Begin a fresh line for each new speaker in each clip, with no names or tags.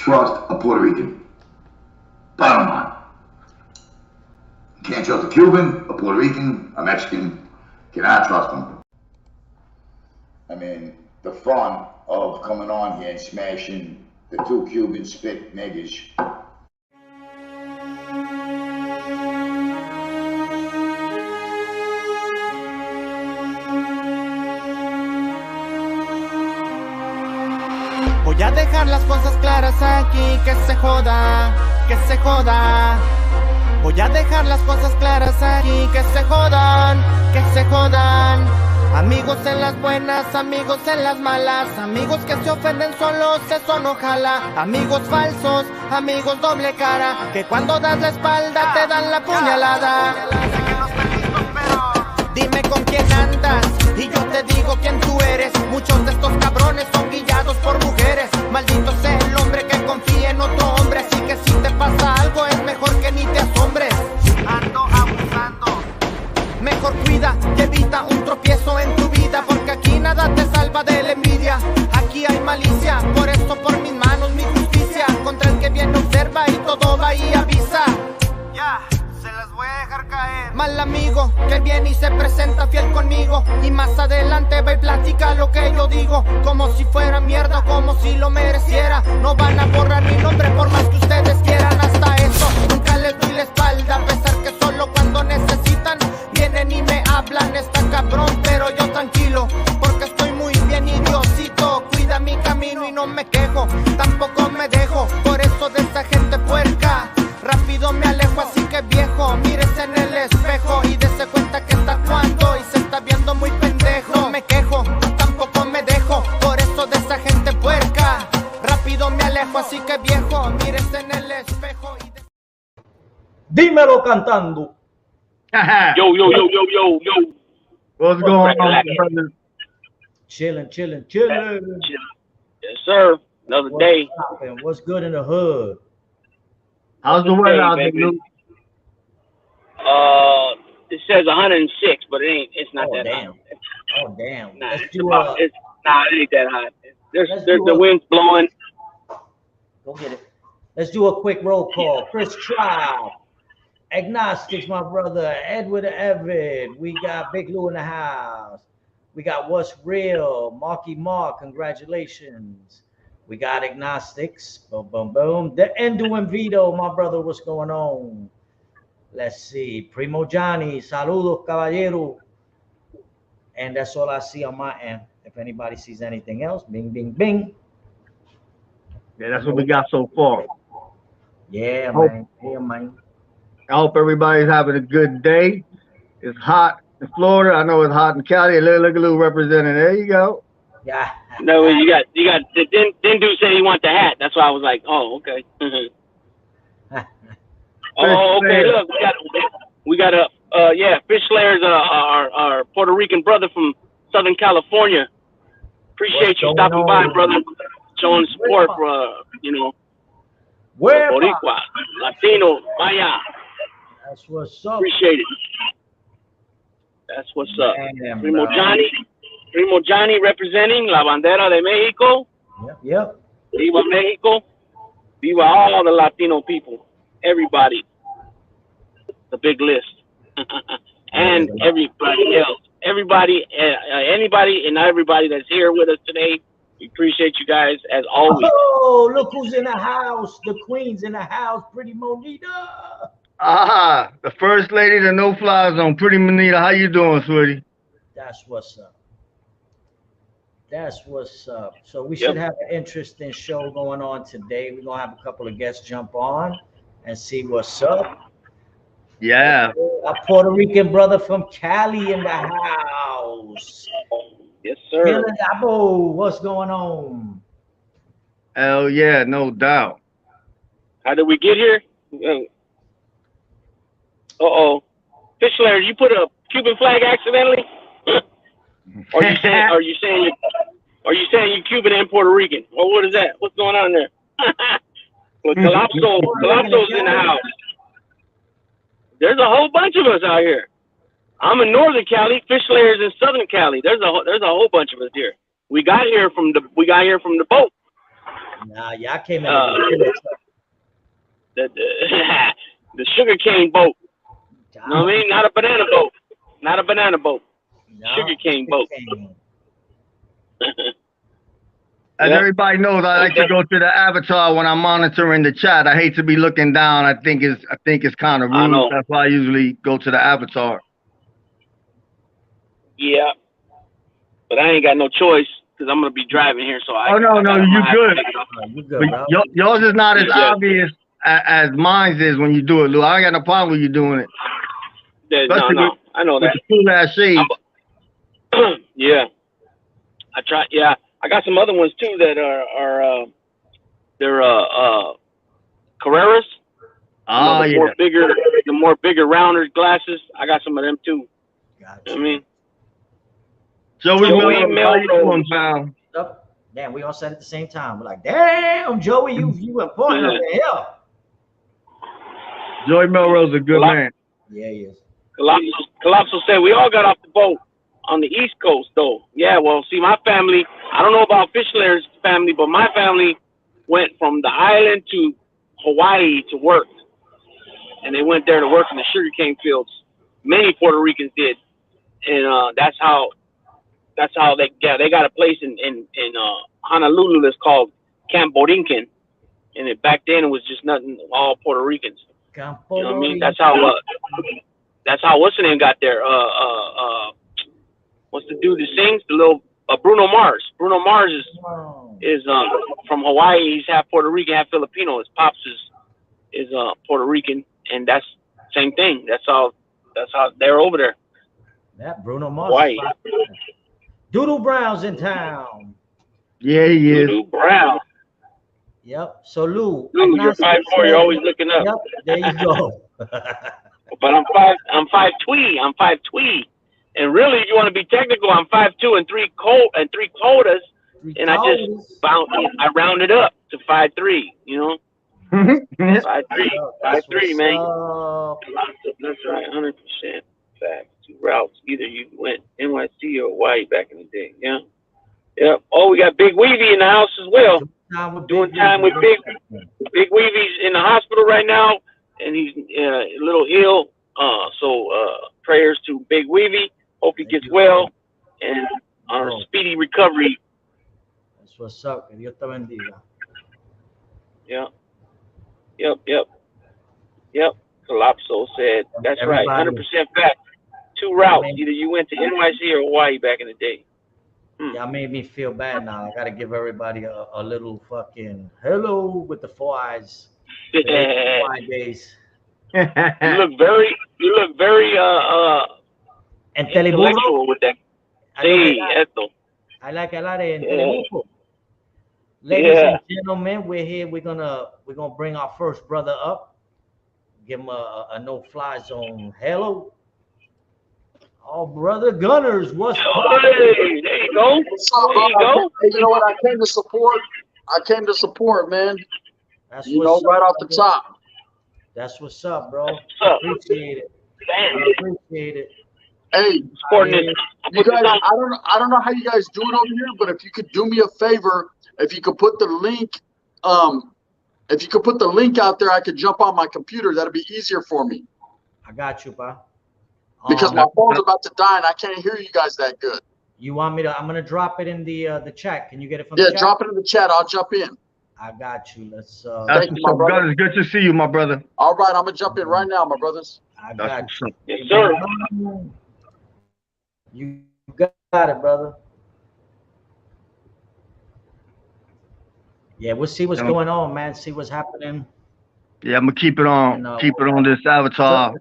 trust a Puerto Rican. Bottom line. You can't trust a Cuban, a Puerto Rican, a Mexican. Cannot trust them. I mean, the fun of coming on here and smashing the two Cuban spit niggas.
Voy a dejar las cosas claras aquí, que se joda, que se joda. Voy a dejar las cosas claras aquí, que se jodan, que se jodan. Amigos en las buenas, amigos en las malas, amigos que se ofenden solos, eso no jala. Amigos falsos, amigos doble cara, que cuando das la espalda te dan la puñalada. Dime con quién andas y yo te digo quién tú eres. Muchos de estos cabrones son guiados por mujeres. Maldito sea el hombre que confíe en otro hombre. Así que si te pasa algo es mejor que ni te asombres. Ando abusando. Mejor cuida y evita un tropiezo en tu vida, porque aquí nada te salva de la envidia. Aquí hay malicia, por eso por mis manos mi justicia. Contra el que viene observa y todo va y avisa. Ya. Se las voy a dejar caer. Mal amigo que viene y se presenta fiel conmigo, y más adelante va y platica lo que yo digo, como si fuera mierda, como si lo mereciera. No van a borrar mi nombre por más que ustedes quieran. Hasta eso nunca les doy la espalda, a pesar que solo cuando necesitan vienen y me hablan. Está cabrón pero yo tranquilo, porque estoy muy bien y Diosito cuida mi camino y no me quejo, tampoco me dejo. Por eso de esa gente puerca rápido me alejo, así que viejo, mírese en el espejo y dése cuenta que está actuando y se está viendo muy pendejo. No me quejo, tampoco me dejo, por eso de esa gente puerca rápido me alejo, así que viejo, mírese en el espejo y
Dímelo cantando.
Yo. What's going on, brother?
Chilling.
Yes, sir. Another day.
What's good in the hood?
How's the weather out there, Luke? It says 106, but it's not that hot.
Oh damn.
Nah, it ain't that hot. There's the wind's blowing.
Go get it. Let's do a quick roll call. Chris Trial, Agnostics, my brother, Edward Evan. We got Big Lou in the house. We got What's Real, Marky Mark, congratulations. We got Agnostics, boom. The Endo and Vito, my brother, what's going on? Let's see, Primo Johnny, saludos, caballero. And that's all I see on my end. If anybody sees anything else, bing, bing, bing.
Yeah, that's what we got so far.
Yeah, man.
I hope everybody's having a good day. It's hot in Florida. I know it's hot in Cali. Look at Lou representing. There you go.
Yeah.
No, you got. Then dude said he want the hat. That's why I was like, oh, okay. Oh, okay. Look, we got Fish Slayer's our Puerto Rican brother from Southern California. Appreciate you stopping by, brother, showing support for Boricua, Latino, Maya.
That's what's up.
Appreciate it. That's what's up. Primo Johnny representing La Bandera de Mexico.
Yep.
Viva Mexico. Viva all the Latino people. Everybody. The big list. And everybody else. Everybody, anybody and everybody that's here with us today. We appreciate you guys as always.
Oh, look who's in the house. The queen's in the house. Pretty Monita.
The first lady, the no-fly zone. Pretty Monita. How you doing, sweetie?
That's what's up. So we should have an interesting show going on today. We're going to have a couple of guests jump on and see what's up.
Yeah.
A Puerto Rican brother from Cali in the house.
Yes, sir.
What's going on?
Hell yeah, no doubt. How did we get here? Fish Slayer, you put a Cuban flag accidentally? Are you saying you're Cuban and Puerto Rican? Or what is that? What's going on there? Well, Colapso's in the house. There's a whole bunch of us out here. I'm in Northern Cali. Fish Slayer's in Southern Cali. There's a whole bunch of us here. We got here from the boat.
Nah, y'all came in the
the sugar cane boat. You know what I mean? Not a banana boat. Not a banana boat.
No,
Sugar cane boat.
As everybody knows, I like to go to the avatar when I'm monitoring the chat. I hate to be looking down. I think it's kind of rude. That's why I usually go to the avatar.
Yeah, but I ain't got no choice because I'm gonna be driving here. So
no, you good.
You good, bro.
Yours is not as obvious as mine is when you do it, Lou. I ain't got no problem with you doing it.
No, I know that.
With the cool ass shades.
Yeah, I try. Yeah, I got some other ones too that are they're Carreras.
Oh yeah.
The more bigger rounder glasses. I got some of them too.
Gotcha.
You know what I mean.
Joey Melrose, pal.
Damn, we all said at the same time. We're like, damn, Joey, you important over here.
Joey Melrose is a good man.
Yeah, he is.
Collapso said we all got off the boat on the East Coast, though. Yeah, well, see, my family, I don't know about Fischler's family, but my family went from the island to Hawaii to work. And they went there to work in the sugarcane fields. Many Puerto Ricans did. And that's how they got a place in Honolulu that's called Camp Borinquen. And back then it was just nothing, all Puerto Ricans. You know what I mean? That's how what's the name got there? What's the dude that sings? The little Bruno Mars. Bruno Mars is from Hawaii. He's half Puerto Rican, half Filipino. His pops is Puerto Rican, and that's same thing. That's how they're over there.
Yeah, Bruno Mars.
Hawaii.
Doodle Brown's in town.
Yeah, he is.
Doodle Brown.
Yep. So Lou,
you're 5'4". You're always looking up.
Yep. There you go.
But I'm 5 twee. I'm 5 twee. And really, if you want to be technical, I'm 5'2" and 3 quarters. And I just I rounded up to 5'3". You know, 5'3", 5'3", man. That's right, 100% fact. 2 routes. Either you went NYC or Hawaii back in the day. Yeah. Yeah. Oh, we got Big Weavy in the house as well. Doing time with Big Weavy's in the hospital right now, and he's a little ill. So prayers to Big Weavy. Hope he gets well and speedy recovery.
That's what's up. Que Dios te bendiga.
Yeah. Yep. Collapso said, that's right. 100% fact. 2 routes. Either you went to NYC or Hawaii back in the day.
Y'all made me feel bad now. I got to give everybody a little fucking hello with the 4 eyes. 5 days.
You look very intellectual with that.
I like a lot of intellectual. Ladies and gentlemen, we're here. We're gonna bring our first brother up. Give him a no-fly zone. Hello. Oh, brother Gunners, what's up?
Hey, there you go.
What's up,
there you go.
Hey, you know what? I came to support, man.
That's
right off the top.
That's what's up, bro.
What's up?
Appreciate it. Appreciate it.
Hey, you guys, I don't know how you guys do it over here, but if you could do me a favor, if you could put the link, out there, I could jump on my computer. That'd be easier for me.
I got you, pa.
Because my phone's about to die and I can't hear you guys that good.
You want me to? I'm gonna drop it in the chat. Can you get it from the chat?
Yeah, drop it in the chat. I'll jump in.
I got you. Let's.
Thank you, my brother.
It's good to see you, my brother.
All right, I'm gonna jump in right now, my brothers.
I got you.
Yes, sir.
You got it, brother. Yeah, we'll see what's going on, man. See what's happening.
Yeah, I'm gonna keep it on. Keep it on this avatar.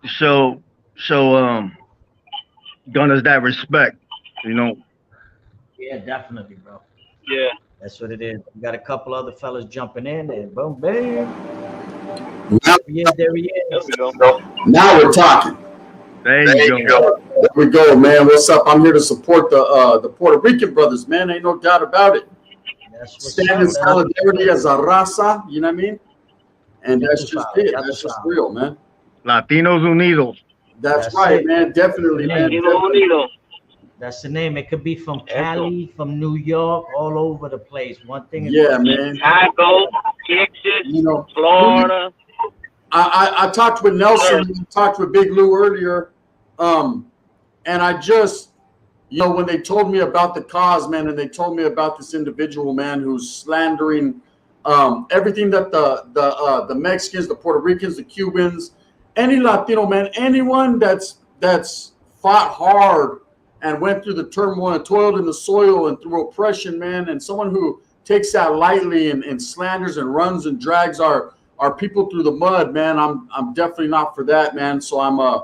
Show Gunners that respect, you know.
Yeah, definitely, bro.
Yeah.
That's what it is. We got a couple other fellas jumping in and boom, bam.
Now,
There he is.
now we're talking.
There you go.
There we go, man. What's up? I'm here to support the Puerto Rican brothers, man. Ain't no doubt about it. Stand in solidarity as a raza, you know what I mean? And that's just it. That's just real, man.
Latinos Unidos.
That's right, man. Definitely, man.
Unidos.
That's the name. It could be from Cali, from New York, all over the place. One thing.
Yeah, man.
Chicago, Texas, Florida.
I talked with Nelson, talked with Big Lou earlier, and I just, when they told me about the cause, man, and they told me about this individual, man, who's slandering everything that the Mexicans, the Puerto Ricans, the Cubans, any Latino, man, anyone that's fought hard and went through the turmoil and toiled in the soil and through oppression, man, and someone who takes that lightly and slanders and runs and drags our people through the mud, man. I'm definitely not for that, man. So I'm I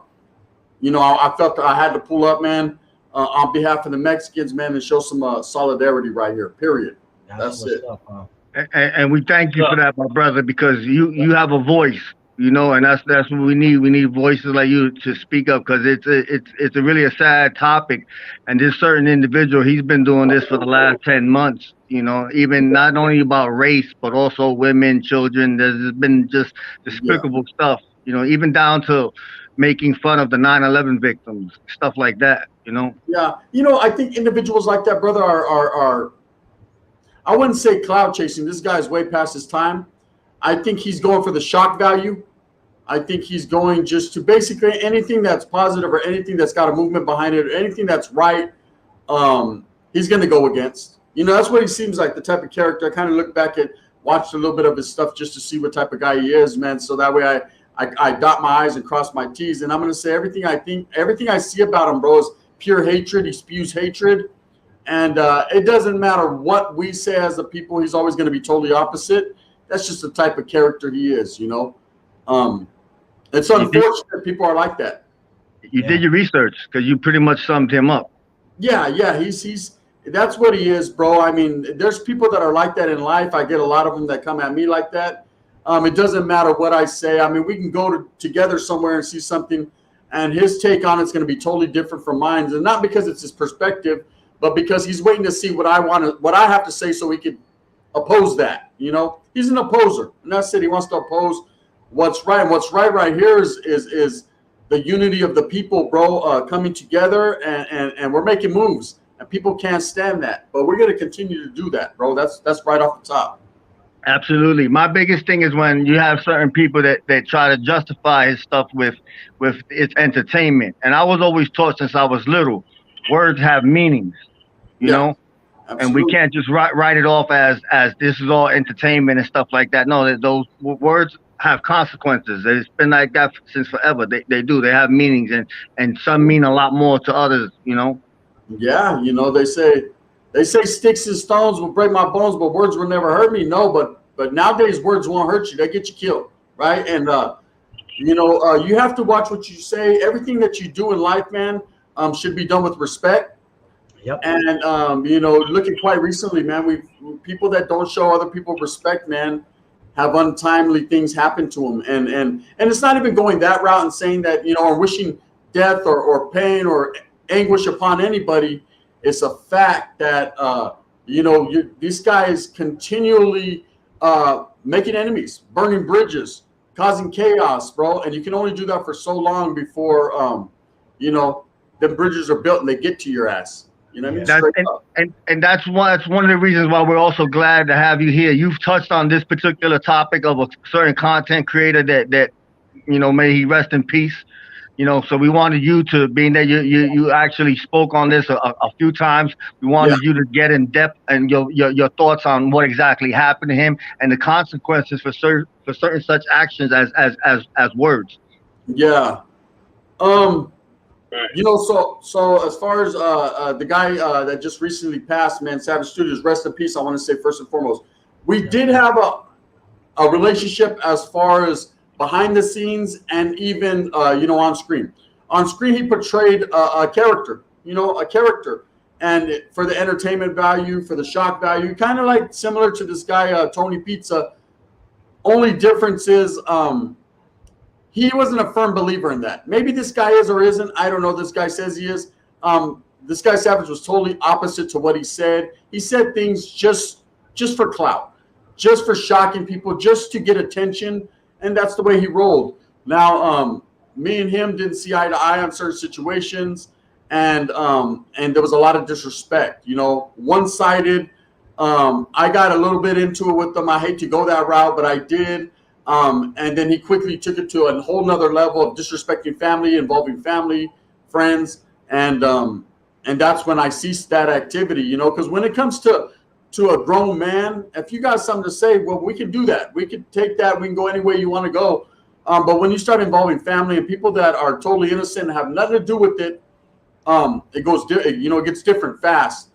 felt that I had to pull up, man, on behalf of the Mexicans, man, and show some solidarity right here. Period. That's it.
Up, huh?
And we thank you for that, my brother, because you have a voice, and that's what we need. We need voices like you to speak up, because it's a really a sad topic. And this certain individual, he's been doing this for the last 10 months, even not only about race, but also women, children. There's been just despicable stuff, even down to making fun of the 9/11 victims, stuff like that,
Yeah. I think individuals like that, brother, are I wouldn't say cloud chasing. This guy's way past his time. I think he's going for the shock value. I think he's going just to basically anything that's positive or anything that's got a movement behind it or anything that's right, he's going to go against. That's what he seems like, the type of character. I kind of look back at, watched a little bit of his stuff just to see what type of guy he is, man. So that way I dot my I's and cross my T's. And I'm going to say everything I see about him, bro, is pure hatred. He spews hatred. And it doesn't matter what we say as the people, he's always going to be totally opposite. That's just the type of character he is, It's unfortunate people are like that.
You did your research, because you pretty much summed him up.
Yeah, he's that's what he is, bro. I mean, there's people that are like that in life. I get a lot of them that come at me like that. It doesn't matter what I say. I mean, we can go together somewhere and see something, and his take on it's going to be totally different from mine. And not because it's his perspective, but because he's waiting to see what I have to say so he could oppose that. He's an opposer, and that's it. He wants to oppose what's right. And what's right here is the unity of the people, bro, coming together, and we're making moves, and people can't stand that. But we're going to continue to do that, bro. That's right off the top.
Absolutely. My biggest thing is when you have certain people that try to justify his stuff with its entertainment. And I was always taught since I was little, words have meanings, you know,
absolutely.
And we can't just write it off as this is all entertainment and stuff like that. No, those words have consequences. It's been like that since forever. They do. They have meanings, and some mean a lot more to others,
Yeah, they say sticks and stones will break my bones, but words will never hurt me. No, but nowadays words won't hurt you. They get you killed, right? And you have to watch what you say. Everything that you do in life, man, should be done with respect.
Yep.
And looking quite recently, man, people that don't show other people respect, man, have untimely things happen to them. And it's not even going that route and saying that, or wishing death or pain or anguish upon anybody. It's a fact that this guy is continually making enemies, burning bridges, causing chaos, bro. And you can only do that for so long before the bridges are built and they get to your ass. You know what I mean?
And that's one of the reasons why we're also glad to have you here. You've touched on this particular topic of a certain content creator that may he rest in peace. So we wanted you to, being that you actually spoke on this a few times, we wanted you to get in depth and your thoughts on what exactly happened to him and the consequences for certain such actions as words.
Yeah. So as far as the guy that just recently passed, man, Savage Studios, rest in peace. I want to say first and foremost, we did have a relationship as far as behind the scenes and even on screen. On screen, he portrayed a character, and for the entertainment value, for the shock value, kind of like similar to this guy Tony Pizza. Only difference is he wasn't a firm believer in that. Maybe this guy is or isn't. I don't know. This guy says he is. This guy Savage was totally opposite to what he said. He said things just for clout, just for shocking people, just to get attention. And that's the way he rolled. Now, me and him didn't see eye to eye on certain situations. and there was a lot of disrespect, one-sided. I got a little bit into it with them. I hate to go that route, but I did. And then he quickly took it to a whole nother level of disrespecting family, involving family, friends, and that's when I ceased that activity, because when it comes to a grown man, if you got something to say, well, we can do that. We can take that. We can go any way you want to go. But when you start involving family and people that are totally innocent and have nothing to do with it, it gets different fast.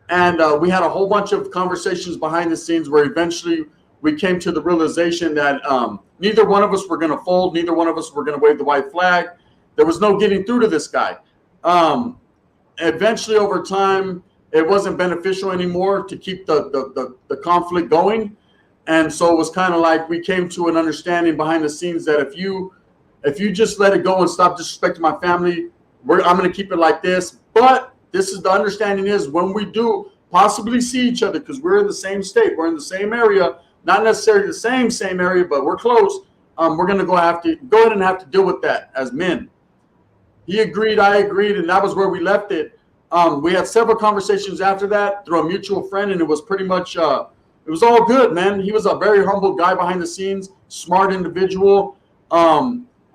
And we had a whole bunch of conversations behind the scenes where eventually we came to the realization that neither one of us were going to fold. Neither one of us were going to wave the white flag. There was no getting through to this guy. Eventually, over time, it wasn't beneficial anymore to keep the conflict going. And so it was kind of like we came to an understanding behind the scenes that if you just let it go and stop disrespecting my family, I'm going to keep it like this. But this is the understanding is when we do possibly see each other, because we're in the same state, we're in the same area, not necessarily the same area, but we're close. We're going to go ahead and have to deal with that as men. He agreed, I agreed, and that was where we left it. We had several conversations after that through a mutual friend, and it was pretty much, it was all good, man. He was a very humble guy behind the scenes, smart individual.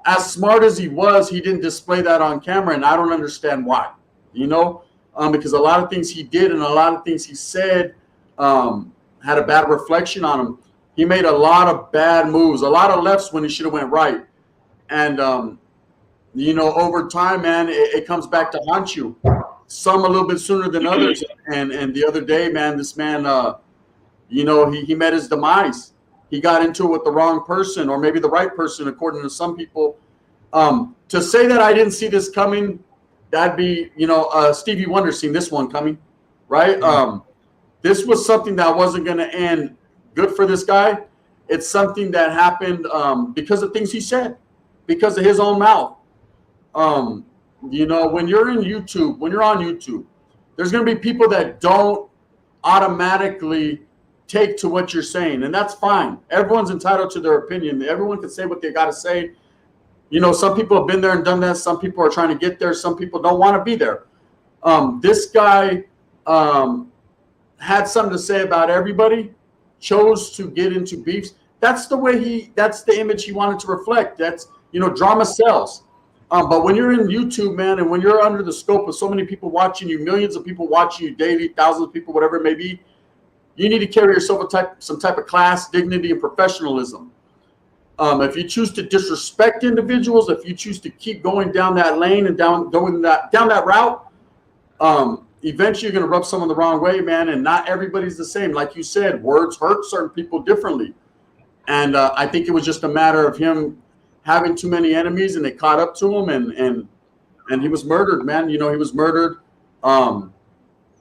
As smart as he was, he didn't display that on camera, and I don't understand why, because a lot of things he did and a lot of things he said had a bad reflection on him. He made a lot of bad moves, a lot of lefts when he should have went right. And, over time, man, it comes back to haunt you. Some a little bit sooner than others. And the other day, man, this man, he met his demise. He got into it with the wrong person, or maybe the right person, according to some people. To say that I didn't see this coming, that'd be, Stevie Wonder seen this one coming, right? This was something that wasn't going to end good for this guy. It's something that happened because of things he said, because of his own mouth. When you're on YouTube, there's going to be people that don't automatically take to what you're saying, and that's fine. Everyone's entitled to their opinion. Everyone can say what they got to say. Some people have been there and done that. Some people are trying to get there. Some people don't want to be there. This guy had something to say about everybody, chose to get into beefs. That's the image he wanted to reflect. That's, drama sells. But when you're in YouTube, man, and when you're under the scope of so many people watching you, millions of people watching you daily, thousands of people, whatever it may be, you need to carry yourself some type of class, dignity, and professionalism. If you choose to disrespect individuals, if you choose to keep going down that lane and down that route, eventually you're going to rub someone the wrong way, man. And not everybody's the same. Like you said, words hurt certain people differently. And I think it was just a matter of him having too many enemies, and they caught up to him, and he was murdered, man. He was murdered.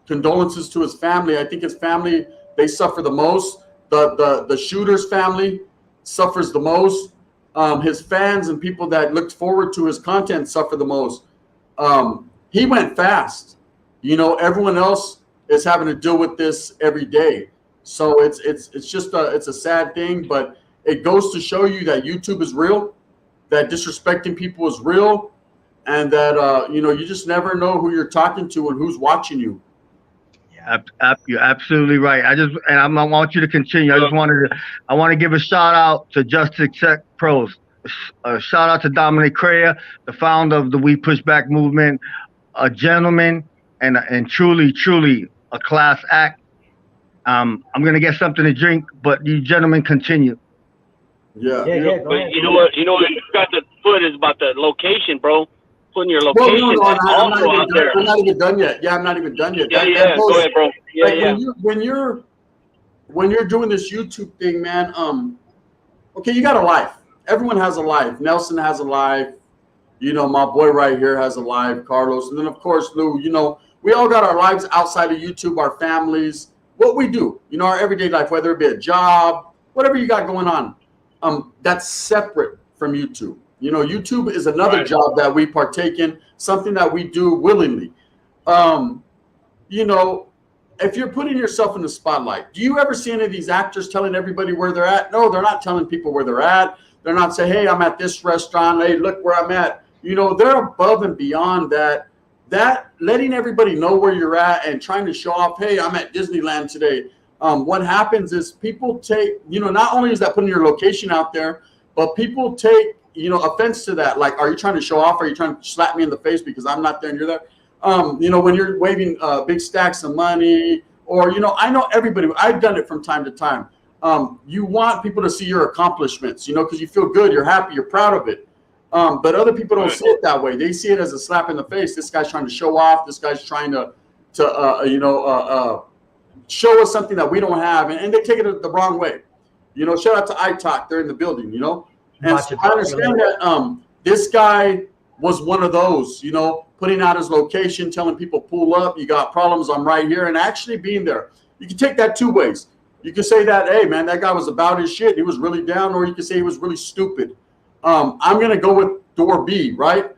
Condolences to his family. I think his family, they suffer the most. The shooter's family suffers the most. His fans and people that looked forward to his content suffer the most. He went fast. Everyone else is having to deal with this every day. So it's just it's a sad thing, but it goes to show you that YouTube is real, that disrespecting people is real, and that you just never know who you're talking to and who's watching you.
You're absolutely right. I want you to continue. I want to give a shout out to Justice Tech Pros. A shout out to Dominic Crea, the founder of the We Push Back movement, a gentleman and truly a class act. I'm gonna get something to drink, but you gentlemen continue.
Yeah.
But you know what you got to put is about the location, bro. Putting your location
I'm not even done yet. Yeah, I'm not even done yet.
Yeah, go ahead, bro. Yeah.
When you're doing this YouTube thing, man, okay, you got a life. Everyone has a life. Nelson has a life. My boy right here has a life, Carlos. And then, of course, Lou, we all got our lives outside of YouTube, our families, what we do, our everyday life, whether it be a job, whatever you got going on. That's separate from YouTube. YouTube is another job that we partake in, something that we do willingly. If you're putting yourself in the spotlight, do you ever see any of these actors telling everybody where they're at? No, they're not telling people where they're at. They're not saying, hey, I'm at this restaurant. Hey, look where I'm at. They're above and beyond that that letting everybody know where you're at and trying to show off, hey, I'm at Disneyland today. What happens is people take, not only is that putting your location out there, but people take, offense to that. Like, are you trying to show off? Are you trying to slap me in the face because I'm not there and you're there? When you're waving big stacks of money, or, I know everybody, I've done it from time to time. You want people to see your accomplishments, because you feel good, you're happy, you're proud of it. But other people don't see it that way. They see it as a slap in the face. This guy's trying to show off. This guy's trying to show us something that we don't have, and they take it the wrong way. Shout out to iTalk. They're in the building, And so I understand that this guy was one of those, putting out his location, telling people, pull up, you got problems, I'm right here, and actually being there. You can take that two ways. You can say that, hey, man, that guy was about his shit. He was really down, or you can say he was really stupid. I'm going to go with door B, right?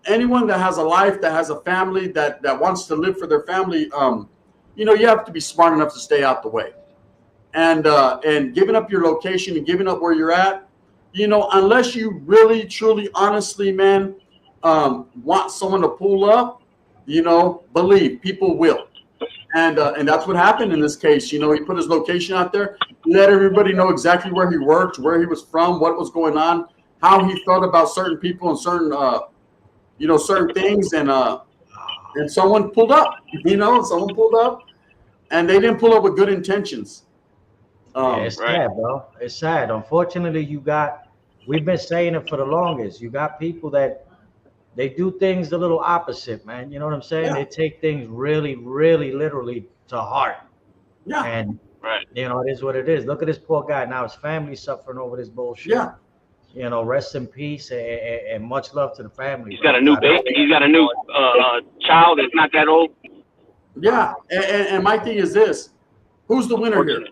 Anyone that has a life, that has a family, that wants to live for their family, you have to be smart enough to stay out the way. And giving up your location and giving up where you're at, unless you really, truly, honestly, man, want someone to pull up, believe people will. And that's what happened in this case. He put his location out there, let everybody know exactly where he worked, where he was from, what was going on, how he felt about certain people and certain, certain things. And someone pulled up, someone pulled up, and they didn't pull up with good intentions.
It's sad, bro. It's sad. Unfortunately, we've been saying it for the longest. You got people that they do things a little opposite, man. You know what I'm saying? Yeah. They take things really, really, literally to heart.
Yeah.
And, it is what it is. Look at this poor guy. Now his family's suffering over this bullshit.
Yeah.
Rest in peace and much love to the family.
He's got a new baby. He's got a new child that's not that old.
Yeah. And my thing is this. Who's the winner here?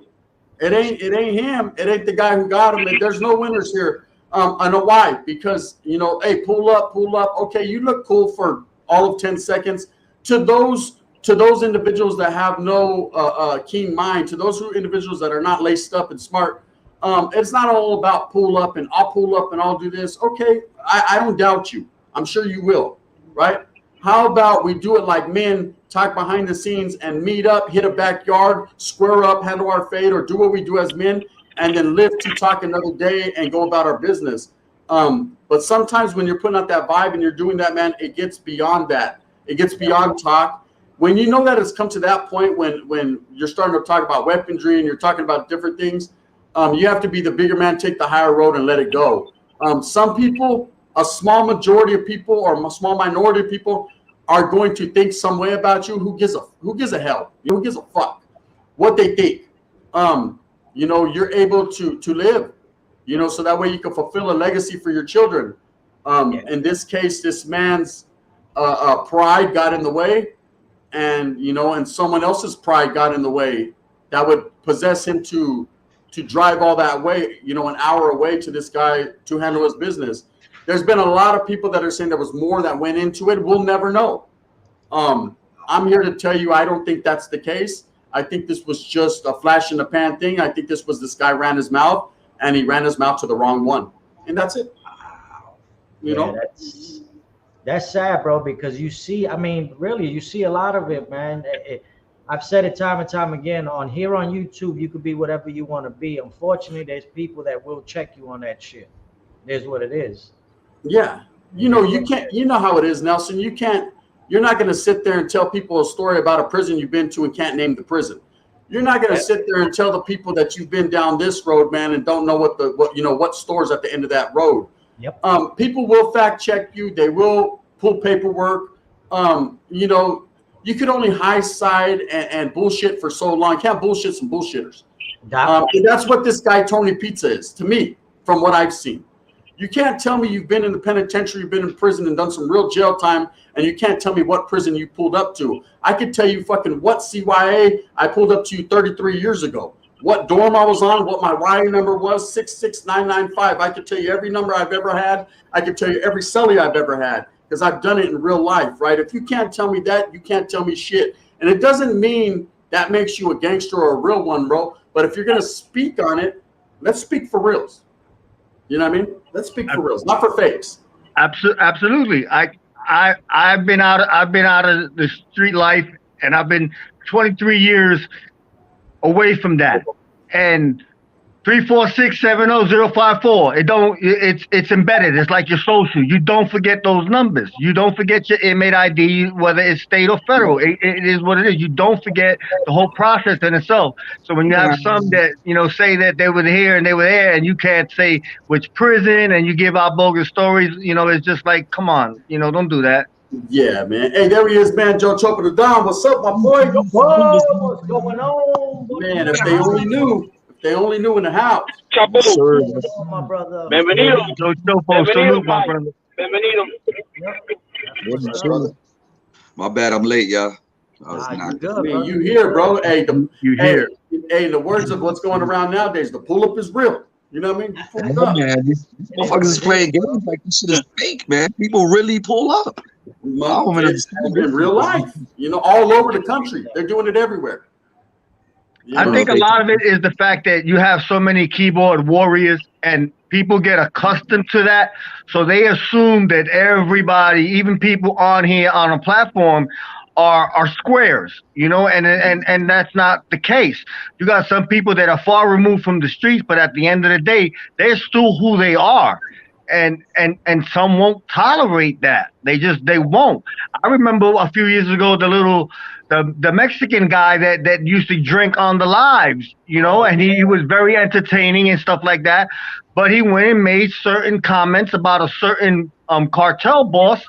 It ain't him. It ain't the guy who got him. There's no winners here. I know why. Because, hey, pull up. Okay, you look cool for all of 10 seconds. To those individuals that have no keen mind, to those individuals that are not laced up and smart, it's not all about pull up and I'll pull up and I'll do this. Okay, I don't doubt you. I'm sure you will, right? How about we do it like men, talk behind the scenes and meet up, hit a backyard, square up, handle our fate, or do what we do as men, and then live to talk another day and go about our business. But sometimes when you're putting out that vibe and you're doing that, man, it gets beyond that. It gets beyond talk. When you know that it's come to that point when you're starting to talk about weaponry and you're talking about different things, you have to be the bigger man, take the higher road and let it go. Some people, a small majority of people or a small minority of people are going to think some way about you. Who gives a hell? Who gives a fuck what they think? You're able to live, so that way you can fulfill a legacy for your children. In this case, this man's pride got in the way, and someone else's pride got in the way that would possess him to drive all that way, an hour away to this guy to handle his business. There's been a lot of people that are saying there was more that went into it. We'll never know. I'm here to tell you, I don't think that's the case. I think this was just a flash in the pan thing. I think this guy ran his mouth, and he ran his mouth to the wrong one. And that's it. You know?
That's sad, bro, because you see a lot of it, man. I've said it time and time again on YouTube, you could be whatever you want to be. Unfortunately, there's people that will check you on that shit. There's what it is.
Yeah. You can't, how it is, Nelson. You're not going to sit there and tell people a story about a prison you've been to and can't name the prison. You're not going to sit there and tell the people that you've been down this road, man, and don't know what stores at the end of that road.
Yep.
People will fact check you. They will pull paperwork. You could only high side and bullshit for so long. You can't bullshit some bullshitters. And that's what this guy, Tony Pizza, is to me, from what I've seen. You can't tell me you've been in the penitentiary, you've been in prison and done some real jail time, and you can't tell me what prison you pulled up to. I could tell you fucking what CYA I pulled up to 33 years ago. What dorm I was on, what my YA number was, 66995. I could tell you every number I've ever had. I could tell you every cellie I've ever had, because I've done it in real life, right? If you can't tell me that, you can't tell me shit. And it doesn't mean that makes you a gangster or a real one, bro. But if you're going to speak on it, let's speak for reals. You know what I mean? Let's speak for reals, not for fakes.
Absolutely. I I've been out of the street life, and I've been 23 years away from that. And 3467054. It's embedded. It's like your social. You don't forget those numbers. You don't forget your inmate ID, whether it's state or federal. It is what it is. You don't forget the whole process in itself. So when you have some that, say that they were here and they were there, and you can't say which prison, and you give out bogus stories, it's just like, come on, don't do that.
Yeah, man. Hey, there he is, man. Joe Chopa the Don. What's up, my boy?
Whoa, what's going on?
Man, if they only knew. They only knew in the house.
Chapo.
Oh, my brother.
Bienvenido.
Salute, my brother.
Bienvenido.
My bad, I'm late, y'all. I was
Nah,
not.
good,
I mean,
bro.
you here, bro. Hey,
You here.
Hey, in the words of what's going around nowadays, the pull-up is real. You know what I mean? Pull it up.
Man, these motherfuckers is playing games like this shit is fake, man. People really pull up.
It's in real life. All over the country. They're doing it everywhere.
I think a lot of it is the fact that you have so many keyboard warriors, and people get accustomed to that. So they assume that everybody, even people on here on a platform, are squares, and that's not the case. You got some people that are far removed from the streets, but at the end of the day, they're still who they are. And some won't tolerate that. They won't. I remember a few years ago, the Mexican guy that used to drink on the lives, and he was very entertaining and stuff like that. But he went and made certain comments about a certain cartel boss,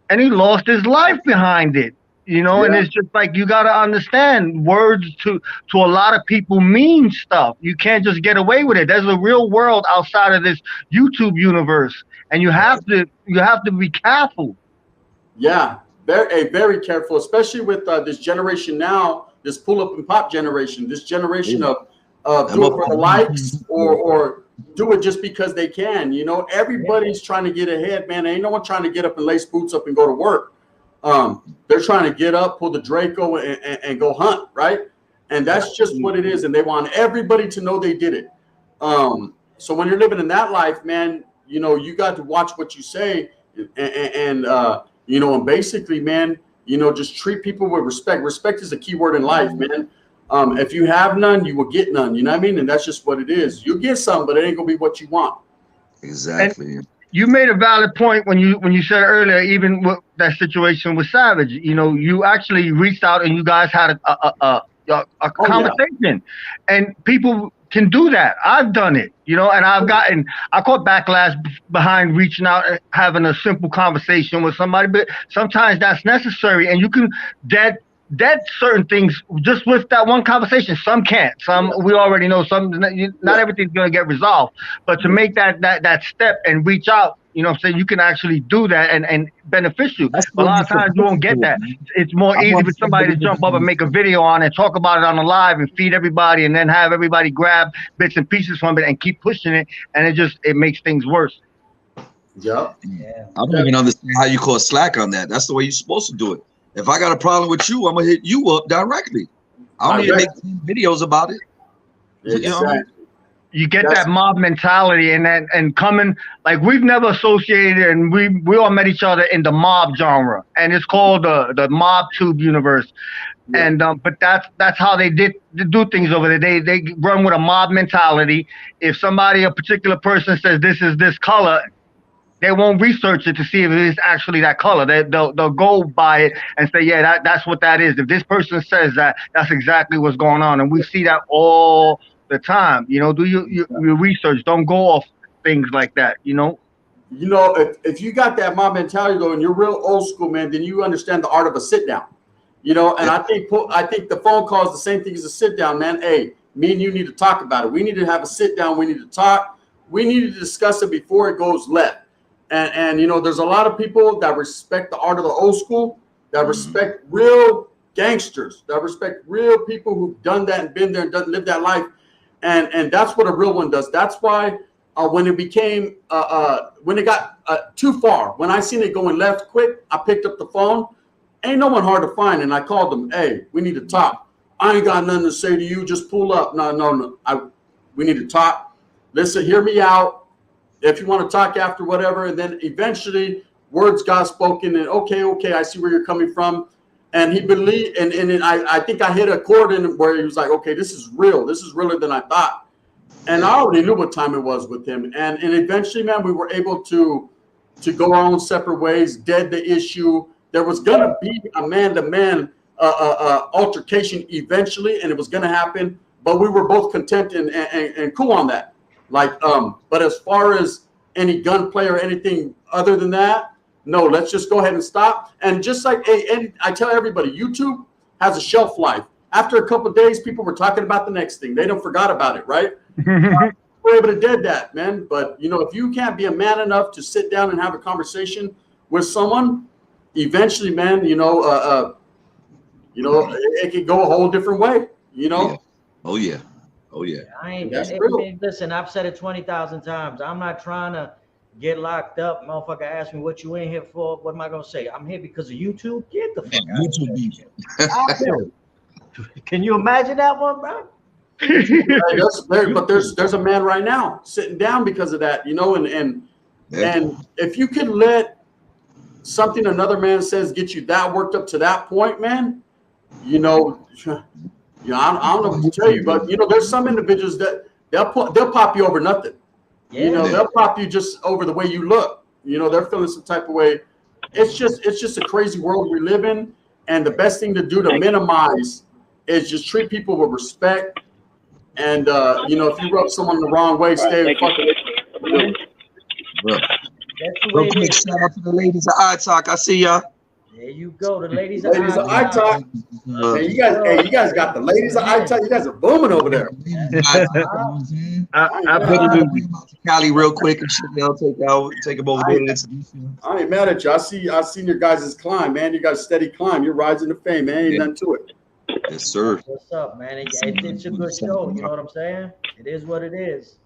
and he lost his life behind it. And it's just like, you got to understand, words to a lot of people mean stuff. You can't just get away with it. There's a real world outside of this YouTube universe, and you have to be careful.
Yeah, very careful, especially with this generation now, this pull up and pop generation, this generation of do it for the likes or do it just because they can. Everybody's trying to get ahead, man. Ain't no one trying to get up and lace boots up and go to work. They're trying to get up, pull the Draco, and go hunt, right? And that's just what it is. And they want everybody to know they did it. So when you're living in that life, man, you got to watch what you say, and basically, man, just treat people with respect. Respect is a key word in life, man. If you have none, you will get none. You know what I mean? And that's just what it is. You'll get some, but it ain't gonna be what you want.
Exactly.
And you made a valid point when you said earlier, even with that situation with Savage, you actually reached out and you guys had a conversation, and people can do that. I've done it, and I caught backlash behind reaching out and having a simple conversation with somebody, but sometimes that's necessary, and you can dead certain things just with that one conversation. Some can't. Some we already know. Some not everything's gonna get resolved. But to make that step and reach out, saying you can actually do that and beneficial. A lot of times you won't get that. It's more easy for somebody to jump up and make a video on it, talk about it on the live, and feed everybody, and then have everybody grab bits and pieces from it and keep pushing it, and it makes things worse.
Yeah.
I don't even understand how you call slack on that. That's the way you're supposed to do it. If I got a problem with you, I'm gonna hit you up directly. I don't need to make videos about it.
Exactly.
You get that mob mentality, and coming, like, we've never associated, and we all met each other in the mob genre, and it's called the mob tube universe. Yeah. And but that's how they do things over there. They run with a mob mentality. If a particular person says this is this color, they won't research it to see if it is actually that color. They'll go by it and say, yeah, that's what that is. If this person says that, that's exactly what's going on. And we see that all the time. Do your research. Don't go off things like that,
If you got that mob mentality, though, and you're real old school, man, then you understand the art of a sit down. And I think the phone call is the same thing as a sit down, man. Hey, me and you need to talk about it. We need to have a sit down. We need to talk. We need to discuss it before it goes left. And there's a lot of people that respect the art of the old school, that respect real gangsters, that respect real people who've done that and been there and lived that life. And that's what a real one does. That's why when it became, when it got too far, when I seen it going left quick, I picked up the phone. Ain't no one hard to find. And I called them, hey, we need to talk. I ain't got nothing to say to you. Just pull up. No. We need to talk. Listen, hear me out. If you want to talk after whatever, and then eventually words got spoken, and okay, I see where you're coming from. And he believed, and I think I hit a chord in where he was like, okay, this is real. This is realer than I thought. And I already knew what time it was with him. And eventually, man, we were able to go our own separate ways, dead the issue. There was going to be a man-to-man altercation eventually, and it was going to happen. But we were both content and cool on that. Like, but as far as any gunplay or anything other than that, no, let's just go ahead and stop. And just like, and I tell everybody, YouTube has a shelf life. After a couple of days, people were talking about the next thing. They don't forgot about it, right? We're able to dead that, man. But, you know, if you can't be a man enough to sit down and have a conversation with someone, eventually, man, you know, it can go a whole different way, you know?
Yeah. Oh, yeah. Oh, yeah.
Listen, I've said it 20,000 times. I'm not trying to get locked up. Motherfucker ask me what you in here for. What am I going to say? I'm here because of YouTube. Get the fuck out of here. Can you imagine that one, bro?
But there's a man right now sitting down because of that, you know, and if you can let something another man says get you that worked up to that point, man, you know, I don't know what to tell you, but you know, there's some individuals that they'll pop you over nothing.
Yeah.
You know, they'll pop you just over the way you look. You know, they're feeling some type of way. It's just a crazy world we live in, and the best thing to do to minimize is just treat people with respect. And you know, if you rub someone the wrong way, stay fucking.
Real quick, shout out to the ladies of iTalk. I see y'all.
There you go, the ladies
of iTalk. Hey, you guys got the ladies of iTalk. You guys are booming over there.
Cali, real quick, and shit, y'all take them over there.
I ain't mad at you. I seen your guys' climb, man. You guys steady climb. You're rising to fame, man. Ain't nothing to it.
Yes, sir.
What's up, man? It's a good show. You know what I'm saying? It is what it is.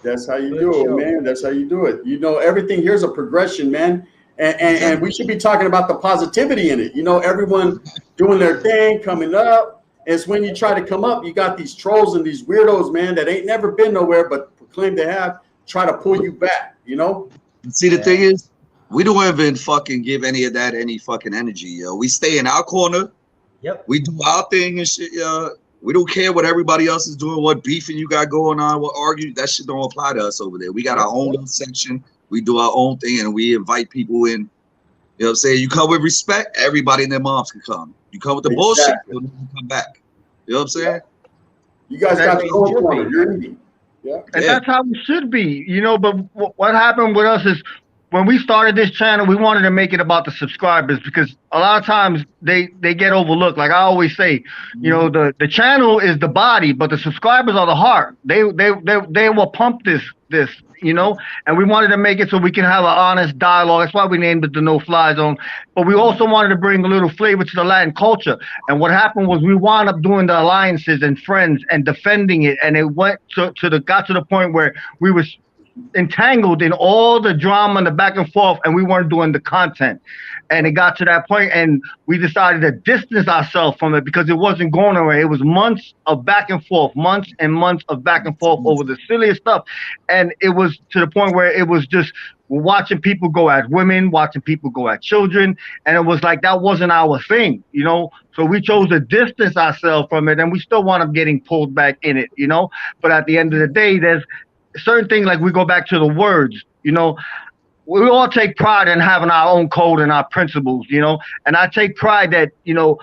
That's how you do it, man. That's how you do it. You know, everything here's a progression, man. And we should be talking about the positivity in it. You know, everyone doing their thing, coming up. It's when you try to come up, you got these trolls and these weirdos, man, that ain't never been nowhere but proclaim they have, try to pull you back, you know?
See, the thing is, we don't even fucking give any of that any fucking energy, yo. We stay in our corner.
Yep.
We do our thing and shit, yo. We don't care what everybody else is doing, what beefing you got going on, what arguing. That shit don't apply to us over there. We got our own little section. We do our own thing, and we invite people in. You know what I'm saying? You come with respect, everybody and their moms can come. You come with the bullshit, you'll never come back. You know what I'm saying?
You guys got your own corner. You're eating. Yeah.
And that's how it should be, you know. But what happened with us is when we started this channel, we wanted to make it about the subscribers because a lot of times they get overlooked. Like I always say, you know, the channel is the body, but the subscribers are the heart. They will pump this, you know, and we wanted to make it so we can have an honest dialogue. That's why we named it the No Fly Zone. But we also wanted to bring a little flavor to the Latin culture. And what happened was we wound up doing the alliances and friends and defending it, and it went got to the point where we was entangled in all the drama and the back and forth, and we weren't doing the content. And it got to that point, and we decided to distance ourselves from it because it wasn't going away. It was months of back and forth, months and months of back and forth over the silliest stuff. And it was to the point where it was just watching people go at women, watching people go at children. And it was like, that wasn't our thing, you know? So we chose to distance ourselves from it, and we still wound up getting pulled back in it, you know? But at the end of the day, there's certain things, like we go back to the words, you know? We all take pride in having our own code and our principles, you know? And I take pride that, you know,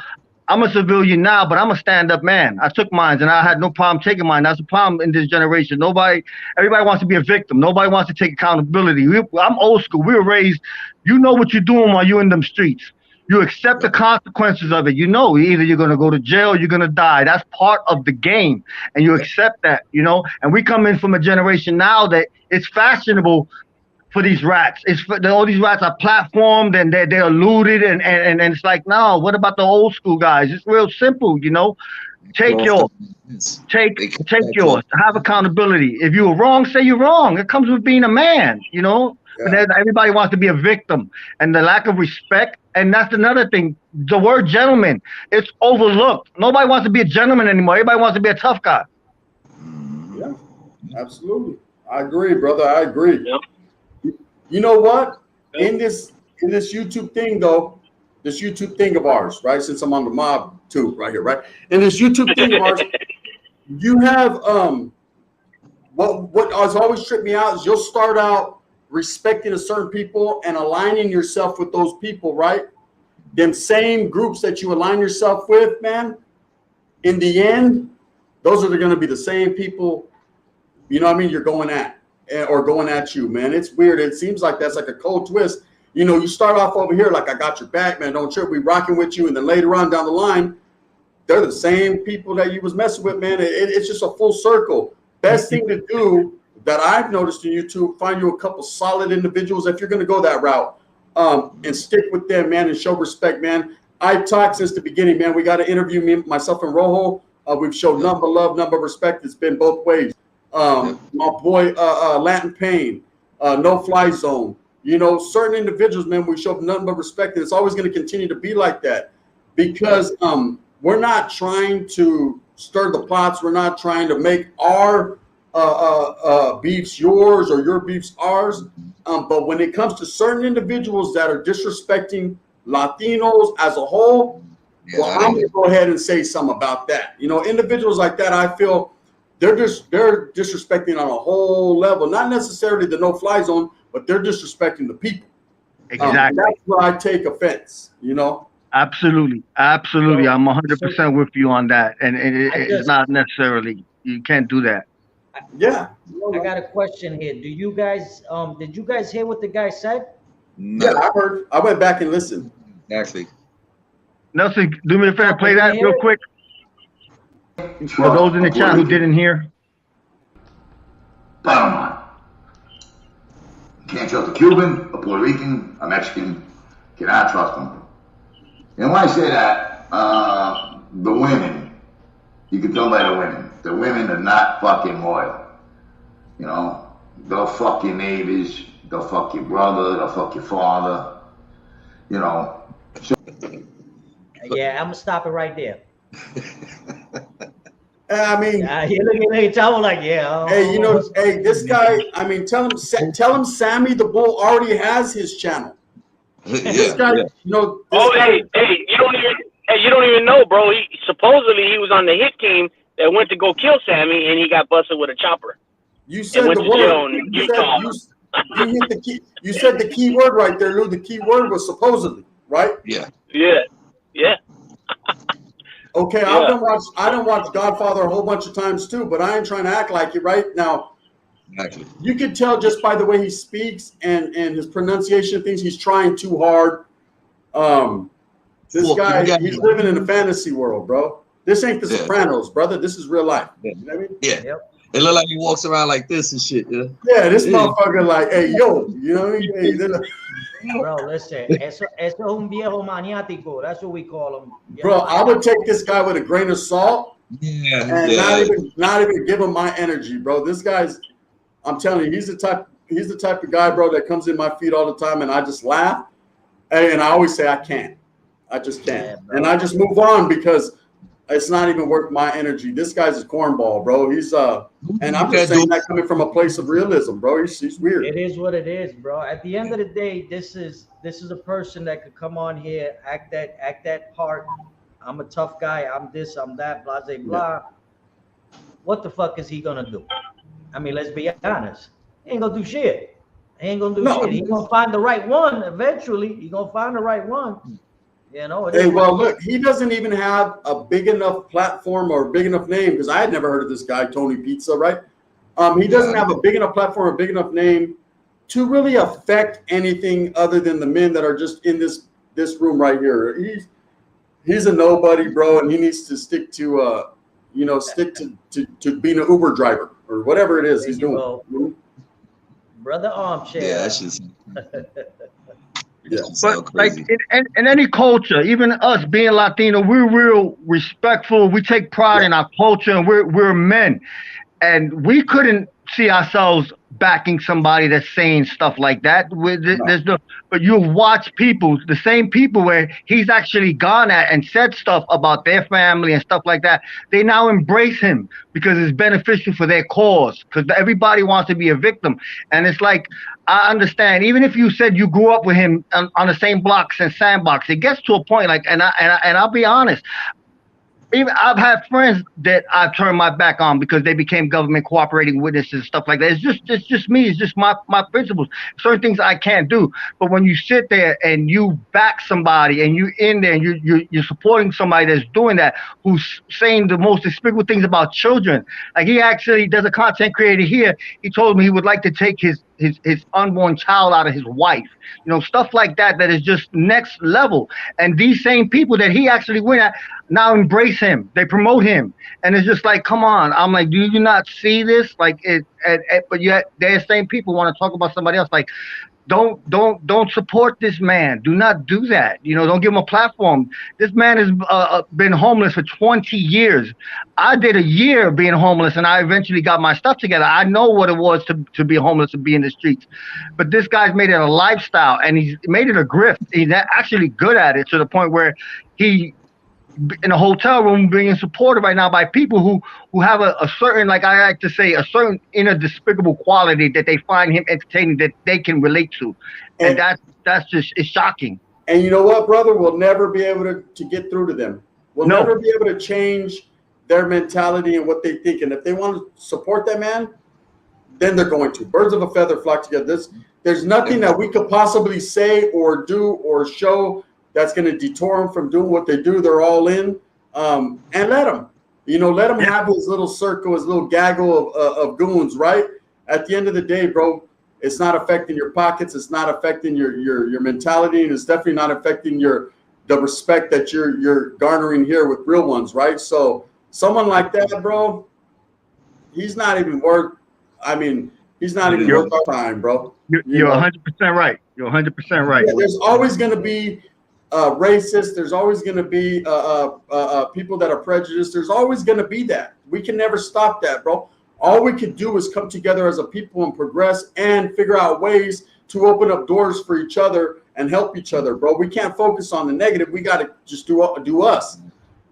I'm a civilian now, but I'm a stand-up man. I took mine, and I had no problem taking mine. That's the problem in this generation. Everybody wants to be a victim. Nobody wants to take accountability. I'm old school. We were raised, you know what you're doing while you're in them streets. You accept the consequences of it. You know, either you're going to go to jail or you're going to die. That's part of the game, and you accept that, you know? And we come in from a generation now that it's fashionable for these rats. All these rats are platformed and they're eluded, and it's like, no, what about the old school guys? It's real simple, you know. Take yours. Take yours. Have accountability. If you were wrong, say you're wrong. It comes with being a man, you know. Yeah. But everybody wants to be a victim, and the lack of respect. And that's another thing. The word gentleman, it's overlooked. Nobody wants to be a gentleman anymore. Everybody wants to be a tough guy.
Yeah, absolutely. I agree, brother. I agree.
Yep.
You know what? In this in this YouTube thing though, this YouTube thing of ours, right? Since I'm on the mob too, right here, right? In this YouTube thing of ours, you have what has always tripped me out is you'll start out respecting a certain people and aligning yourself with those people, right? Them same groups that you align yourself with, man, in the end, those are going to be the same people, you know what I mean, you're going at or going at you, man. It's weird. It seems like that's like a cold twist. You know, you start off over here like, I got your back, man, don't trip, we rocking with you. And then later on down the line, they're the same people that you was messing with, man. It's just a full circle. Best thing to do that I've noticed in YouTube, find you a couple solid individuals if you're going to go that route, and stick with them, man, and show respect, man. I've talked since the beginning, man. We got to interview me, myself, and Rojo. We've showed none but love, none but respect. It's been both ways. My boy, Latin Pain, No Fly Zone. You know, certain individuals, man, we show nothing but respect, and it's always going to continue to be like that because we're not trying to stir the pots. We're not trying to make our beefs yours or your beefs ours. But when it comes to certain individuals that are disrespecting Latinos as a whole, well, I'm going to go ahead and say something about that. You know, individuals like that, I feel they're disrespecting on a whole level, not necessarily the no-fly zone, but they're disrespecting the people.
Exactly.
That's where I take offense, you know?
Absolutely. Absolutely. I'm 100% with you on that. And it's not necessarily, you can't do that.
Yeah.
I got a question here. Do you guys, did you guys hear what the guy said?
No.
Yeah, I heard. I went back and listened.
Actually.
Nelson, do me a favor, play that real quick. For those in the chat who didn't hear.
Bottom line. Can't trust a Cuban, a Puerto Rican, a Mexican. Cannot trust them. And when I say that, the women, you can tell by the women. The women are not fucking loyal. You know, they'll fuck your neighbors, they'll fuck your brother, they'll fuck your father. You know. So
yeah, I'm gonna stop it right there.
I mean,
he look at I was like, yeah.
Hey, you know, hey, this guy. I mean, tell him Sammy the Bull already has his channel. This guy, you know.
Hey, you don't even know, bro. Supposedly he was on the hit team that went to go kill Sammy, and he got busted with a chopper.
You said the word. You said the key word right there, Lou. The key word was supposedly, right?
Yeah.
Okay, yeah. I don't watch Godfather a whole bunch of times too, but I ain't trying to act like it right now.
Exactly.
You can tell just by the way he speaks and his pronunciation of things, he's trying too hard. This guy, he's living in a fantasy world, bro. This ain't the Sopranos, brother. This is real life.
Yeah.
You know what I mean?
Yeah. Yep. It look like he walks around like this and shit.
Yeah, this motherfucker like, hey, yo, you know what I mean?
Bro, listen, eso un viejo maniático. That's what we call him.
Bro, I would take this guy with a grain of salt and not even give him my energy, bro. This guy's, I'm telling you, he's the type of guy, bro, that comes in my feed all the time and I just laugh. And I always say I can't. I just can't. Yeah, and I just move on because it's not even worth my energy. This guy's a cornball, bro. He's and I'm just saying that coming from a place of realism, bro. He's weird.
It is what it is, bro. At the end of the day, this is a person that could come on here, act that part. I'm a tough guy. I'm this. I'm that. Blah blah blah. Yeah. What the fuck is he gonna do? I mean, let's be honest. He ain't gonna do shit. He ain't gonna do shit. He's gonna find the right one eventually. He's gonna find the right one. You know.
Hey, well, look, he doesn't even have a big enough platform or big enough name because I had never heard of this guy, Tony Pizza, right? He doesn't have a big enough platform or big enough name to really affect anything other than the men that are just in this room right here. He's a nobody, bro, and he needs to stick to to being an Uber driver or whatever it is he's doing.
Go. Brother Armchair.
Yeah, that's just.
Yeah, but like in any culture, even us being Latino, we're real respectful. We take pride in our culture, and we're men, and we couldn't see ourselves backing somebody that's saying stuff like that. But you watch people, the same people where he's actually gone at and said stuff about their family and stuff like that. They now embrace him because it's beneficial for their cause. Because everybody wants to be a victim, and it's like I understand. Even if you said you grew up with him on the same blocks and sandbox, it gets to a point like, and I'll be honest. Even I've had friends that I've turned my back on because they became government cooperating witnesses and stuff like that. It's just me. It's just my principles. Certain things I can't do. But when you sit there and you back somebody and you in there and you're supporting somebody that's doing that, who's saying the most despicable things about children. Like he actually, there's a content creator here. He told me he would like to take his unborn child out of his wife. You know, stuff like that is just next level. And these same people that he actually went at now embrace him. They promote him. And it's just like, come on. I'm like, do you not see this? Like but yet there's same people want to talk about somebody else. Like, don't support this man. Do not do that. You know, don't give him a platform. This man has been homeless for 20 years. I did a year being homeless, and I eventually got my stuff together. I know what it was to be homeless and be in the streets. But this guy's made it a lifestyle, and he's made it a grift. He's actually good at it to the point where he, in a hotel room, being supported right now by people who have a certain, like I like to say, a certain inner despicable quality that they find him entertaining, that they can relate to, and that's just, it's shocking.
And you know what, brother? We'll never be able to get through to them. We'll never be able to change their mentality and what they think. And if they want to support that man, then they're going to. Birds of a feather flock together. There's nothing that we could possibly say or do or show that's going to detour them from doing what they do. They're all in, and let them, let him have his little circle, his little gaggle of goons, right? At the end of the day, bro, it's not affecting your pockets. It's not affecting your mentality, and it's definitely not affecting the respect that you're garnering here with real ones, right? So someone like that, bro, he's not even worth. He's not even worth our time, bro.
You're 100% right. You're 100% right.
Yeah, there's always going to be racist. There's always going to be people that are prejudiced. There's always going to be that. We can never stop that, bro. All we can do is come together as a people and progress and figure out ways to open up doors for each other and help each other, bro. We can't focus on the negative. We got to just do us.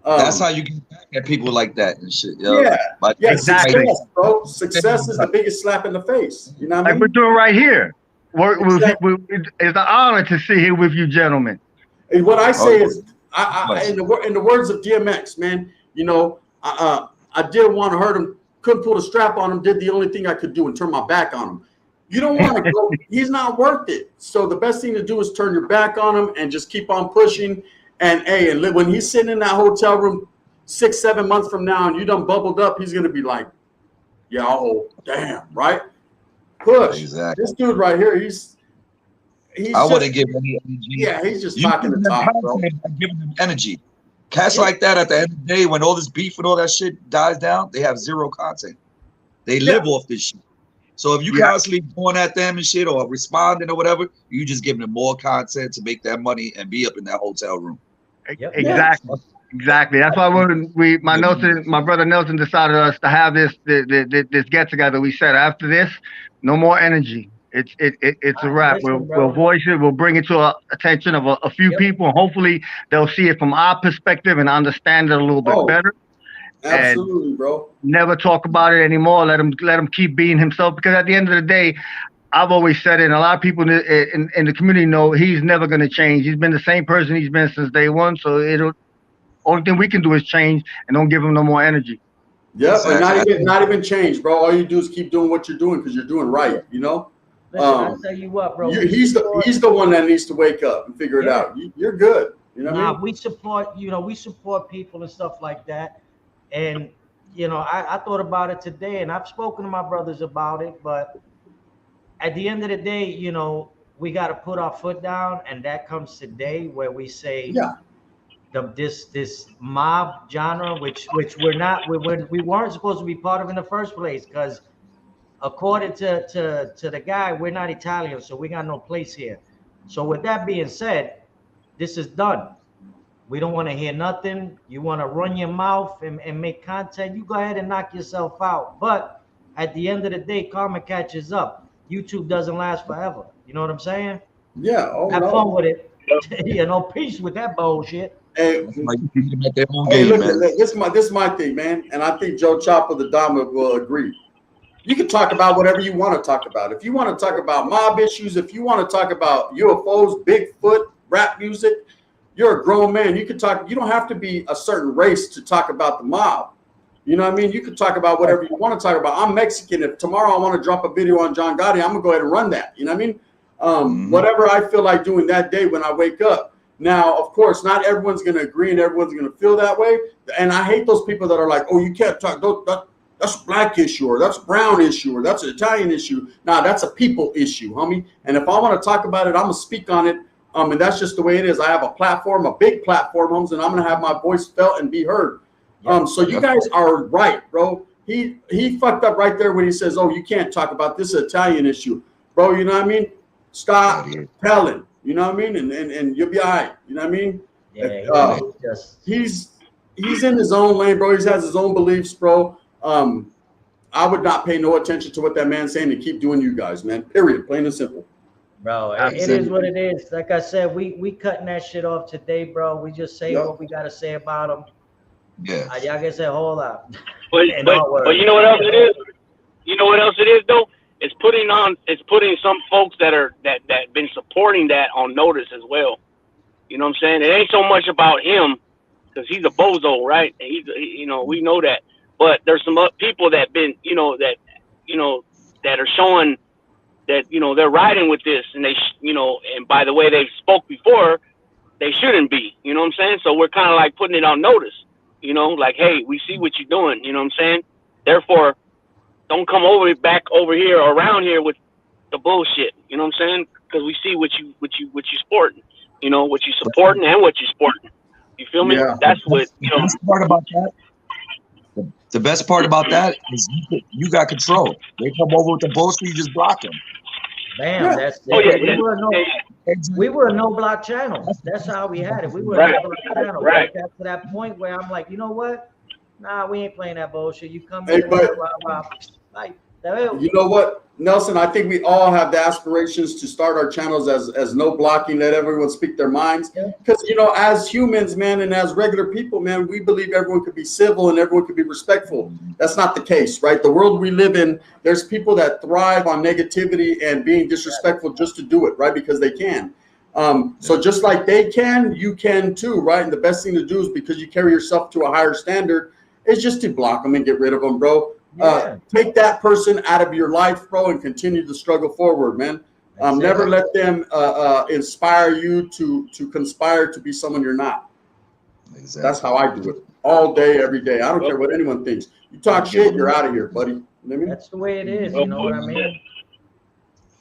That's how you get back at people like that and shit.
Yeah,
exactly.
Success, bro. Success is the biggest slap in the face. You know what I mean?
Like we're doing right here. It's an honor to sit here with you, gentlemen.
And what I say is, in the words of DMX, man, I didn't want to hurt him, couldn't pull the strap on him, did the only thing I could do and turn my back on him. You don't want to go, he's not worth it. So the best thing to do is turn your back on him and just keep on pushing. And when he's sitting in that hotel room 6-7 months from now and you done bubbled up, he's going to be like, yeah, oh, damn, right? Push. Exactly. This dude right here,
I wouldn't give any energy.
Yeah, he's just talking the talk, bro.
Giving them energy. Cats like that, at the end of the day, when all this beef and all that shit dies down, they have zero content. They live off this shit. So if you constantly going at them and shit or responding or whatever, you just giving them more content to make that money and be up in that hotel room.
Exactly. Exactly. That's why when my brother Nelson decided us to have this get together, we said after this, no more energy. It's a wrap. We'll voice it. We'll bring it to attention of a few people, and hopefully they'll see it from our perspective and understand it a little bit better.
Absolutely, bro.
Never talk about it anymore. Let him keep being himself, because at the end of the day, I've always said it, and a lot of people in the community know he's never going to change. He's been the same person he's been since day one. So only thing we can do is change and don't give him no more energy.
Yeah, exactly. Not even change, bro. All you do is keep doing what you're doing because you're doing right.
Listen, I'll tell you what, bro.
He's the one that needs to wake up and figure it out. You're good. You know what I mean?
We support people and stuff like that. And I thought about it today, and I've spoken to my brothers about it. But at the end of the day, we got to put our foot down, and that comes today where we say, this mob genre, which we weren't supposed to be part of in the first place, because according to the guy, we're not Italian, so we got no place here. So with that being said, this is done. We don't want to hear nothing. You want to run your mouth and make content, you go ahead and knock yourself out. But at the end of the day, karma catches up. YouTube doesn't last forever. You know what I'm saying?
Yeah.
Have fun with it. Peace with that bullshit.
Hey, look, this is my thing, man. And I think Joe Chopper, the Dama, will agree. You can talk about whatever you want to talk about. If you want to talk about mob issues, if you want to talk about UFOs, Bigfoot, rap music, you're a grown man. You can talk. You don't have to be a certain race to talk about the mob. You know what I mean? You can talk about whatever you want to talk about. I'm Mexican. If tomorrow I want to drop a video on John Gotti, I'm gonna go ahead and run that. You know what I mean? Whatever I feel like doing that day when I wake up. Now, of course, not everyone's gonna agree and everyone's gonna feel that way. And I hate those people that are like, "Oh, you can't talk. That's a black issue, or that's a brown issue, or that's an Italian issue." Nah, that's a people issue, homie. And if I want to talk about it, I'm gonna speak on it. And that's just the way it is. I have a platform, a big platform, homes, and I'm gonna have my voice felt and be heard. So you guys are right, bro. He fucked up right there when he says, "Oh, you can't talk about this Italian issue," bro. You know what I mean? Stop telling. You know what I mean? And you'll be all right. You know what I mean?
Yeah.
He's in his own lane, bro. He has his own beliefs, bro. I would not pay no attention to what that man's saying and keep doing you guys, man. Period. Plain and simple.
Bro, it is what it is. Like I said, we cutting that shit off today, bro. We just say what we gotta say about them.
Yeah.
Y'all can say hold up.
But you know what else it is? You know what else it is though? It's putting some folks that been supporting that on notice as well. You know what I'm saying? It ain't so much about him because he's a bozo, right? And we know that. But there's some people that been, that are showing that, they're riding with this, and they, and by the way they spoke before, they shouldn't be. You know what I'm saying? So we're kind of like putting it on notice. Like, hey, we see what you're doing. You know what I'm saying? Therefore, don't come back over here or around here with the bullshit. You know what I'm saying? Because we see what you sporting. What you supporting and what you sporting. You feel me?
Yeah.
That's what
The best part about that. The best part about that is you got control. They come over with the bullshit, you just block them.
Bam, that's it.
Oh, yeah,
we were a no block channel. That's how we had it. We were a no block channel.
Right.
Got to that point where I'm like, you know what? Nah, we ain't playing that bullshit. You come
Hey,
in,
but-
like, the hell.
You know what, Nelson? I think we all have the aspirations to start our channels as no blocking, let everyone speak their minds. Because, as humans, man, and as regular people, man, we believe everyone could be civil and everyone could be respectful. That's not the case, right? The world we live in, there's people that thrive on negativity and being disrespectful just to do it, right? Because they can. So just like they can, you can too, right? And the best thing to do is, because you carry yourself to a higher standard, is just to block them and get rid of them, bro. Take that person out of your life, bro, and continue to struggle forward, man. Never let them inspire you to conspire to be someone you're not. Exactly. That's how I do it all day, every day. I don't care what anyone thinks. You talk shit, you're out of here, buddy. You know what I mean?
That's the way it is. You know what I mean?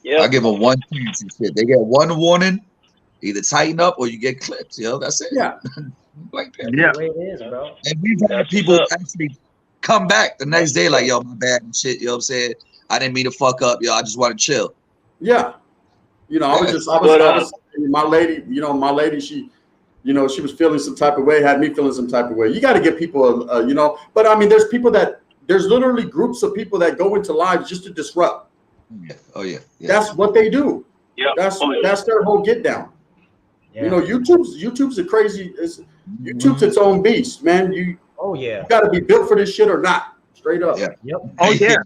Yeah.
I give them one chance and shit. They get one warning, either tighten up or you get clipped. That's it.
Yeah.
Like that.
That's the way it is, bro.
And we've had people actually come back the next day like, yo, my bad and shit. You know what I'm saying? I didn't mean to fuck up. Yo, I just want to chill.
Yeah. I was my lady, she was feeling some type of way, had me feeling some type of way. You got to get people, but I mean, there's literally groups of people that go into lives just to disrupt.
Yeah. Oh yeah.
That's what they do.
Yeah.
That's their whole get down.
Yeah.
YouTube's a crazy. YouTube's its own beast, man. You got to be built for this shit or not. Straight up.
Yeah.
Yep.
Oh yeah,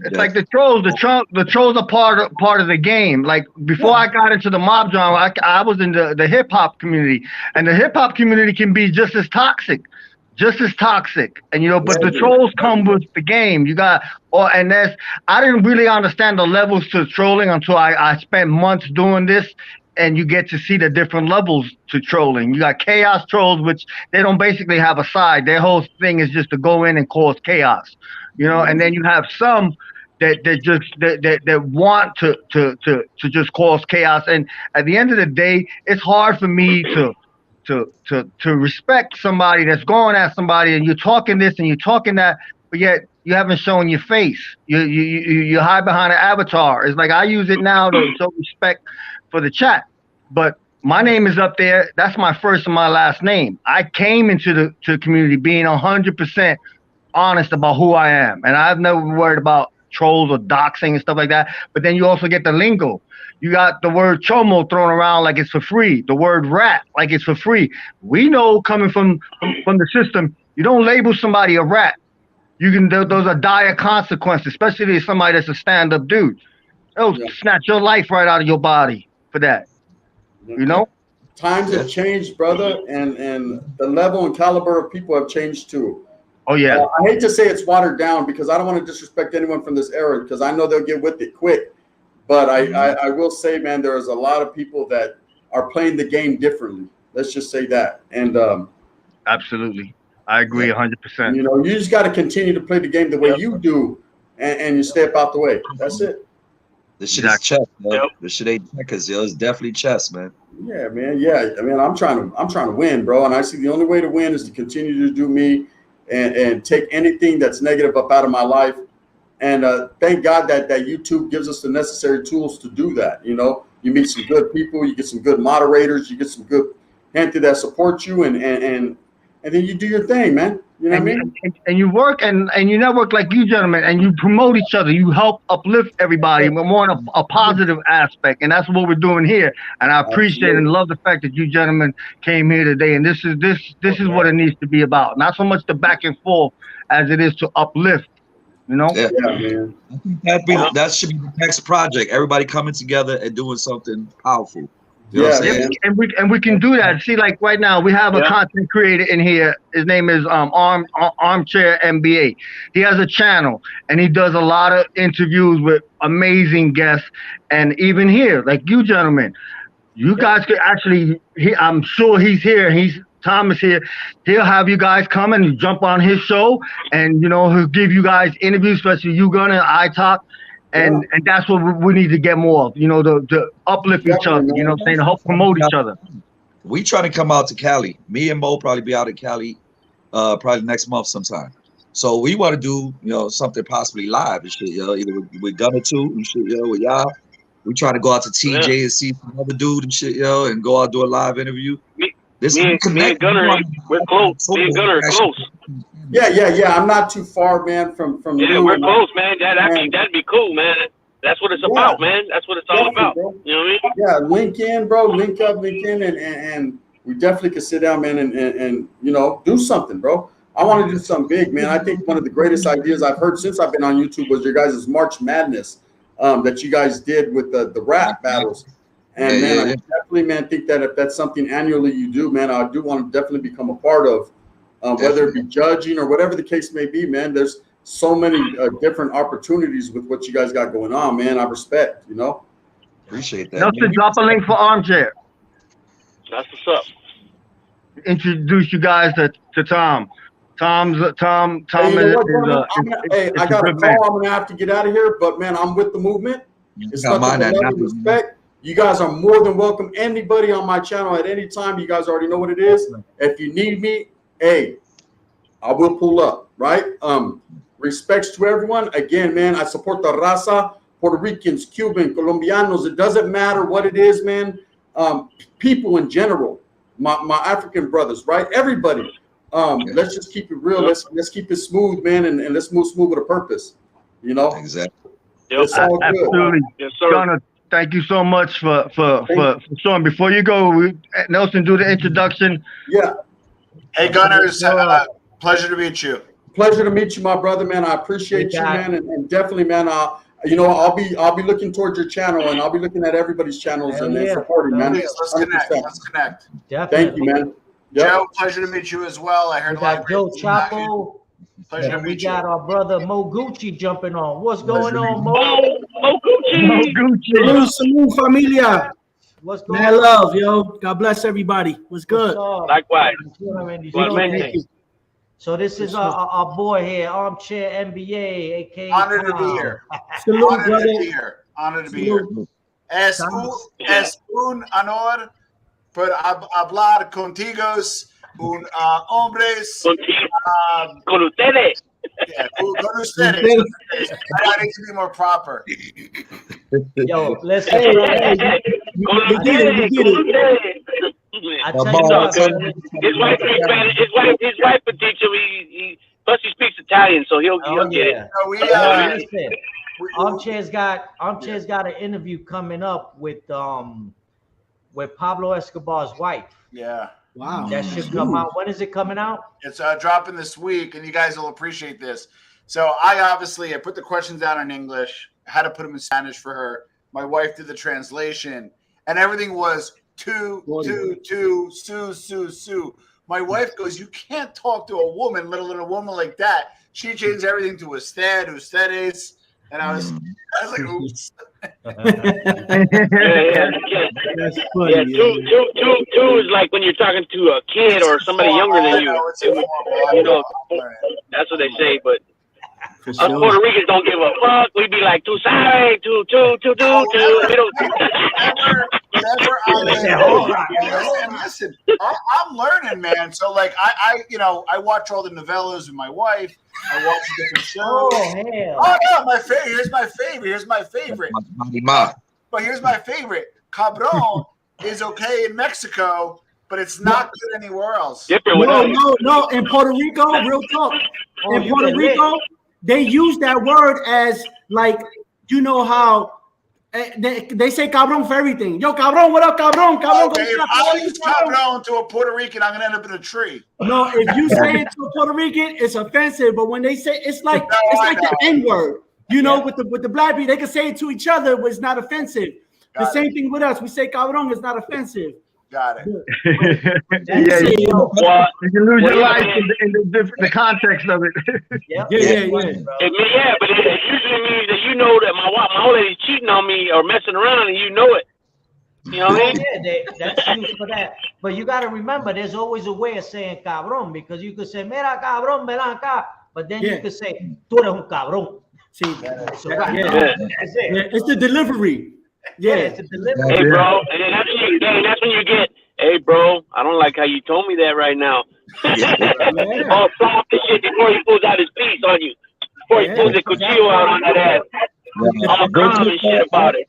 it's like the trolls. The trolls are part of the game. Like before I got into the mob genre, I was in the hip hop community, and the hip hop community can be just as toxic. But the trolls come with the game. I didn't really understand the levels to trolling until I spent months doing this. And you get to see the different levels to trolling. You got chaos trolls, which they don't basically have a side. Their whole thing is just to go in and cause chaos, And then you have some that want to just cause chaos. And at the end of the day, it's hard for me to respect somebody that's going at somebody, and you're talking this and you're talking that, but yet you haven't shown your face. You hide behind an avatar. It's like I use it now to show respect for the chat, but my name is up there. That's my first and my last name. I came into the community being 100% honest about who I am, and I've never worried about trolls or doxing and stuff like that. But then you also get the lingo. You got the word chomo thrown around like it's for free. The word rat like it's for free. We know coming from the system, you don't label somebody a rat. those are dire consequences, especially if somebody that's a stand-up dude. They'll snatch your life right out of your body for that. You know?
Times have changed, brother, and the level and caliber of people have changed too.
Oh yeah.
I hate to say it's watered down because I don't want to disrespect anyone from this era because I know they'll get with it quick. But I will say, man, there is a lot of people that are playing the game differently. Let's just say that. And
absolutely, I agree 100%.
You know, you just got to continue to play the game the way you do, and you step out the way. That's it.
This shit is chess, man. This shit ain't checkers, yo. It's definitely chess, man.
Yeah, man. Yeah, I mean, I'm trying to win, bro. And I see the only way to win is to continue to do me and take anything that's negative up out of my life. And thank God that YouTube gives us the necessary tools to do that. You know, you meet some good people, you get some good moderators, you get some good gente that support you, and then you do your thing, man. You know what I mean?
And you work and you network like you gentlemen, and you promote each other. You help uplift everybody, but more on a positive aspect, and that's what we're doing here. And I appreciate and love the fact that you gentlemen came here today. And this is what it needs to be about. Not so much the back and forth as it is to uplift. You know?
Yeah, man.
I think that should be the next project. Everybody coming together and doing something powerful. You know what I'm saying?
And we can do that. See, like right now, we have a content creator in here. His name is Armchair MBA. He has a channel, and he does a lot of interviews with amazing guests. And even here, like you gentlemen, you guys could actually. I'm sure he's here. Tom is here. He'll have you guys come and jump on his show, and he'll give you guys interviews, especially you Gunner and I Talk. And that's what we need to get more of, to uplift each other, you know what I'm saying, to help promote each other.
We try to come out to Cali. Me and Mo probably be out in Cali probably next month sometime. So we want to do, something possibly live and shit, either with Gunner too and shit, with y'all. We try to go out to TJ and see some other dude and shit, and go out do a live interview.
Me and Gunner, we're close. Me and Gunner are close.
Yeah. I'm not too far, man, from you.
Yeah, we're close, man. That'd be cool, man. That's what it's about, man. That's what it's all about. Bro. You know what I mean?
Yeah, link in, bro. Link in, and we definitely could sit down, man, and do something, bro. I want to do something big, man. I think one of the greatest ideas I've heard since I've been on YouTube was your guys' March Madness that you guys did with the rap battles. And I definitely, man, think that if that's something annually you do, man, I do want to definitely become a part of. Whether it be judging or whatever the case may be, man, there's so many different opportunities with what you guys got going on, man. I respect,
Appreciate that.
Nelson, drop a link for Armchair.
That's what's up.
Introduce you guys to Tom. Tom
I got a call. I'm gonna have to get out of here, but man, I'm with the movement. It's nothing but love and respect. You guys are more than welcome. Anybody on my channel at any time. You guys already know what it is. If you need me, hey, I will pull up, right? Respects to everyone. Again, man, I support the raza, Puerto Ricans, Cuban, Colombianos. It doesn't matter what it is, man. People in general, my African brothers, right? Everybody. Let's just keep it real. Let's keep it smooth, man, and let's move smooth with a purpose.
Exactly.
It's all good.
Absolutely.
Yes, sir.
Gunner, thank you so much for showing. Before you go, Nelson, do the introduction.
Yeah.
Hey, Gunner, it's pleasure to meet you.
Pleasure to meet you, my brother, man. I appreciate you, man, and definitely, man. I'll be looking towards your channel, and I'll be looking at everybody's channels and supporting, man.
Let's connect.
Definitely. Thank you, man.
Yep. Joe, pleasure to meet you as well. I heard a lot of
Joe Chapo.
Pleasure to meet
we got our brother Mo Gucci jumping on. What's going on, Mo?
Mo Gucci.
Salud, familia.
What's going
Man,
on?
love, yo. God bless everybody. What's good?
Likewise.
So this is our boy here, Armchair MBA, aka
Honored to be here.
Salud,
Honored
brother.
to be here. Honored to be here. Es un honor por hablar contigo, un hombres.
Con ustedes.
Yeah, con ustedes. I need to be more proper.
Yo, listen.
His wife would teach him. Plus he speaks Italian, so he'll get it.
Listen, Armchair's got an interview coming up with Pablo Escobar's wife.
Yeah.
Wow.
That should come out. When is it coming out?
It's dropping this week, and you guys will appreciate this. So I put the questions down in English. I had to put them in Spanish for her. My wife did the translation, and everything was two, Sue. My wife goes, "You can't talk to a woman, let alone a woman like that." She changed everything to ustedes, and I was like, "Oops."
That's funny.
Two is like when you're talking to a kid or somebody younger than you. You know, that's what they say, but. Us Puerto Ricans don't give a fuck. We be like, tú sabes, tú. We don't.
And listen, I'm learning, man. So like, I watch all the novellas with my wife. I watch different shows.
Oh hell!
Oh yeah, my favorite. Here's my favorite. But here's my favorite. Cabron is okay in Mexico, but it's not good anywhere else.
No. In Puerto Rico, real talk. In Puerto Rico. They use that word as like, you know how they say cabrón for everything. Yo, cabrón, what up, cabrón?
Okay, if I use cabrón to a Puerto Rican, I'm gonna end up in a tree.
No, if you say it to a Puerto Rican, it's offensive. But when they say it's like the N word, you know, with the black people, they can say it to each other, but it's not offensive. The same thing with us. We say cabrón, it's not offensive.
Got it.
You can lose your life in the context of it.
Yeah, but it usually means that you know that my old lady's cheating on me or messing around, and you know it. You know what I mean?
Yeah, that's used for that. But you got to remember, there's always a way of saying cabrón, because you could say, mira cabrón, ven acá, but then you could say, tú eres un cabrón.
See, it's the delivery. Yeah,
it's a delivery.
Hey, bro, and that's when you get, hey, bro, I don't like how you told me that right now. Oh, stop this shit before he pulls out his piece on you. Before he pulls the cuchillo out on that ass. I'm gonna call and shit about it.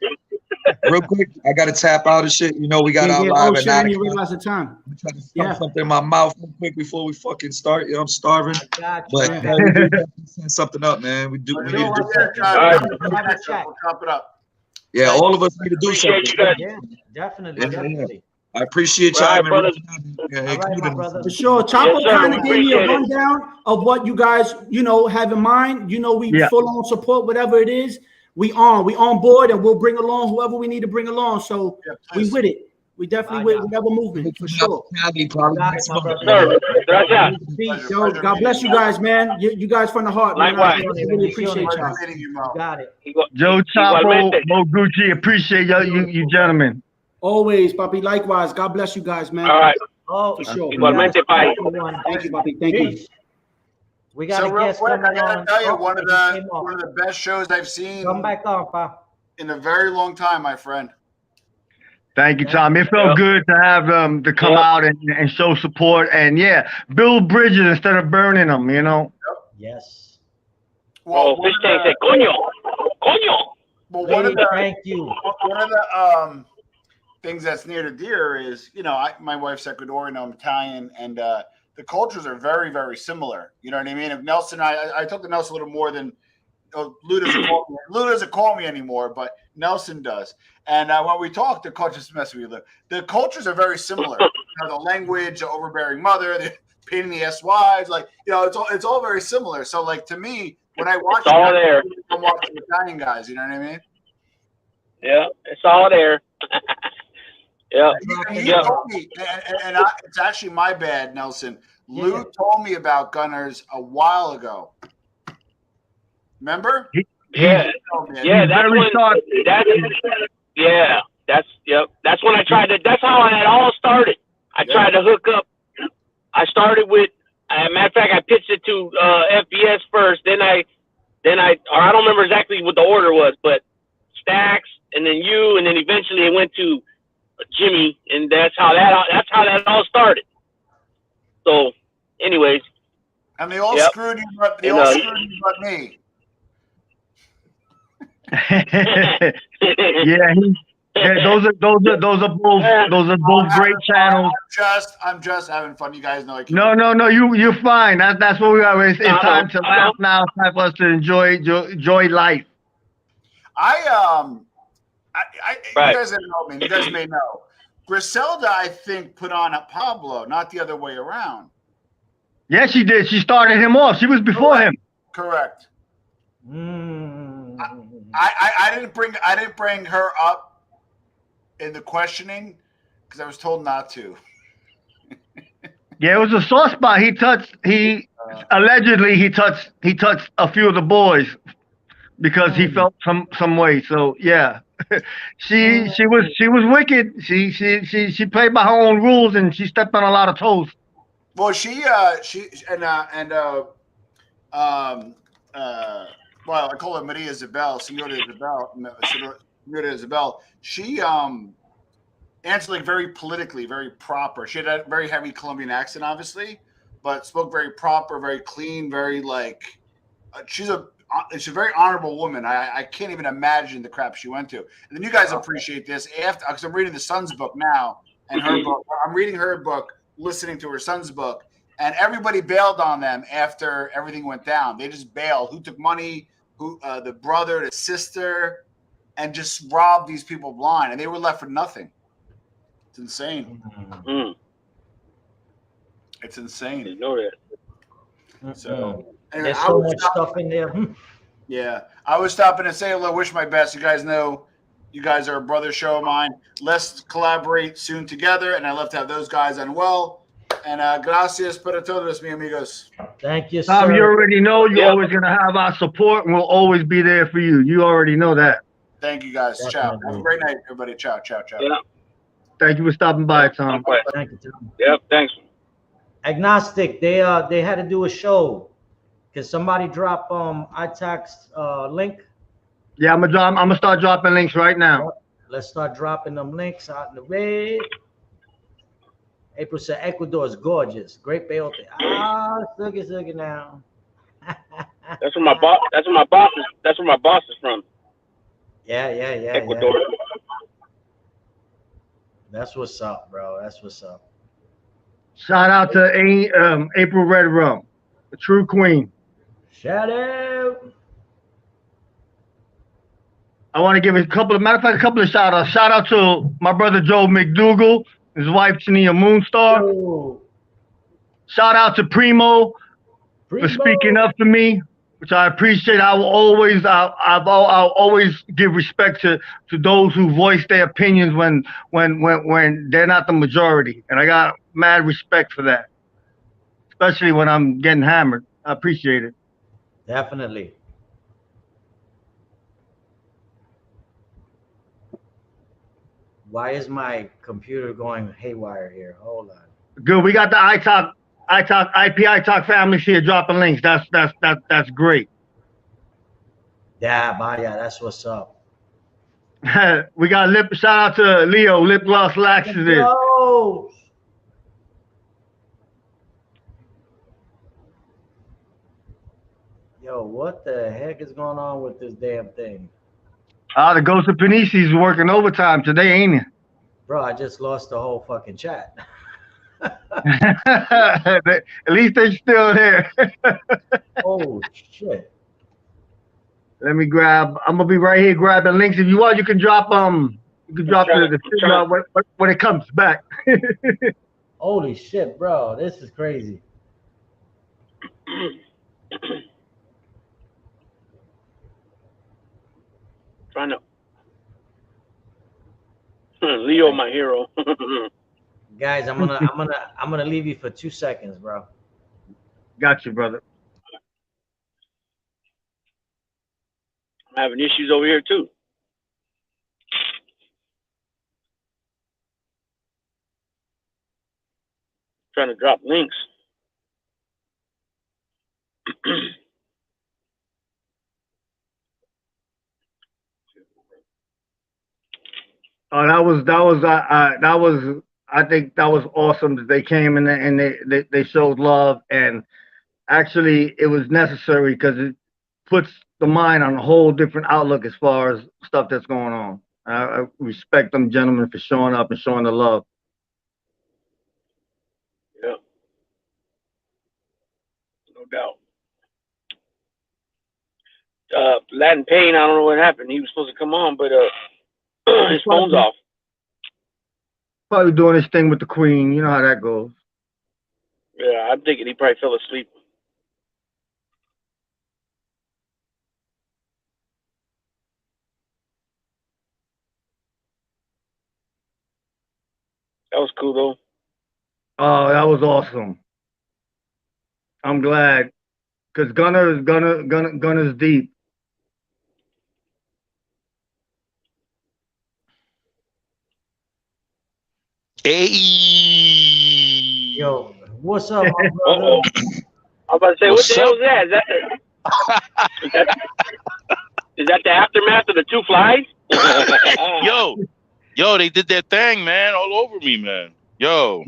Real quick, I gotta tap out of shit. You know, we got our live at 9 o'clock.
Realize the time.
I'm trying to stuff something in my mouth real quick before we fucking start. You know, I'm starving. But we send something up, man. We need to do something.
We'll chop it up.
Yeah, all of us need to do something.
Yeah, definitely.
I appreciate y'all.
Right,
for sure. Chapo kind of gave me a rundown of what you guys, have in mind. We full on support whatever it is. We on board, and we'll bring along whoever we need to bring along. So we with it. We definitely with whatever movement for sure. Yo, God bless you guys, man. You guys from the heart, man. I really appreciate y'all.
Got it.
Joe Chapo, Mo Gucci, appreciate you gentlemen.
Always, papi. Likewise. God bless you guys, man.
All right.
Oh,
for sure.
Igualmente,
Thank you, papi. Thank you.
We got a guest coming on.
I gotta tell you, one of the best shows I've seen.
Come back on, pa.
In a very long time, my friend.
Thank you, Tom. It felt good to have them to come out and show support and build bridges instead of burning them.
Yes.
Well,
fish tank said, "Coño, coño."
Well,
One of
the things that's near to dear is, my wife's Ecuadorian, I'm Italian, and the cultures are very, very similar. You know what I mean? If Nelson, I talk to Nelson a little more than Lou doesn't call me anymore, but Nelson does. And when we talk, the cultures mess with you. The cultures are very similar. The language, the overbearing mother, the pain in the ass wives, it's all very similar. So, to me, when I watch
it's all there.
I'm watching Italian guys. You know what I mean?
Yeah, it's all there. Yeah.
He told me, and it's actually my bad, Nelson. Lou told me about Gunners a while ago. Remember?
That's when I tried to. That's how it all started. I tried to hook up. I started with. Matter of fact, I pitched it to FBS first. Then I don't remember exactly what the order was, but Stacks, and then you, and then eventually it went to Jimmy, and that's how that all started. So, anyways.
And they all screwed you, but me.
Those are both great channels.
I'm just having fun. You guys know I can't.
No, you're fine. That's what we are. It's time to laugh now. It's time for us to enjoy life.
You guys didn't know me. You guys may know. Griselda, I think, put on a Pablo, not the other way around.
Yeah, she did. She started him off. She was before him.
Correct.
Mm.
I didn't bring her up in the questioning because I was told not to.
Yeah, it was a soft spot. Allegedly he touched a few of the boys because he felt some way. So yeah, she was wicked. She played by her own rules and she stepped on a lot of toes.
Well, well, I call her Maria Isabel, Senora Isabel. She answered like very politically, very proper. She had a very heavy Colombian accent, obviously, but spoke very proper, very clean, very like. She's a very honorable woman. I can't even imagine the crap she went to. And then you guys appreciate this after because I'm reading the son's book now, and her book. I'm reading her book, listening to her son's book, and everybody bailed on them after everything went down. They just bailed. Who took money? Who the brother, the sister, and just robbed these people blind, and they were left for nothing. It's insane.
Mm.
It's insane.
You know that.
So anyway,
there's so much stuff in there.
Yeah, I was stopping to say hello, wish my best. You guys know, you guys are a brother show of mine. Let's collaborate soon together, and I love to have those guys on well. And gracias por todos, mi amigos.
Thank you,
Tom,
sir.
you already know you're always going to have our support, and we'll always be there for you. You already know that.
Thank you, guys.
Definitely.
Ciao. Have a great night, everybody. Ciao, ciao, ciao.
Yeah.
Thank you for stopping by, Tom.
Thank you, Tom.
Yep. Thanks.
Agnostic, they had to do a show. Can somebody drop iTax link?
Yeah, I'm gonna start dropping links right now.
Let's start dropping them links out in the way. April said Ecuador is gorgeous. Great peyote. Look at now.
That's where my boss. That's where my boss is. That's where my boss is from.
Yeah.
Ecuador.
Yeah. That's what's up, bro. That's what's up.
Shout out to April Red Rum, the true queen.
Shout out.
I want to give a couple of shout outs. Shout out to my brother Joe McDougal, his wife Chania Moonstar.
Oh.
Shout out to Primo for speaking up for me, which I appreciate. I'll always give respect to those who voice their opinions when they're not the majority, and I got mad respect for that, especially when I'm getting hammered. I appreciate it.
Definitely. Why is my computer going haywire here? Hold on.
Good. We got the IPI families here dropping links. That's great.
Yeah, that's what's up.
We got shout out to Leo, lip gloss laxative.
Yo! Yo, what the heck is going on with this damn thing?
The Ghost of Panisi's working overtime today, ain't it?
Bro, I just lost the whole fucking chat.
At least they're still there.
Oh shit.
Let me I'm gonna be right here grabbing links. If you want, you can drop the when it comes back.
Holy shit, bro. This is crazy.
Trying to Leo, my hero.
Guys, I'm gonna leave you for 2 seconds, bro.
Got you, brother.
I'm having issues over here too. Trying to drop links.
Oh, I think that was awesome that they came and they showed love, and actually it was necessary because it puts the mind on a whole different outlook as far as stuff that's going on. I respect them gentlemen for showing up and showing the love.
Yeah, no doubt. Latin Payne, I don't know what happened. He was supposed to come on, but his phone's off.
Probably doing his thing with the queen. You know how that goes.
Yeah, I'm thinking he probably fell asleep. was cool though.
Oh, that was awesome. I'm glad, because Gunner's deep.
Hey.
Yo, what's up, my brother?
I'm about to say,
What's
what the hell
up?
is that? Is that the aftermath of the two flies?
Yo, they did their thing, man, all over me, man. Yo.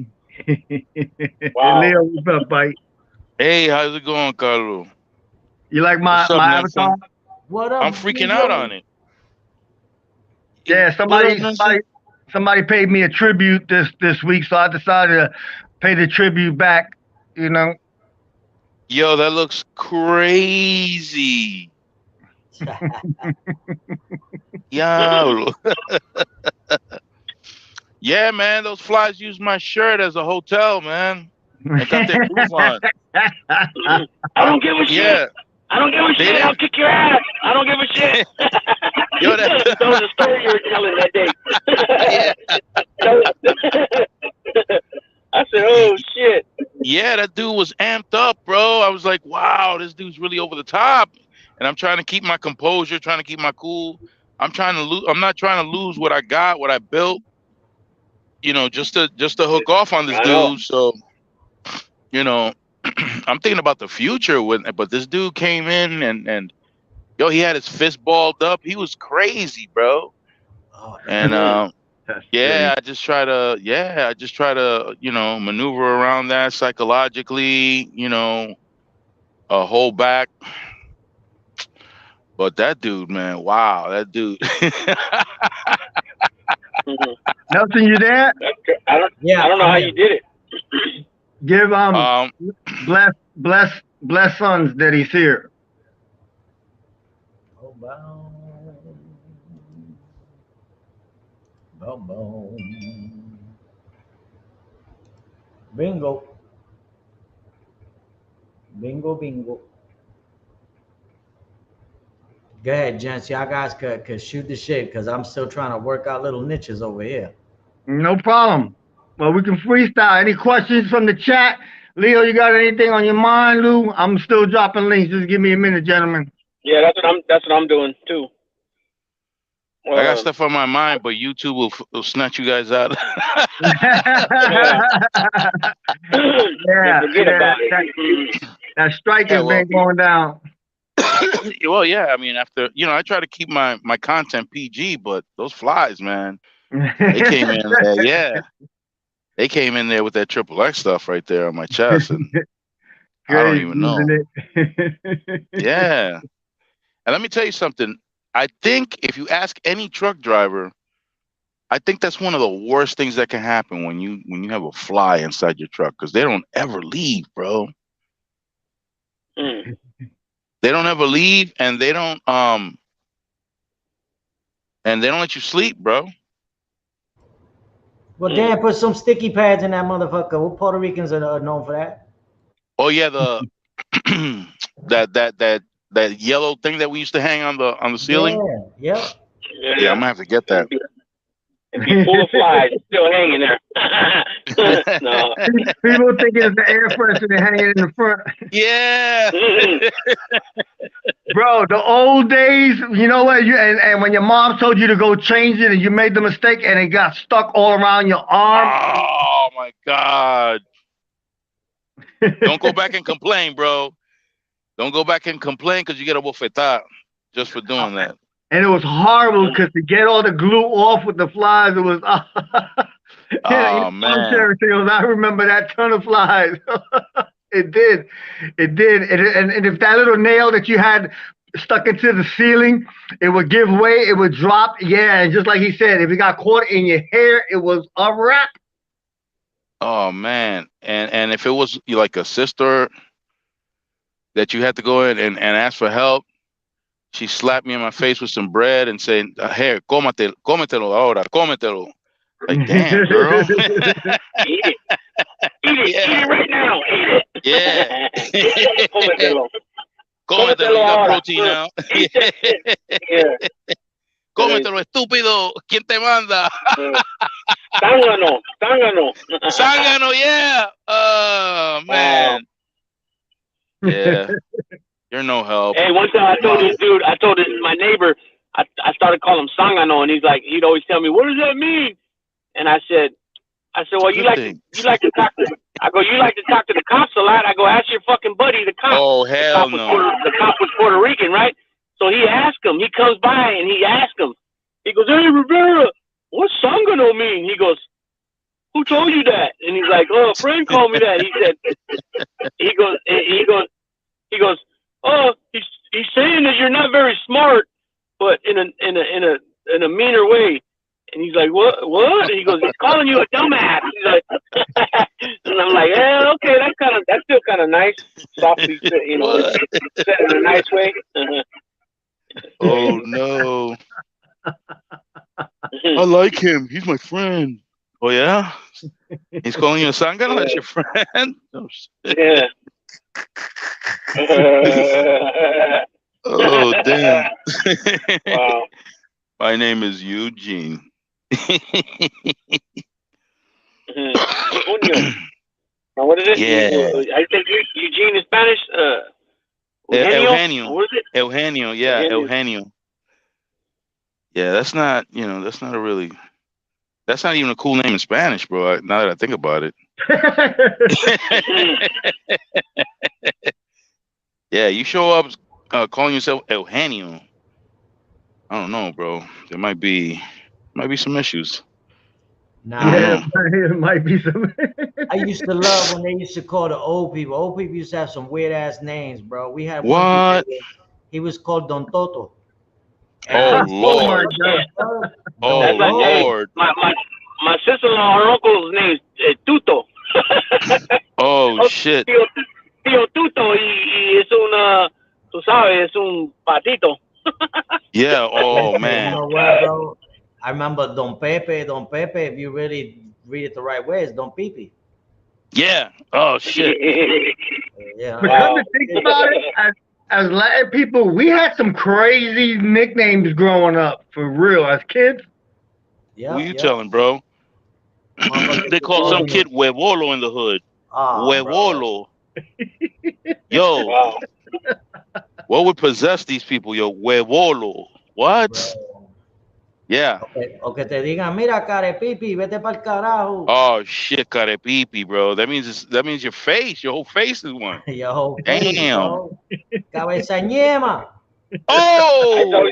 Wow.
Leo, what's up, buddy?
Hey, how's it going, Carlo?
You like my
What's up,
my
Nelson?
avatar?
What up?
I'm freaking out on it.
Yeah,
What up, Nelson?
somebody paid me a tribute this week, so I decided to pay the tribute back. You know.
Yo, that looks crazy. Yo. Yeah, man, those flies used my shirt as a hotel, man. I got their groove on.
I don't give a shit.
Yeah.
I don't give a shit. I'll kick your ass. I don't give a shit.
Yo,
that was a story you were telling that day. I said, oh, shit.
Yeah, that dude was amped up, bro. I was like, wow, this dude's really over the top. And I'm trying to keep my composure, trying to keep my cool. I'm not trying to lose what I got, what I built, you know, just to hook off on this dude. So, you know, I'm thinking about the future but this dude came in and yo, he had his fist balled up. He was crazy, bro.
Oh,
and I just try to you know, maneuver around that psychologically, you know, hold back. But that dude, man, wow, that dude.
Nelson, you there?
I don't know how you did it.
Give bless sons that he's here.
Bingo. Bingo. Go ahead, gents. Y'all guys could shoot the shit because I'm still trying to work out little niches over here.
No problem. Well, we can freestyle. Any questions from the chat? Leo, you got anything on your mind, Lou? I'm still dropping links. Just give me a minute, gentlemen.
Yeah, that's what I'm doing too.
I got stuff on my mind, but YouTube will snatch you guys out.
That strike has been going down.
Well, yeah. I mean, after, you know, I try to keep my content PG, but those flies, man, they came in there. Yeah, they came in there with that XXX stuff right there on my chest, and I don't even know. Yeah, and let me tell you something. I think if you ask any truck driver, I think that's one of the worst things that can happen when you have a fly inside your truck, because they don't ever leave, bro. They don't ever leave, and they don't let you sleep, bro.
Well, Dan, put some sticky pads in that motherfucker. What Puerto Ricans are known for that?
Oh yeah, the that yellow thing that we used to hang on the ceiling.
Yeah,
I'm gonna have to get that.
It'd be full of flies, still hanging there. No.
People think it's the air freshener hanging in the front.
Yeah.
Bro, the old days, you know what? And when your mom told you to go change it and you made the mistake and it got stuck all around your arm.
Oh my God. Don't go back and complain, bro. Don't go back and complain because you get a bofetada just for doing that.
And it was horrible because to get all the glue off with the flies, it was.
Oh man!
I remember that ton of flies. It did. And if that little nail that you had stuck into the ceiling, it would give way. It would drop. Yeah, and just like he said, if it got caught in your hair, it was a wrap.
Oh man! And if it was like a sister that you had to go in and ask for help, she slapped me in my face with some bread and said, "Here, cómetelo ahora, cómetelo." Like, damn, girl.
Eat it. Eat it right now. Eat it.
Yeah.
Cómetelo.
Cómetelo, you got protein now.
Yeah.
Cómetelo, estúpido. ¿Quién te manda?
Zángano.
Zángano, yeah. Oh, man. Yeah. You're no help.
Hey, one time I told this dude, my neighbor, I started calling him Zángano, and he'd always tell me, what does that mean? And I said, well, you like to talk to, I go, you like to talk to the cops a lot. I go, ask your fucking buddy, the cop.
Oh, hell no.
The cop was Puerto Rican, right? So he asked him, he comes by and he asked him, he goes, hey, Rivera, what's Zángano mean? He goes, who told you that? And he's like, oh, a friend called me that. He said, he goes, oh, he's saying that you're not very smart, but in a meaner way. And he's like, what? And he goes, he's calling you a dumbass. He's like, and I'm like, yeah, okay, that's still kind of nice, softly, said in a nice way.
Oh no, I like him. He's my friend. Oh yeah, he's calling you a Zángano. That's your friend. Oh,
yeah.
Oh damn.
Wow.
My name is Eugene.
Now, what is it?
Yeah.
I think Eugene in Spanish.
Eugenio.
What is it?
Eugenio. Yeah, Eugenio. Yeah, that's not even a cool name in Spanish, bro. Now that I think about it. Yeah, you show up calling yourself Eugenio. I don't know, bro. There might be some issues.
Nah,
it might be some.
I used to love when they used to call the old people. Old people used to have some weird ass names, bro. We had
what?
He was called Don Toto.
Oh Lord! Oh Lord!
My sister-in-law, her uncle's name is Tuto.
Oh shit!
Tío Tuto y es tú sabes, es un patito.
Yeah. Oh man.
You know what, bro? I remember Don Pepe. Don Pepe, if you really read it the right way, is Don Pipi.
Yeah. Oh shit.
Yeah.
But come to think about it, as Latin people, we had some crazy nicknames growing up, for real, as kids.
Yeah.
Who you telling, bro? They call some kid Huevolo in the hood. Huevolo. Yo.
Wow.
What would possess these people, yo? Huevolo. What?
Bro.
Yeah.
O que te digan, mira, carepipi, vete pa'l carajo.
Oh shit, carepipi, bro. That means your face. Your whole face is one.
Your whole
face,
damn. Bro. Cabeza ñema.
Oh.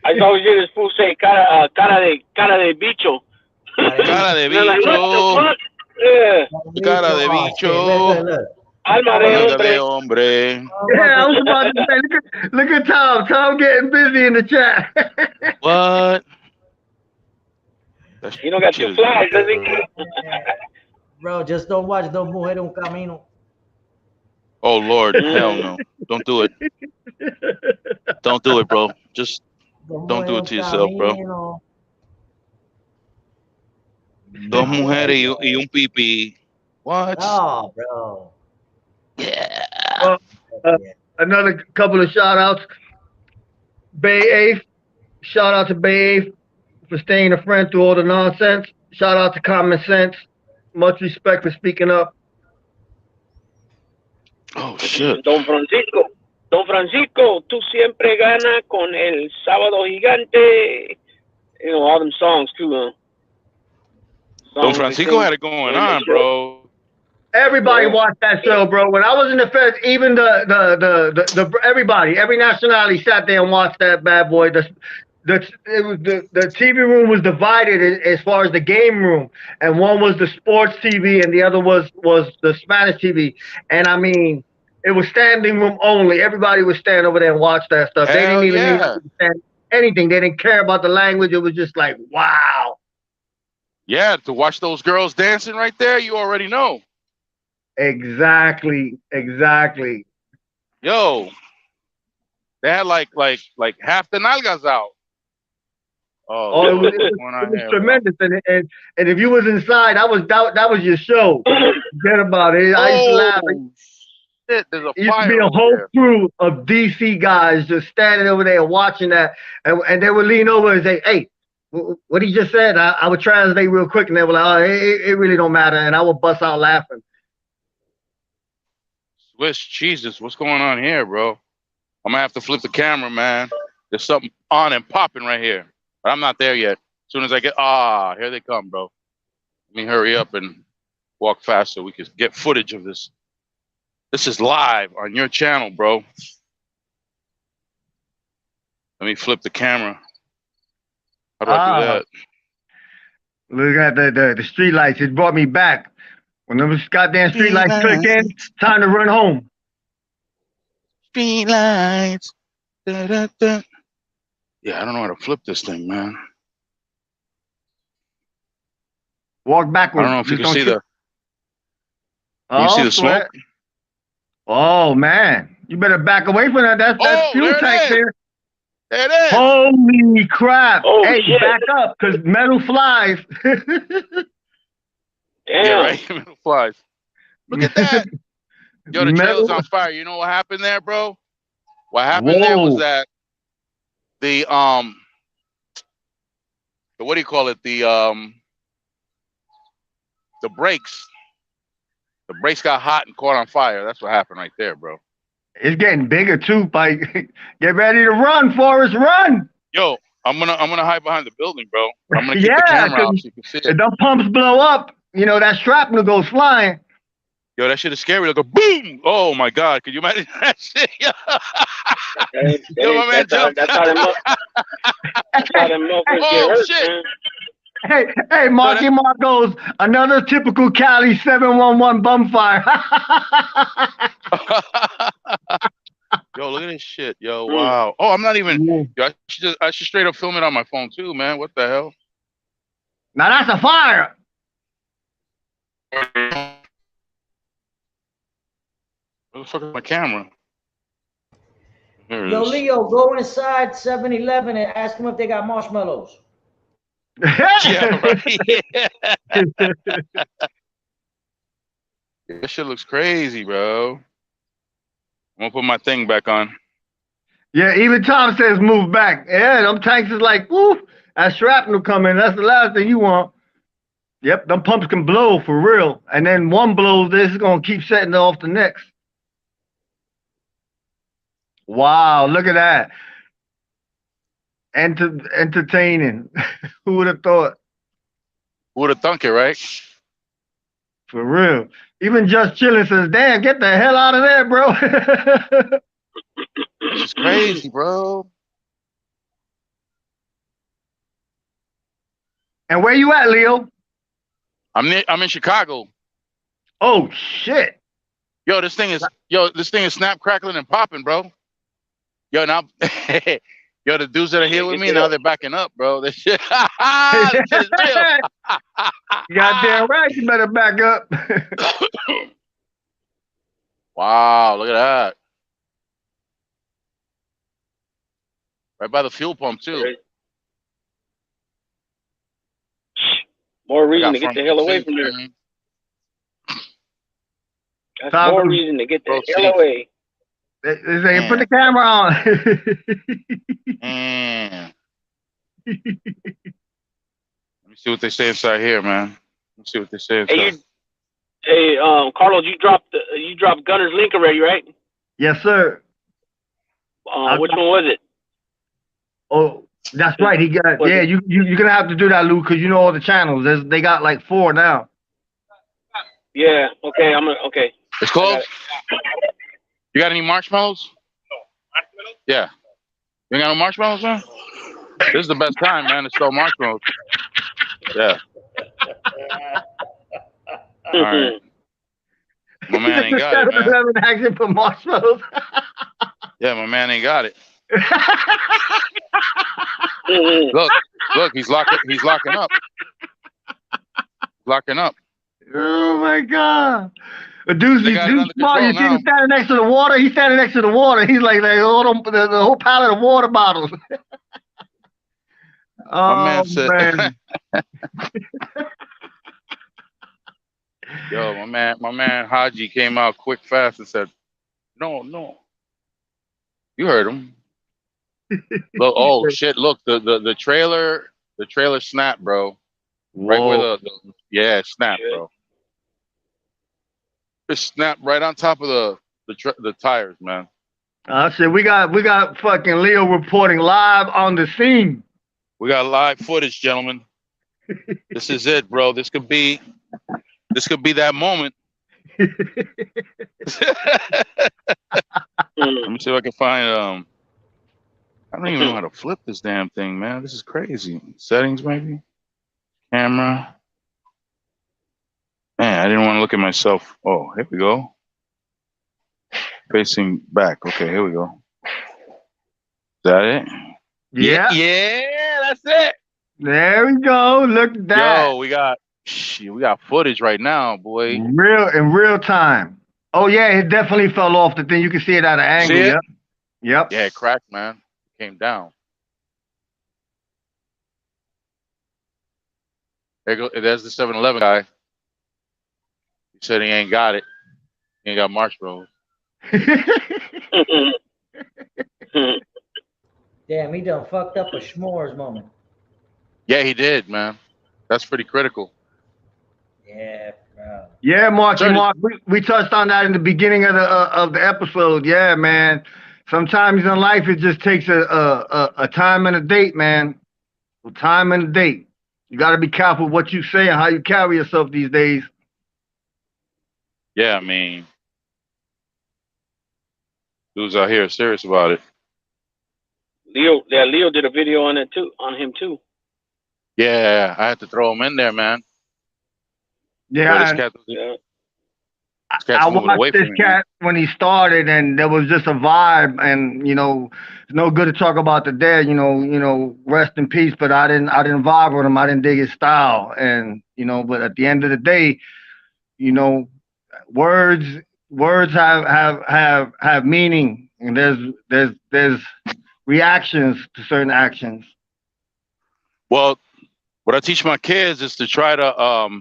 I always hear this fool say cara de bicho.
Cara de bicho.
Yeah.
Cara de bicho.
Alma de
hombre.
Yeah, I was about to say, look at Tom. Tom getting busy in the chat.
What?
You don't got two flies, does he?
Bro, just don't watch Dos Mujeres Un Camino.
Oh Lord, hell no. Don't do it. Don't do it, bro. Just don't do it to yourself, bro. Dos mujeres y un pipí. What?
Oh, bro.
Yeah.
Another couple of shout outs. Bay 8th. Shout out to Bay 8th for staying a friend through all the nonsense. Shout out to Common Sense. Much respect for speaking up.
Oh shit.
Don Francisco, tú siempre ganas con el Sábado Gigante. You know, all them songs too,
Don Francisco had it going on, bro.
Everybody watched that show, bro. When I was in the feds, even the everybody, every nationality sat there and watched that bad boy. The TV room was divided as far as the game room, and one was the sports TV, and the other was the Spanish TV. And I mean, it was standing room only. Everybody would stand over there and watch that stuff. They didn't even need to understand anything. They didn't care about the language. It was just like, wow.
Yeah, to watch those girls dancing right there, you already know.
Exactly.
Yo, they had like half the nalgas out.
Oh, it was tremendous, and if you was inside, that was your show. Forget about it. I used to laugh.
shit, there's a
It used to
fire
be a
over
whole
there.
crew of DC guys just standing over there watching that, and they would lean over and say, "Hey, what he just said." I would translate real quick, and they were like, "Oh, it really don't matter," and I would bust out laughing.
Swiss Jesus, what's going on here, bro? I'm gonna have to flip the camera, man. There's something on and popping right here, but I'm not there yet. As soon as I get, here they come, bro. Let me hurry up and walk fast so we can get footage of this. This is live on your channel, bro. Let me flip the camera. How do I do that?
Look at the street lights. It brought me back. When those goddamn street lights click in, time to run home.
Street lights. Da, da, da. Yeah, I don't know how to flip this thing, man.
Walk backwards.
I don't know if you can see the.
Can
you see the smoke?
Oh man, you better back away from that. That's fuel tank there.
There it is.
Holy crap!
Oh,
hey,
shit.
back up, cause metal flies.
Yeah, right. Metal flies. Look at that. Yo, the trailer's on fire. You know what happened there, bro? What happened there was that the what do you call it? The brakes. The brakes got hot and caught on fire. That's what happened right there, bro.
It's getting bigger too, Pike. Get ready to run, Forrest, run!
Yo, I'm gonna hide behind the building, bro. I'm gonna keep the camera out so you can see it.
If the pumps blow up, you know that shrapnel goes flying.
Yo, that shit is scary. It'll go boom! Oh my god, could you imagine that shit? Yo, my man jumped.
That's how them motherfuckers get hurt,
shit.
man.
Hey, Marky Mark goes, another typical Cali 711 bum fire.
Yo, look at this shit. Yo, wow. Oh, I'm not even. Yo, I should straight up film it on my phone too, man. What the hell?
Now that's a fire.
Where the fuck is my camera? Here it
Yo,
is.
Leo, go inside 7-Eleven and ask them if they got marshmallows.
Yeah, right. Yeah. This shit looks crazy, bro. I'm gonna put my thing back on.
Yeah, even Tom says move back. Yeah, them tanks is like, woo, that shrapnel coming. That's the last thing you want. Yep, them pumps can blow for real. And then one blows, this is gonna keep setting it off the next. Wow, look at that. Entertaining. Who would have thought?
Who would have thunk it, right?
For real. Even Just Chillin' says, damn, get the hell out of there, bro.
This is crazy, bro.
And where you at, Leo?
I'm in Chicago.
Oh shit.
Yo, this thing is snap, crackling, and popping, bro. Yo, now yo, the dudes that are here with me now, they're backing up, bro. This shit, this shit is real.
Goddamn right, you better back up.
Wow, look at that. Right by the fuel pump too.
More reason to get the hell away from there. That's more reason to get the hell away.
They say, put the camera on.
Let me see what they say inside here, man. Let me see what they say inside.
Hey, Carlos, you dropped Gunner's link already, right?
Yes, sir.
Which one was it?
Oh, that's right. He got you're gonna have to do that, Lou, because you know all the channels. They got like 4 now.
Yeah. Okay. Okay.
It's closed. You got any marshmallows? Yeah. You ain't got no marshmallows, man? This is the best time, man, to sell marshmallows. Yeah. All right. My man ain't got it, man.
Action for marshmallows.
Yeah, my man ain't got it. Look, he's locking up. Locking up.
Oh my God. Dude's smart. You see him standing next to the water. He's standing next to the water. He's like the whole pallet of water bottles. Oh,
my man said,
man.
Yo, my man Haji came out quick, fast, and said, No. You heard him. Look, oh shit! Look, the trailer snapped, bro. Right where
Whoa.
yeah, it snapped, bro. It snapped right on top of the tires, man.
I said we got fucking Leo reporting live on the scene.
We got live footage, gentlemen. This is it, bro. This could be that moment. Let me see if I can find I don't even know how to flip this damn thing, man. This is crazy. Settings, maybe? Camera. Man, I didn't want to look at myself. Oh, here we go. Facing back. Okay, here we go. Is that it?
Yeah.
Yeah, that's it.
There we go. Look at that.
Yo, we got footage right now, boy.
In real time. Oh yeah, it definitely fell off the thing. You can see it at an angle.
See it?
Yep.
Yeah, it cracked, man. It came down. There's the 7-Eleven guy. He said he ain't got it. He ain't got marshmallows.
Damn, he done fucked up a s'mores moment.
Yeah, he did, man. That's pretty critical.
Yeah, bro.
Yeah, Mark. We touched on that in the beginning of the episode. Yeah, man. Sometimes in life it just takes a time and a date, man. A time and a date. You got to be careful what you say and how you carry yourself these days.
Yeah, I mean, dudes out here are serious about it.
Leo did a video on it too, on him too.
Yeah, I had to throw him in there, man.
Yeah, I watched this cat when he started, and there was just a vibe, and you know, it's no good to talk about the dead, you know, rest in peace. But I didn't vibe with him. I didn't dig his style, and you know, but at the end of the day, you know, words have meaning, and there's reactions to certain actions.
Well, what I teach my kids is to try to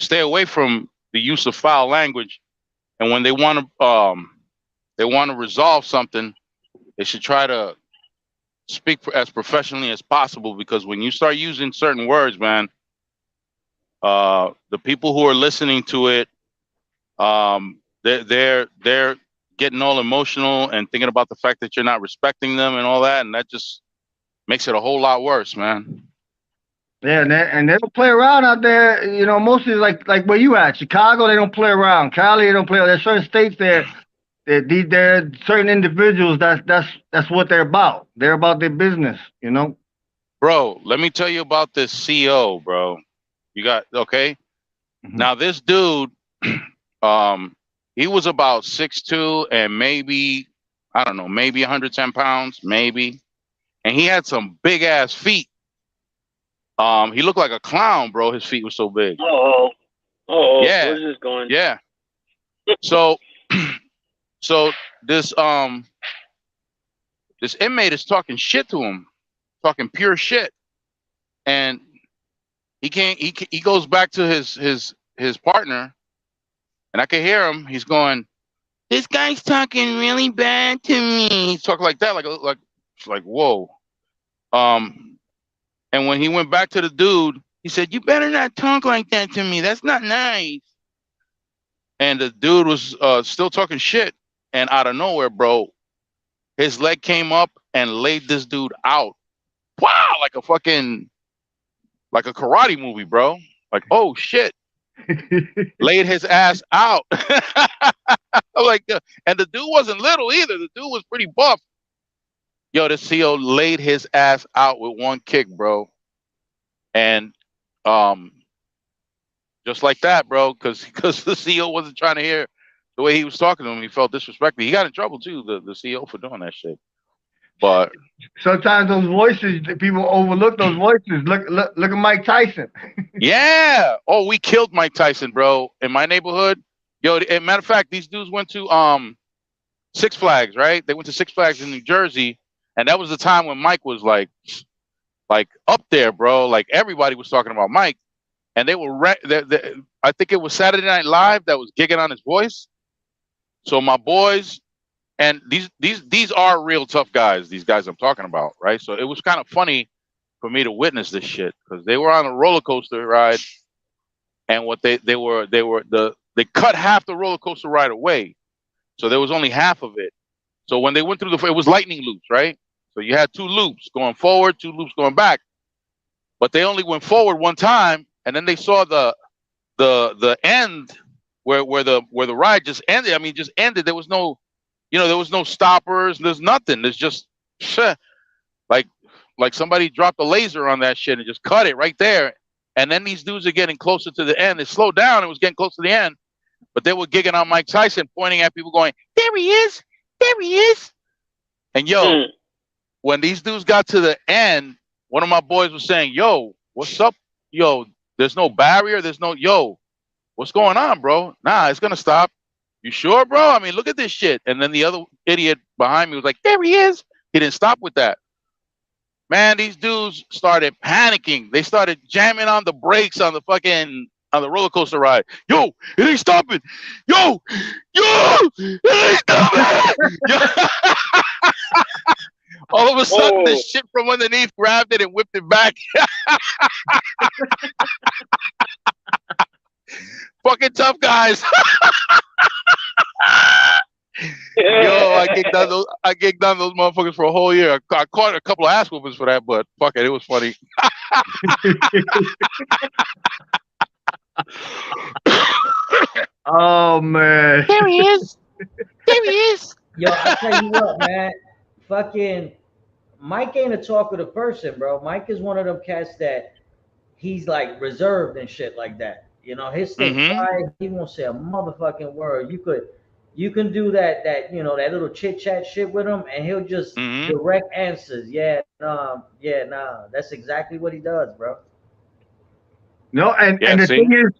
stay away from the use of foul language, and when they want to resolve something, they should try to speak as professionally as possible, because when you start using certain words, man, the people who are listening to it, they're getting all emotional and thinking about the fact that you're not respecting them and all that, and that just makes it a whole lot worse, man.
Yeah, and they don't play around out there. You know, mostly like where you at, Chicago, they don't play around. Cali, they don't play. There's certain states there. There are certain individuals. That's what they're about. They're about their business. You know.
Bro, let me tell you about this CO, bro. You got okay. Mm-hmm. Now this dude, he was about 6'2" and maybe, I don't know, maybe 110 pounds, maybe, and he had some big ass feet. He looked like a clown, bro. His feet were so big.
Oh,
yeah.
Where's this going?
Yeah. So this inmate is talking shit to him, talking pure shit, and he goes back to his partner, and I can hear him. He's going, "This guy's talking really bad to me." He's talking like that, like whoa. And when he went back to the dude, he said, "You better not talk like that to me. That's not nice." And the dude was still talking shit. And out of nowhere, bro, his leg came up and laid this dude out. Wow, like a karate movie, bro. Like, oh shit. Laid his ass out. Like, and the dude wasn't little either. The dude was pretty buff. Yo, the CO laid his ass out with one kick, bro. And just like that, bro, because the CO wasn't trying to hear the way he was talking to him. He felt disrespected. He got in trouble too, the CO, for doing that shit. But
sometimes those voices, people overlook those voices. Look at Mike Tyson.
Yeah. Oh, we killed Mike Tyson, bro, in my neighborhood. Yo, as a matter of fact, these dudes went to Six Flags, right? They went to Six Flags in New Jersey, and that was the time when Mike was like up there, bro. Like everybody was talking about Mike, and they were I think it was Saturday Night Live that was gigging on his voice, So my boys, and these are real tough guys. These guys I'm talking about, right? So it was kind of funny for me to witness this shit because they were on a roller coaster ride, and what they cut half the roller coaster ride away, so there was only half of it. So when they went through it was lightning loops, right? So you had 2 loops going forward, 2 loops going back, but they only went forward one time, and then they saw the end where the ride just ended. I mean, just ended. There was no, there was no stoppers. There's nothing. There's just like somebody dropped a laser on that shit and just cut it right there. And then these dudes are getting closer to the end. It slowed down. It was getting close to the end, but they were gigging on Mike Tyson, pointing at people, going, "There he is, there he is." And when these dudes got to the end, one of my boys was saying, "Yo, what's up? Yo, there's no barrier. There's no, what's going on, bro? Nah, it's going to stop. You sure, bro? I mean, look at this shit." And then the other idiot behind me was like, "There he is." He didn't stop with that. Man, these dudes started panicking. They started jamming on the brakes on the roller coaster ride. Yo, it ain't stopping. Yo, it ain't stopping. All of a sudden, the shit from underneath grabbed it and whipped it back. Fucking tough guys. Yo, I gigged on those motherfuckers for a whole year. I caught a couple of ass whoopings for that, but fuck it was funny.
Oh man.
There he is. There he is.
Yo, I tell you what, man. Fucking Mike ain't a talkative person, bro. Mike is one of them cats that he's like reserved and shit like that. His thing quiet. He won't say a motherfucking word. You can do that that little chit chat shit with him, and he'll just direct answers. Yeah, nah. That's exactly what he does, bro.
No, and the thing is,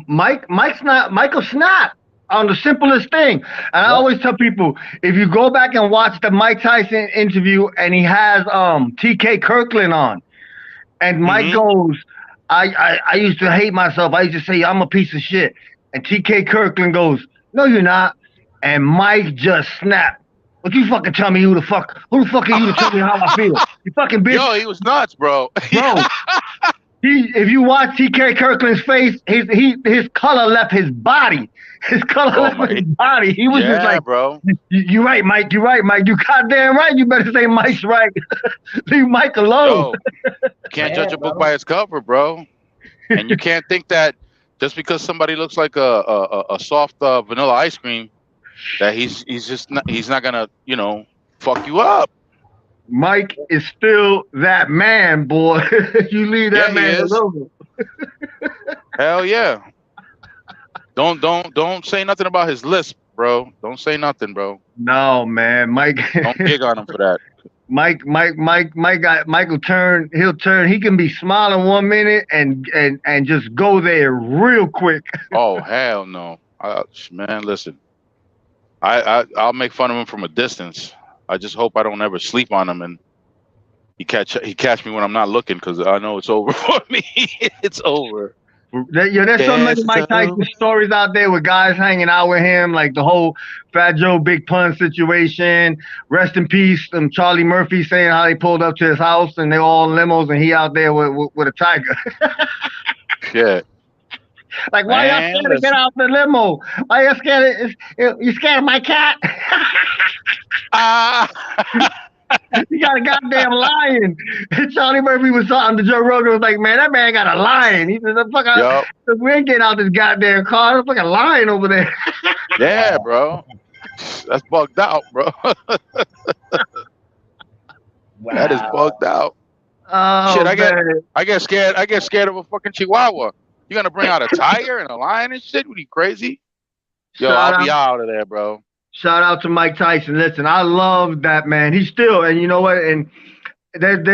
Michael's not on the simplest thing. And I always tell people, if you go back and watch the Mike Tyson interview, and he has TK Kirkland on, and Mike goes, I used to hate myself. I used to say I'm a piece of shit. And TK Kirkland goes, "No, you're not." And Mike just snapped. "But you fucking tell me who the fuck are you to tell me how I feel? You fucking bitch."
Yo, he was nuts, bro.
Bro, if you watch TK Kirkland's face, his color left his body. His color left his body. He was just like,
bro.
You're right, Mike. You're right, Mike. You goddamn right. You better say Mike's right. Leave Mike alone.
Yo, you can't judge a book by its cover, bro. And you can't think that just because somebody looks like a soft vanilla ice cream, that he's not gonna fuck you up.
Mike is still that man, boy. You leave that man alone.
Hell yeah. Don't say nothing about his lisp, bro. Don't say nothing, bro.
No, man, Mike.
Don't gig on him for that.
Michael turn. He'll turn. He can be smiling 1 minute and just go there real quick.
Oh hell no, man. Listen, I'll make fun of him from a distance. I just hope I don't ever sleep on him and he catch me when I'm not looking, because I know it's over for me. It's over.
There's so many Mike Tyson stories out there with guys hanging out with him, like the whole Fat Joe Big Pun situation. Rest in peace, Charlie Murphy saying how they pulled up to his house and they all in limos and he out there with a tiger.
Yeah.
Like, why y'all scared to get out the limo? Why y'all scared? You scared of my cat? He got a goddamn lion. Charlie Murphy was talking to Joe Rogan, was like, "Man, that man got a lion." He said, "Fuck out, we ain't getting out this goddamn car. There's like a lion over there."
Yeah, bro. That's bugged out, bro. Wow. That is bugged out.
Oh,
shit, I get scared. I get scared of a fucking chihuahua. You gonna bring out a tiger and a lion and shit? What, are you crazy? Yo, I'll be out of there, bro.
Shout out to Mike Tyson. Listen, I love that man. He's still, and you know what? And there's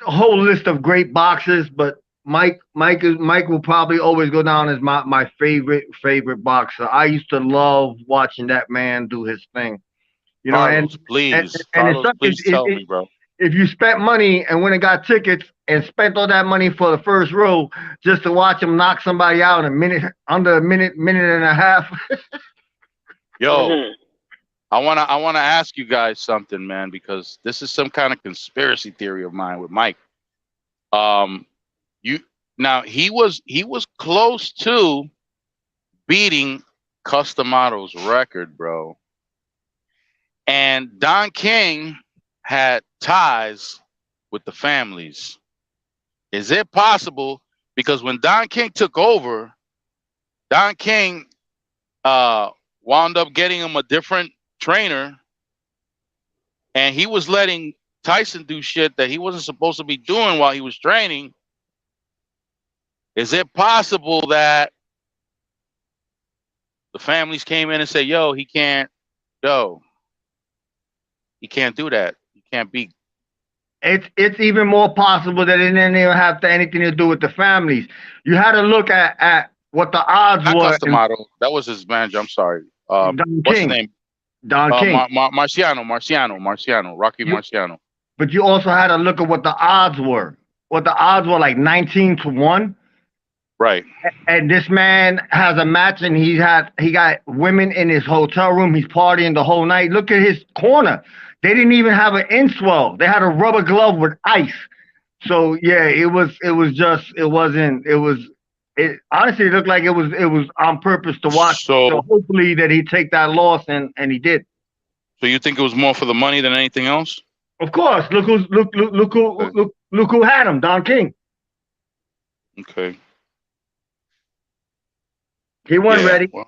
a whole list of great boxers, but Mike will probably always go down as my favorite boxer. I used to love watching that man do his thing. You know,
Carlos, please tell me, bro.
if you spent money and went and got tickets and spent all that money for the first row just to watch him knock somebody out in a minute, under a minute and a half.
Yo, I wanna ask you guys something, man, because this is some kind of conspiracy theory of mine with Mike. He was close to beating Customato's record, bro. And Don King had ties with the families. Is it possible? Because when Don King took over, Don King wound up getting him a different trainer, and he was letting Tyson do shit that he wasn't supposed to be doing while he was training. Is it possible that the families came in and said, yo, he can't do that. He can't be.
It's even more possible that it didn't even have anything to do with the families. You had to look at what the odds were.
That was his manager. I'm sorry.
Don
what's
King.
his name?
Don King.
Rocky Marciano.
But you also had to look at what the odds were. What the odds were, like 19-1.
Right.
And this man has a match, and he got women in his hotel room. He's partying the whole night. Look at his corner. They didn't even have an inswell. They had a rubber glove with ice. So yeah, it honestly looked like it was on purpose to watch. So hopefully that he'd take that loss, and he did.
So you think it was more for the money than anything else?
Of course. Look who had him, Don King.
Okay.
He wasn't ready. Well.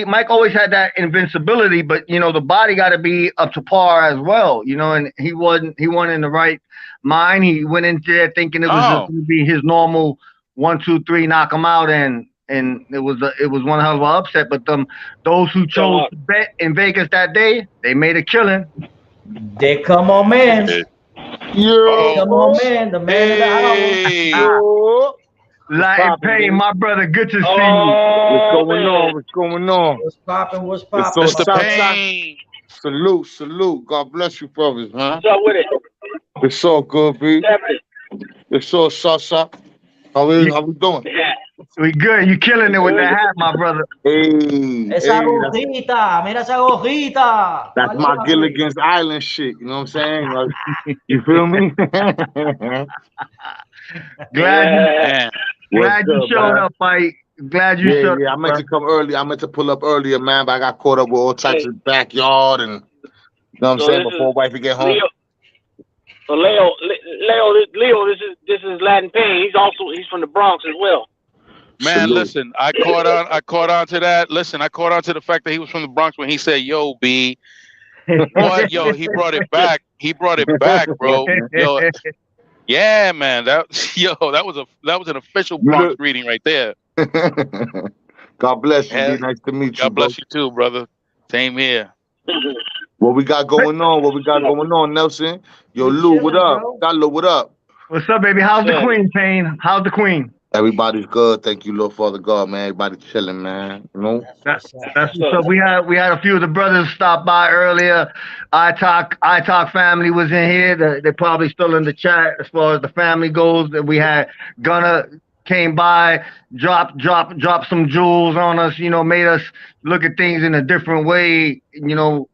Mike always had that invincibility, but the body got to be up to par as well, and he wasn't in the right mind. He went into there thinking it was just going to be his normal 1, 2, 3, knock him out, and it was one hell of an upset. But those who chose to bet in Vegas that day, they made a killing.
They come on, man. Come on, man. The man of the hour.
Latin Payne, my brother, good to see you.
What's going on? What's going on?
What's poppin'? What's poppin'?
Mr. Payne.
Salute. God bless you, brothers, man.
What's up with it?
It's all good, B. It's all salsa. How we doing?
Yeah.
We good. You killing it with that hat, my brother.
Esa gorrita. Mira esa gorrita.
That's my Gilligan's Island shit. You know what I'm saying? You feel me?
Glad you showed up, Mike. Glad you showed up.
Yeah, I meant to come early. I meant to pull up earlier, man, but I got caught up with all types of backyard and what I'm saying, before wifey get home.
Leo, this is Latin Payne. He's from the Bronx as well.
Man,
Salute.
Listen, I caught on to that. Listen, I caught on to the fact that he was from the Bronx when he said, "Yo, B." But yo, he brought it back. Bro. Yo, yeah, man. That was an official Bronx reading right there.
God bless you. Be nice to meet you.
God bless you too, brother. Same here.
What we got going on? Nelson? Yo, Lou, what up? Lou, what up?
What's up, baby? How's the queen, Payne? How's the queen?
Everybody's good. Thank you, Lord Father God, man. Everybody chilling, man.
That's what's up. We had a few of the brothers stop by earlier. I talk family was in here. They're probably still in the chat as far as the family goes. That we had Gunna came by, dropped some jewels on us. Made us look at things in a different way.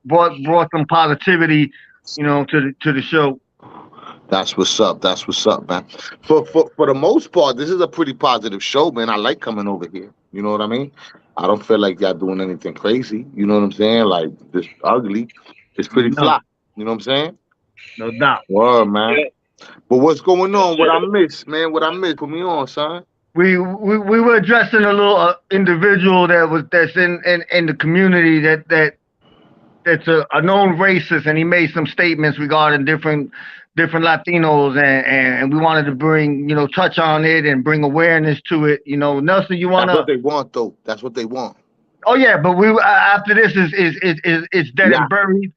Brought some positivity. To the show.
That's what's up. Man. For the most part, this is a pretty positive show, man. I like coming over here. You know what I mean? I don't feel like y'all doing anything crazy. You know what I'm saying? Like this ugly. It's pretty flat. You know what I'm saying?
No doubt.
Word, man. But what's going on? What I miss, man? Put me on, son.
We were addressing a little individual that's in the community that's a known racist, and he made some statements regarding different Latinos, and we wanted to touch on it and bring awareness to it. Nelson, you want to?
That's what they want, though. That's what they want.
Oh yeah, but we after this is dead and buried.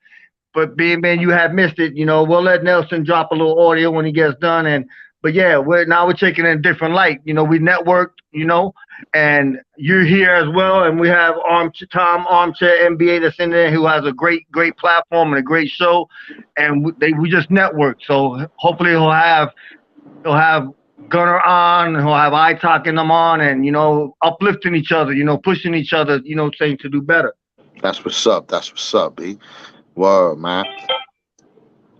But being man, you have missed it. We'll let Nelson drop a little audio when he gets done, But yeah, we're taking it in a different light. You know, we networked, you know, and you're here as well. And we have Armchair NBA that's in there, who has a great platform and a great show. And we just network. So hopefully he'll have Gunner on, he'll have I talking them on, and, you know, uplifting each other, you know, pushing each other, you know, saying to do better.
That's what's up. That's what's up, B. Word, man.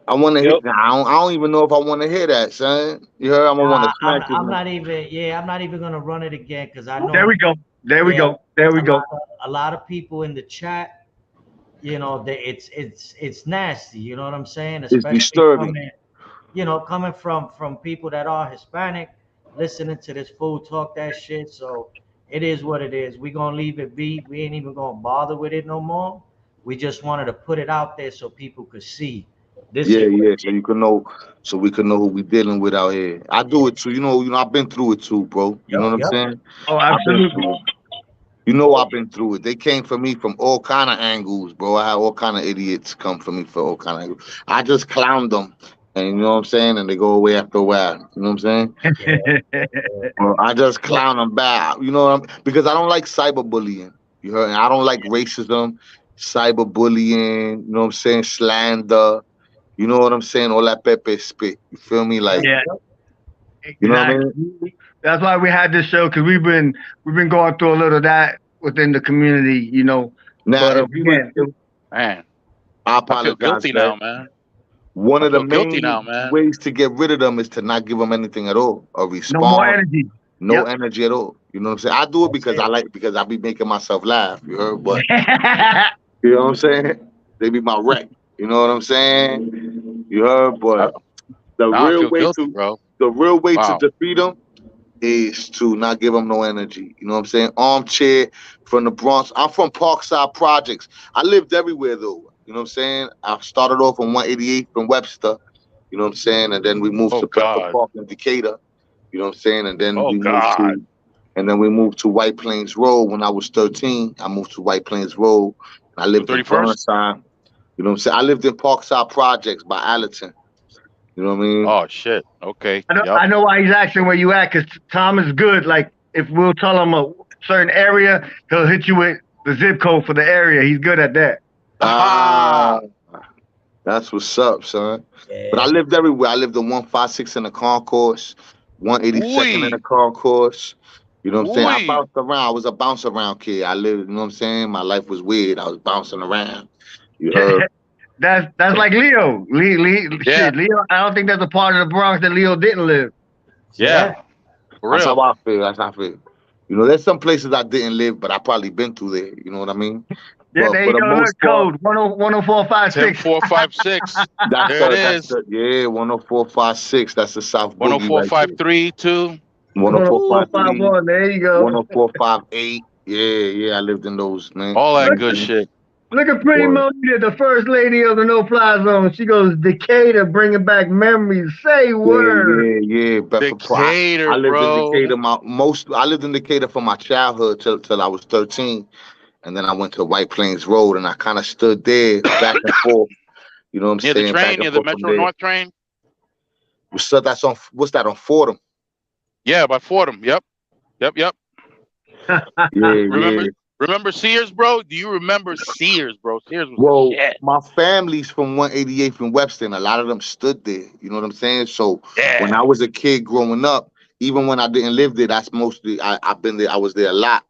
I want to hear. I don't even know if I want to hear that, son. You heard? I'm gonna want to smack you.
I'm not even gonna run it again because I know.
There we go. There we go.
A lot of people in the chat, you know, it's nasty. You know what I'm saying?
Especially it's disturbing.
Coming from people that are Hispanic, listening to this fool talk that shit. So it is what it is. We gonna leave it be. We ain't even gonna bother with it no more. We just wanted to put it out there so people could see.
So you can know, so we can know who we dealing with out here. I do it too. You know, I've been through it too, bro. You know what I'm saying?
Oh, absolutely.
You know, I've been through it. They came for me from all kind of angles, bro. I had all kind of idiots come for me for all kind of angles. I just clowned them, and you know what I'm saying? And they go away after a while. You know what I'm saying? I just clown them back. You know what because I don't like cyberbullying. You heard? And I don't like racism, cyberbullying. You know what I'm saying? Slander. You know what I'm saying? All that pepe spit. You feel me? Like,
yeah.
You know what I mean?
That's why we had this show, because we've been going through a little of that within the community, you know.
Now,
but,
man,
I apologize.
feel guilty now, man.
One of the main ways to get rid of them is to not give them anything at all, or respond.
No more energy.
No energy at all. You know what I'm saying? I do it because I be making myself laugh. You heard? But you know what I'm saying? They be my wreck. You know what I'm saying? You heard? But the real way to defeat them is to not give them no energy. You know what I'm saying? Armchair from the Bronx. I'm from Parkside Projects. I lived everywhere though. You know what I'm saying? I started off on 188th from Webster. You know what I'm saying? And then we moved to Pepper Park in Decatur. You know what I'm saying? And then we moved to White Plains Road when I was 13. I moved to White Plains Road. I lived in Burnside. You know what I'm saying? I lived in Parkside Projects by Allerton. You know what I mean?
Oh, shit. Okay.
I know why he's asking where you at, because Tom is good. Like, if we'll tell him a certain area, he'll hit you with the zip code for the area. He's good at that.
That's what's up, son. Yeah. But I lived everywhere. I lived in 156 in the concourse, 182nd in the concourse. You know what I'm saying? I bounced around. I was a bounce around kid. I lived, you know what I'm saying? My life was weird. I was bouncing around. You heard?
That's like Leo. Shit, Leo. I don't think there's a part of the Bronx that Leo didn't live.
Yeah.
That's how I feel. You know, there's some places I didn't live, but I probably been through there. You know what I mean?
Yeah, there you go. Look, code 10456.
10456. There it is.
10456. That's the South Boogie.
10453 too.
10451.
There you go.
10458. Yeah. I lived in those, man.
All that good shit.
Look at Pretty Monia, the first lady of the no-fly zone. She goes, Decatur, bringing back memories. Say word.
Yeah.
Decatur,
I lived in Decatur. I lived in Decatur from my childhood till I was 13, and then I went to White Plains Road, and I kind of stood there back and forth. You know what I'm saying?
Near the train, near the Metro North train.
So that's on. What's that on Fordham?
Yeah, by Fordham. Yep. Remember Sears, bro? Do you remember Sears, bro? Sears was shit.
My family's from 188th and Webster, and a lot of them stood there. You know what I'm saying? So when I was a kid growing up, even when I didn't live there, that's mostly I've been there. I was there a lot.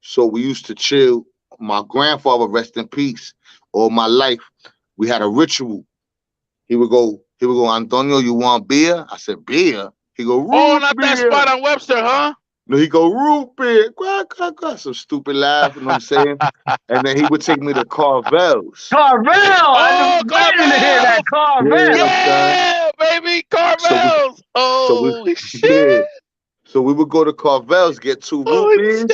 So we used to chill. My grandfather, rest in peace, all my life, we had a ritual. He would go, Antonio, you want beer? I said, beer? He go,
not that spot on Webster, huh?
No, he go, root beer, some stupid laugh, you know what I'm saying? And then he would take me to Carvel's.
Carvel!
Oh, Carvel's!
Carvel!
Yeah, baby, Carvel's!
So we would go to Carvel's, get 2 root beers,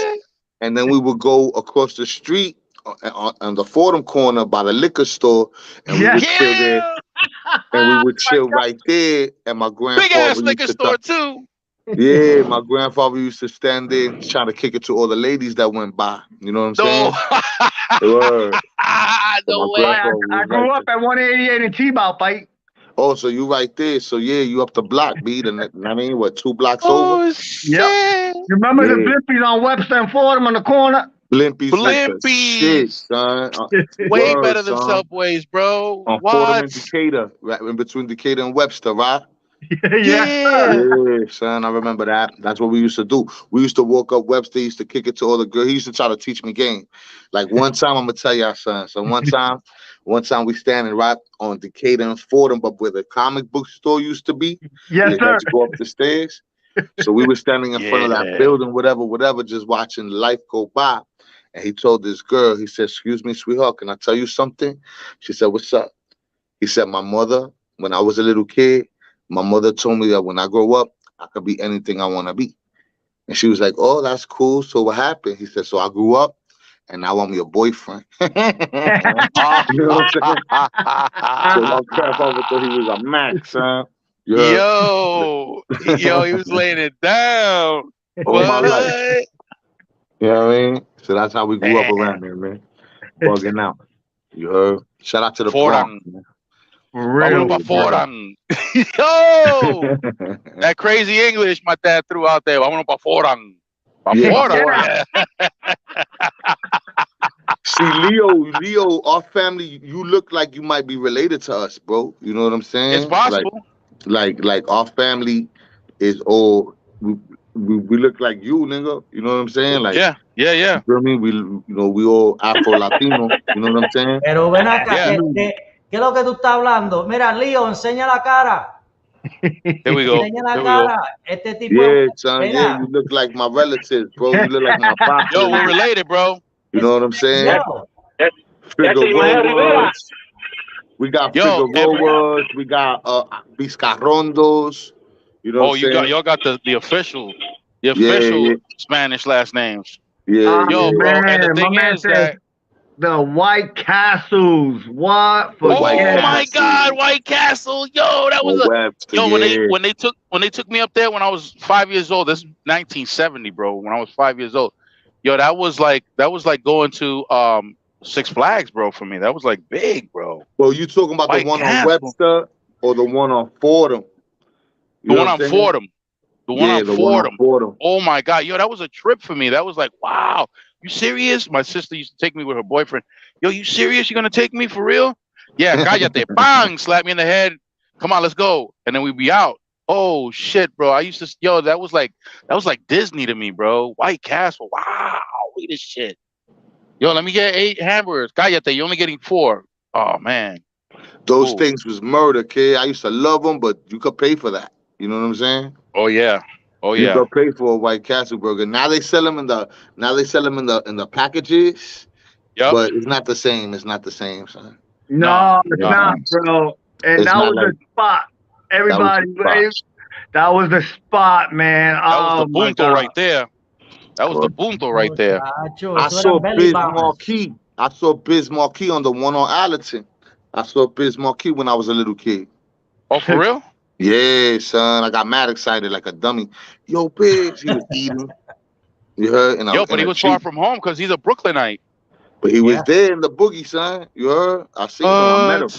and then we would go across the street on the Fordham corner by the liquor store, and we would chill there. And we would chill right there, and my grandfather
big-ass liquor store, too.
Yeah, my grandfather used to stand there trying to kick it to all the ladies that went by. You know what I'm saying?
No way.
I grew up at 188 in T-Bow fight.
Oh, so you right there. So yeah, you up the block, B. I mean, what, 2 blocks
Oh
over?
shit!
Yep. You remember the
Yeah.
Blimpies on Webster and Fordham on the corner?
Blimpies was the shit,
Blimpies.
son.
Way
Word,
better than
son.
Subways, bro.
On Fordham and
What?
Decatur, right in between Decatur and Webster, right?
Yeah.
Yeah, son, I remember that. That's what we used to do. We used to walk up Webster, used to kick it to all the girls. He used to try to teach me game. Like one time, I'm gonna tell y'all, son. So one time we standing right on Decatur and Fordham, but where the comic book store used to be.
Yes,
you
sir.
had to go up the stairs. So we were standing in front of that building, whatever, just watching life go by. And he told this girl, he said, "Excuse me, sweetheart, can I tell you something?" She said, "What's up?" He said, "My mother, when I was a little kid, my mother told me that when I grow up, I could be anything I want to be." And she was like, "Oh, that's cool. So what happened?" He said, "So I grew up, and now I'm your boyfriend." You know what I'm saying? So my grandfather thought he was a max, son.
Yo, he was laying it down.
All my life.
What?
You know what I mean? So that's how we grew up around here, man. Bugging out. You heard? Shout out to the Bronx, man.
Real.
Fordham. Yo, that crazy English my dad threw out there. I want to Fordham.
Yeah. See, Leo, our family, you look like you might be related to us, bro. You know what I'm saying?
It's possible.
Like our family is all we look like you, nigga. You know what I'm saying? Like
yeah.
You feel me? We all Afro Latino. You know what I'm saying?
Pero ven acá, ¿qué es lo que tú estás hablando? Mira, Leo, enseña la cara.
Here we go.
Enseña la cara. Este tipo.
Yeah, son. Yeah, you look like my relatives, bro. You look like my papa.
Yo, we're related, bro.
You know what I'm saying?
That's
We got Figueroas, we got Vizcarrondos. You know what I'm saying?
y'all got the official Spanish last names.
Yeah.
Yo, bro. And the thing
man
is that
the White Castles. What?
My God, White Castle. Yo, that was when they took me up there when I was 5 years old. This is 1970, bro. When I was 5 years old. Yo, that was like going to Six Flags, bro, for me. That was like big, bro.
Well, you talking about the one on Webster or the one on Fordham?
The one on Fordham. The one on Fordham. Oh my God. Yo, that was a trip for me. That was like, wow. You serious? My sister used to take me with her boyfriend. Yo, you serious? You gonna take me for real? Yeah, cállate. Bang! Slap me in the head. Come on, let's go. And then we'd be out. Oh shit, bro. I used to that was like Disney to me, bro. White Castle. Wow, look at this shit. Yo, let me get 8 hamburgers. Cállate, you're only getting 4. Oh man.
Those things was murder, kid. I used to love them, but you could pay for that. You know what I'm saying?
Oh yeah.
You could pay for a White Castle burger. Now they sell them in the packages. Yep. But it's not the same. It's not the same, son.
No, it's not, bro. And that was the spot. Everybody, that was the spot, man.
That was the punto right there. That was the punto right there.
I saw Biz Marquis. I saw Biz Marquis on the one on Allerton. I saw Biz Marquis when I was a little kid.
Oh, for real?
Yeah, son. I got mad excited like a dummy. Yo, Biz, he was eating. You heard?
But he was far from home because he's a Brooklynite.
But he was there in the boogie, son. You heard? I seen him. I met him.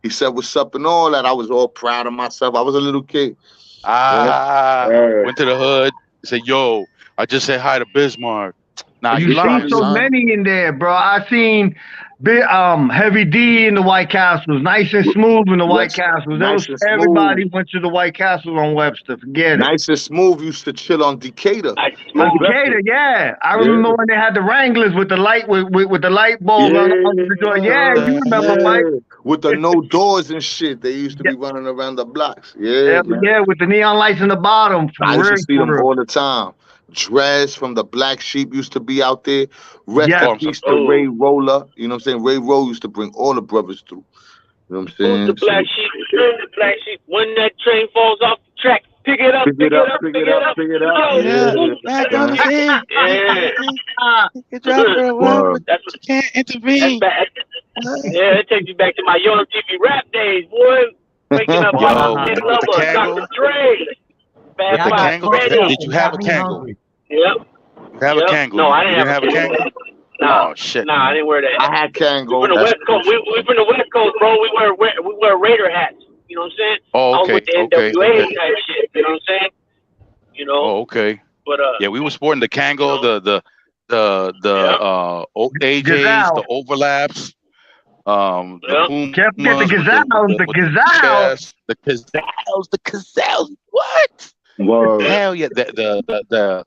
He said, "What's up?" and all that. I was all proud of myself. I was a little kid.
Went to the hood. Said, "Yo, I just said hi to Bismarck." Nah,
you see so many in there, bro. I seen Heavy D in the White Castles, Nice and Smooth in the White Castles. Everybody went to the White Castles on Webster. Forget it.
Nice and Smooth used to chill on Decatur.
Decatur, yeah. I remember when they had the Wranglers with the light with the light bulb on the door. Yeah, you remember, Mike?
With the no doors and shit. They used to be running around the blocks. Yeah,
with the neon lights in the bottom.
I used to see them all the time. Drez from the Black Sheep used to be out there. Rest in peace to Ray Roller. You know what I'm saying? Ray Roller used to bring all the brothers through. You know what I'm saying?
The Black Sheep. When that train falls off the track, pick it up, pick it up.
Back on the thing. You drop her away, but you can't intervene.
Yeah, it takes you back to my Young TV rap days, boy. Waking up with Dr. Dre.
Did you have a kangaroo?
Yep.
Have a kangaroo?
No, I didn't
have a kangaroo.
No,
oh shit.
No, I didn't wear that.
I had kangaroo.
We from the West Coast. We from the West Coast, bro. We wear Raider hats. You know what I'm saying?
Oh,
I was
okay,
with the NWA type shit. You know what I'm saying? You know.
Oh, okay.
But
yeah, we were sporting the Kango, the AJs,
Gazelle.
the overlaps, the Pumas,
Can't forget the Gazelles,
the Gazelles, the Gazelles. What?
Word.
Hell yeah, the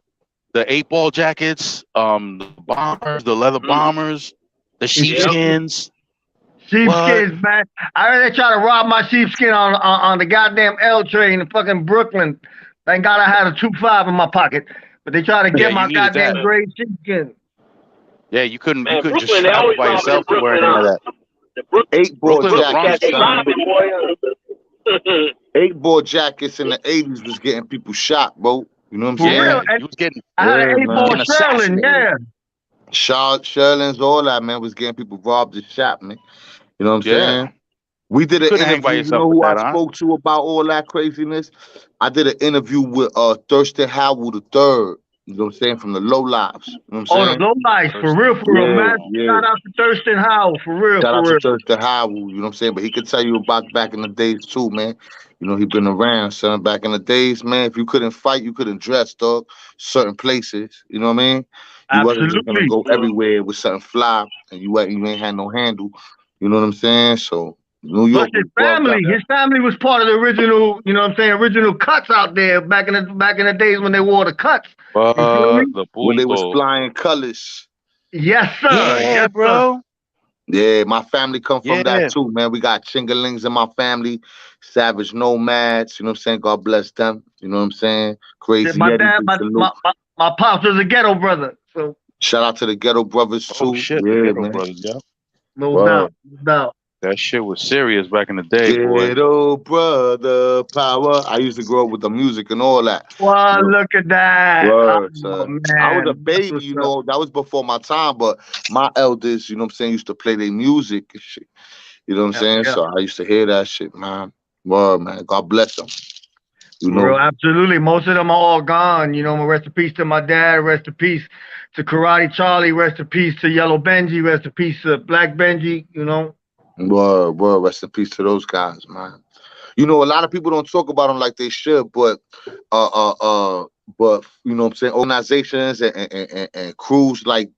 8-ball jackets, the bombers, the leather bombers, the sheepskins.
Sheepskins, man. I heard they try to rob my sheepskin on the goddamn L train in fucking Brooklyn. Thank God I had a 2.5 in my pocket, but they try to get my goddamn gray sheepskin.
Yeah, you couldn't
Brooklyn,
just travel by yourself to wear any of that.
The Brooklyn
jackets. 8-ball jackets in the 80s was getting people shot, bro. You know what I'm saying?
Real,
you was getting.
I had an 8-ball Sherlin, yeah.
Sherlins, all that, man, was getting people robbed and shot, man. You know what I'm saying? We did an interview. You know who I spoke to about all that craziness? I did an interview with Thurston Howell III. You know what I'm saying? From the Low Lives. You know what I'm saying?
The Low Lives, for real, man.
Yeah.
Shout out to Thurston Howell, for real.
Shout out to Thurston Howell, you know what I'm saying? But he could tell you about back in the days too, man. You know, he been around, son. Back in the days, man, if you couldn't fight, you couldn't dress, dog. Certain places, you know what I mean? You wasn't just gonna go everywhere with something fly, and you ain't had no handle. You know what I'm saying? So New York.
Plus his family was part of the original, you know what I'm saying, original cuts out there back in the days when they wore the cuts.
When they was flying colors.
Yes, sir.
Yeah, bro.
Yeah, my family come from that too, man. We got Chingalings in my family, Savage Nomads, you know what I'm saying? God bless them. You know what I'm saying? Crazy.
My dad, my pops was a ghetto brother. So
shout out to the Ghetto Brothers too.
Oh shit,
yeah,
the Ghetto
man.
Brothers, yeah.
No doubt.
That shit was serious back in the day, boy.
Ghetto brother power. I used to grow up with the music and all that.
Well, you know? Look at that.
Word, I was a baby, you know, that was before my time, but my elders, you know what I'm saying, used to play their music and shit. You know what I'm saying? So I used to hear that shit, man. Word, man. God bless them. You know?
Bro, absolutely. Most of them are all gone. You know, rest in peace to my dad, rest in peace to Karate Charlie, rest in peace to Yellow Benji, rest in peace to Black Benji, you know.
Word, rest in peace to those guys, man. You know, a lot of people don't talk about them like they should, but you know what I'm saying, organizations and crews like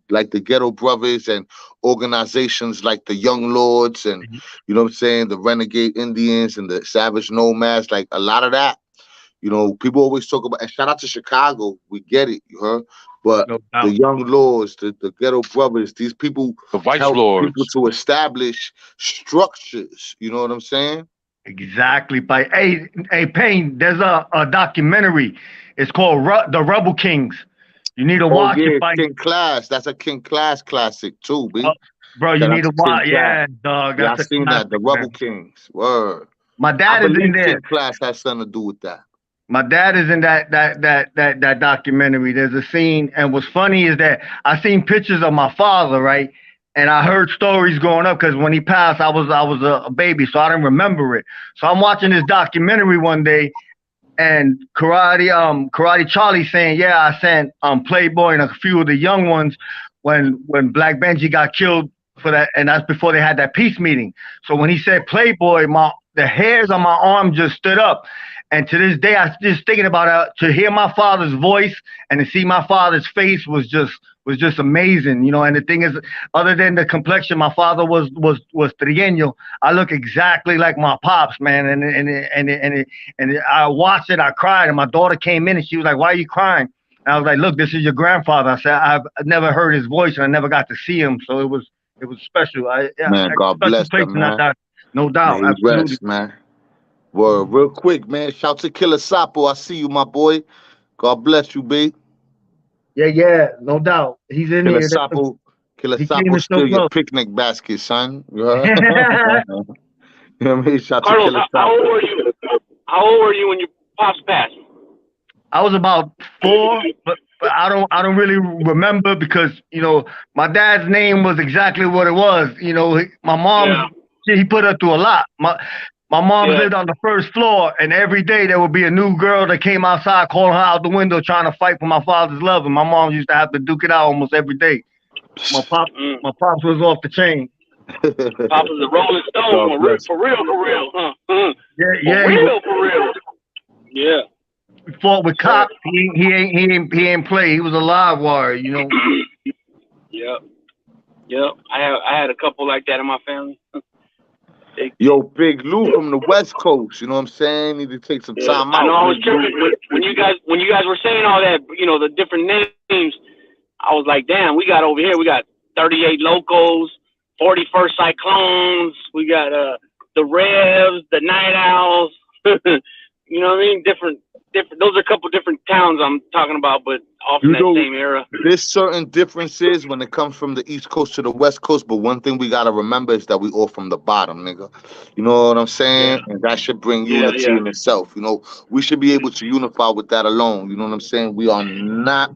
the Ghetto Brothers and organizations like the Young Lords and you know what I'm saying, the Renegade Indians and the Savage Nomads, like a lot of that, you know, people always talk about, and shout out to Chicago, we get it, you heard? But the Young Lords, the Ghetto Brothers, these people help people to establish structures. You know what I'm saying?
Exactly. By hey, Payne, there's a documentary. It's called The Rebel Kings. You need to watch it.
King Class. That's a King Class classic too, B.
Bro, you need to watch. Yeah, dog.
Yeah, I seen that. The Rebel Kings. Word.
My dad is in there.
King Class has something to do with that.
My dad is in that documentary. There's a scene, and what's funny is that I seen pictures of my father, right? And I heard stories growing up because when he passed, I was a baby, so I didn't remember it. So I'm watching this documentary one day, and Karate Charlie saying, "Yeah, I sent Playboy and a few of the young ones when Black Benji got killed for that, and that's before they had that peace meeting." So when he said Playboy, the hairs on my arm just stood up. And to this day, I just thinking about it, to hear my father's voice and to see my father's face was just amazing, you know. And the thing is, other than the complexion, my father was trigueño. I look exactly like my pops, man. And I watched it, I cried, and my daughter came in and she was like, "Why are you crying?" And I was like, "Look, this is your grandfather." I said, "I've never heard his voice and I never got to see him, so it was special."
Man, God bless him, man.
No doubt,
man,
absolutely,
rest, man. Well, real quick, man. Shout to Killer Sapo. I see you, my boy. God bless you, B.
Yeah, no doubt. He's in
Killer
here.
Killer Sapo, steal your picnic basket, son. You heard? You know what I mean? Shout
Carlos,
to Killer
how
Sapo.
old were you? How old were you when your pops passed?
I was about 4, but I don't really remember because, you know, my dad's name was exactly what it was. You know, my mom, he put her through a lot. My mom lived on the first floor, and every day there would be a new girl that came outside calling her out the window trying to fight for my father's love, and my mom used to have to duke it out almost every day. My pops was off the chain.
Papa's a Rolling Stone, for real, huh? For real. Yeah.
He fought with cops. He ain't play. He was a live wire, you know.
Yep. I had a couple like that in my family.
Yo, Big Lou from the West Coast, you know what I'm saying? Need to take some time out.
I know I was tripping when you guys were saying all that, you know, the different names. I was like, damn, we got over here, we got 38 Locos, 41st Cyclones, we got the Revs, the Night Owls. You know what I mean? Different. Those are a couple different towns I'm talking about, but off in that same era.
There's certain differences when it comes from the East Coast to the West Coast, but one thing we gotta remember is that we all from the bottom, nigga. You know what I'm saying? And that should bring unity in itself. You know, we should be able to unify with that alone. You know what I'm saying? We are not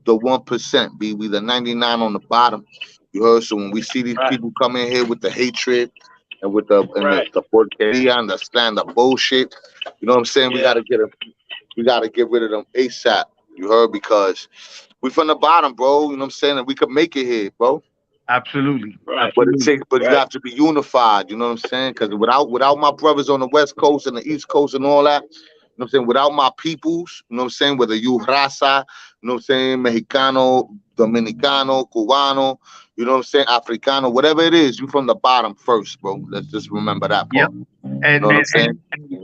the 1%, B. We the 99 on the bottom. You heard? So when we see these people come in here with the hatred and with the porqueria and the slander bullshit, you know what I'm saying? We gotta get rid of them ASAP. You heard? Because we from the bottom, bro. You know what I'm saying? And we could make it here, bro.
Absolutely.
But you have to be unified. You know what I'm saying? Because without my brothers on the West Coast and the East Coast and all that, you know what I'm saying? Without my peoples, you know what I'm saying? Whether you raza, you know what I'm saying? Mexicano, Dominicano, Cubano, you know what I'm saying? Africano, whatever it is, you from the bottom first, bro. Let's just remember that part.
And,
you know what I'm saying?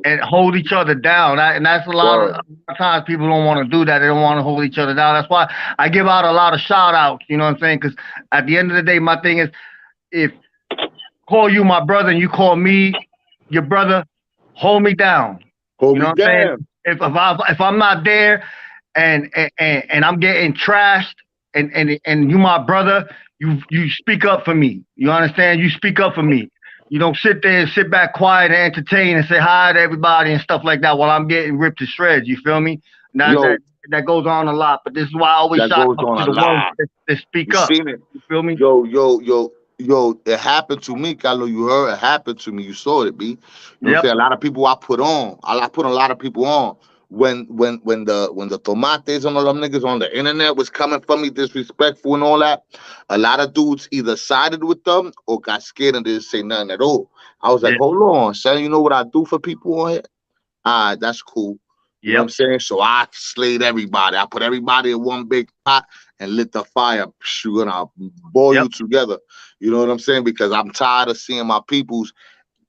And hold each other down. And that's a lot of times people don't want to do that. They don't want to hold each other down. That's why I give out a lot of shout outs, you know what I'm saying? Because at the end of the day, my thing is, if I call you my brother and you call me your brother, hold me down.
Hold
you know
me
what I'm
down.
saying? If I'm not there and I'm getting trashed and you my brother, you speak up for me. You understand? You speak up for me. You don't sit back quiet and entertain and say hi to everybody and stuff like that while I'm getting ripped to shreds. You feel me? Now that goes on a lot, but this is why I always shout out to the ones that speak up.
Seen it.
You feel me?
Yo, it happened to me, Carlo. You heard it happened to me. You saw it, B. You know what I'm saying? A lot of people I put a lot of people on. When the tomates and all them niggas on the internet was coming for me disrespectful and all that, a lot of dudes either sided with them or got scared and didn't say nothing at all. I was like, hold on, son, you know what I do for people on here? All right, that's cool. You know what I'm saying? So I slayed everybody. I put everybody in one big pot and lit the fire. And I'll boil you together. You know what I'm saying? Because I'm tired of seeing my people's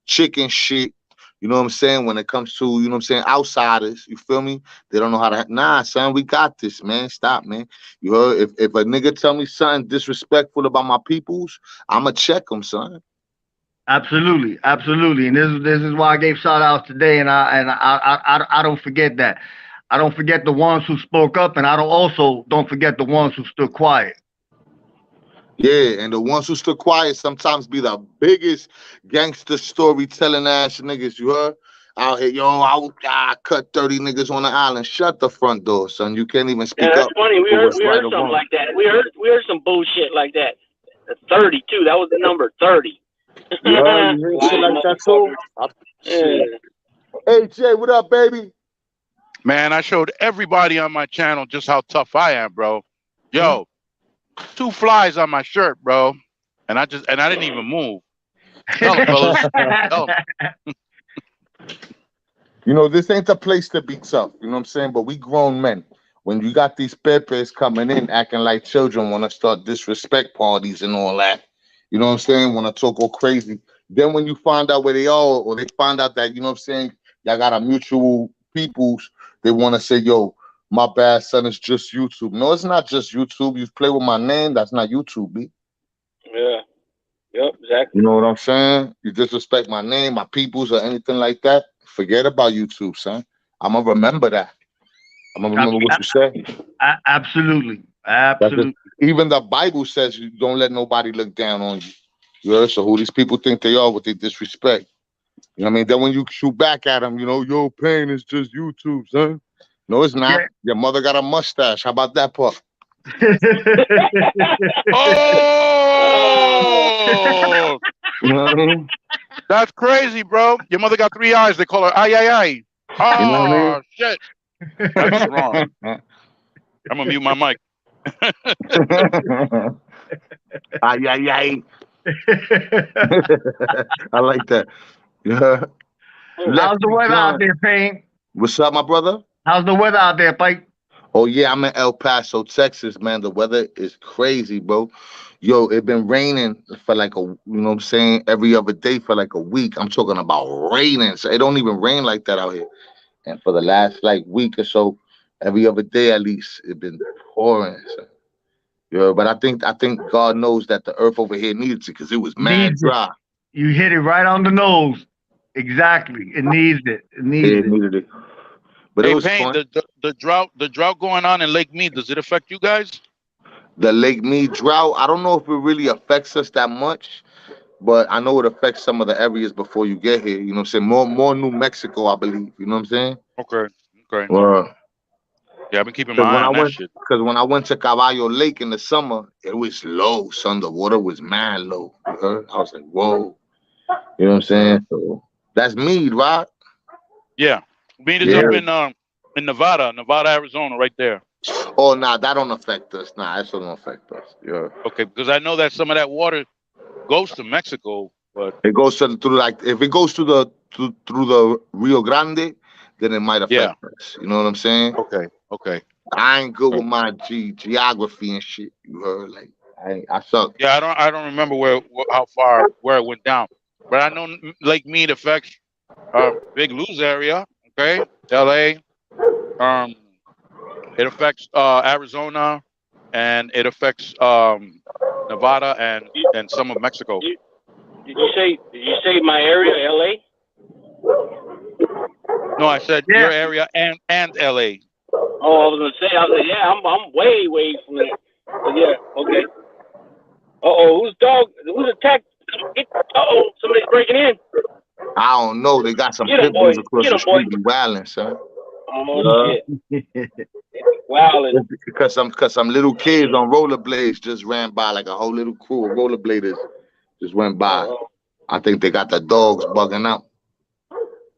chicken shit. You know what I'm saying? When it comes to, you know what I'm saying, outsiders, you feel me? They don't know how to. Nah, son, we got this, man. Stop, man. You heard? If a nigga tell me something disrespectful about my peoples, I'ma check him, son.
Absolutely, and this is why I gave shout outs today, and I don't forget that. I don't forget the ones who spoke up, and I don't forget the ones who stood quiet.
Yeah, and the ones who stood quiet sometimes be the biggest gangster storytelling ass niggas. You heard? Out here, yo, I cut 30 niggas on the island. Shut the front door, son. You can't even speak up.
That's funny. We heard something like that. We heard some bullshit like that. 30 too. That was the number 30.
Yeah, you heard shit like that too? Hey Jay, what up, baby?
Man, I showed everybody on my channel just how tough I am, bro. Yo, 2 flies on my shirt, bro, and I didn't even move. Tell them, fellas. Tell them.
You know, this ain't the place to be tough. You know what I'm saying? But we grown men. When you got these pepes coming in acting like children, want to start disrespect parties and all that. You know what I'm saying? Want to talk all crazy. Then when you find out where they are, or they find out that, you know what I'm saying, y'all got a mutual peoples, they want to say, yo, my bad, son, it's just YouTube. No, it's not just YouTube. You play with my name, that's not YouTube, B.
Yeah. Yep, exactly.
You know what I'm saying? You disrespect my name, my peoples, or anything like that, forget about YouTube, son. I'm going to remember that. I'm going to remember what you said.
Absolutely.
Even the Bible says you don't let nobody look down on you. You heard? So who these people think they are with their disrespect? You know what I mean? Then when you shoot back at them, you know, yo, pain is just YouTube, son. No, it's not. Yeah. Your mother got a mustache. How about that part?
Oh!
You know what I mean?
That's crazy, bro. Your mother got 3 eyes. They call her ay, ay, ay. Oh, you know what I mean? Shit. That's wrong. I'm going to mute my mic.
Ay, ay, ay. I like that. Yeah.
How's the weather out there, Payne?
What's up, my brother?
How's the weather out there, Pike?
Oh yeah, I'm in El Paso, Texas, man. The weather is crazy, bro. Yo, it been raining for like you know what I'm saying, every other day for like a week. I'm talking about raining. So it don't even rain like that out here. And for the last like week or so, every other day at least, it been pouring. So, yeah, but I think God knows that the earth over here needs it because it was mad dry.
You hit it right on the nose. Exactly. It needs it. It needs
it. Needed it. But
hey,
it was
Payne,
fun.
the drought going on in Lake Mead, does it affect you guys?
The Lake Mead drought, I don't know if it really affects us that much, but I know it affects some of the areas before you get here. You know what I'm saying? More New Mexico, I believe. You know what I'm saying?
Okay. Yeah, I've been keeping my eye on that shit.
Because when I went to Caballo Lake in the summer, it was low, son. The water was mad low. You heard? I was like, whoa. You know what I'm saying? So that's Mead, right?
Yeah. Mead is up in Nevada, Arizona, right there.
Oh, nah, that don't affect us. Nah, that don't affect us. Yeah.
Okay, because I know that some of that water goes to Mexico, but
it goes through like if it goes through the Rio Grande, then it might affect us. You know what I'm saying?
Okay.
I ain't good with my geography and shit. You heard? Like I suck.
Yeah, I don't remember how far where it went down, but I know Lake Mead affects Big Lou's area. Okay, L.A. It affects Arizona, and it affects Nevada and some of Mexico.
Did you say my area, L.A.?
No, I said your area and L.A.
Oh, I was gonna say, yeah, I'm way from there. But yeah, okay. Who's attacked? Somebody's breaking in.
I don't know. They got some pit bulls across the street and wilding, son.
Oh shit! Wilding.
Because some little kids on rollerblades just ran by, like a whole little crew of rollerbladers just went by. I think they got the dogs bugging out.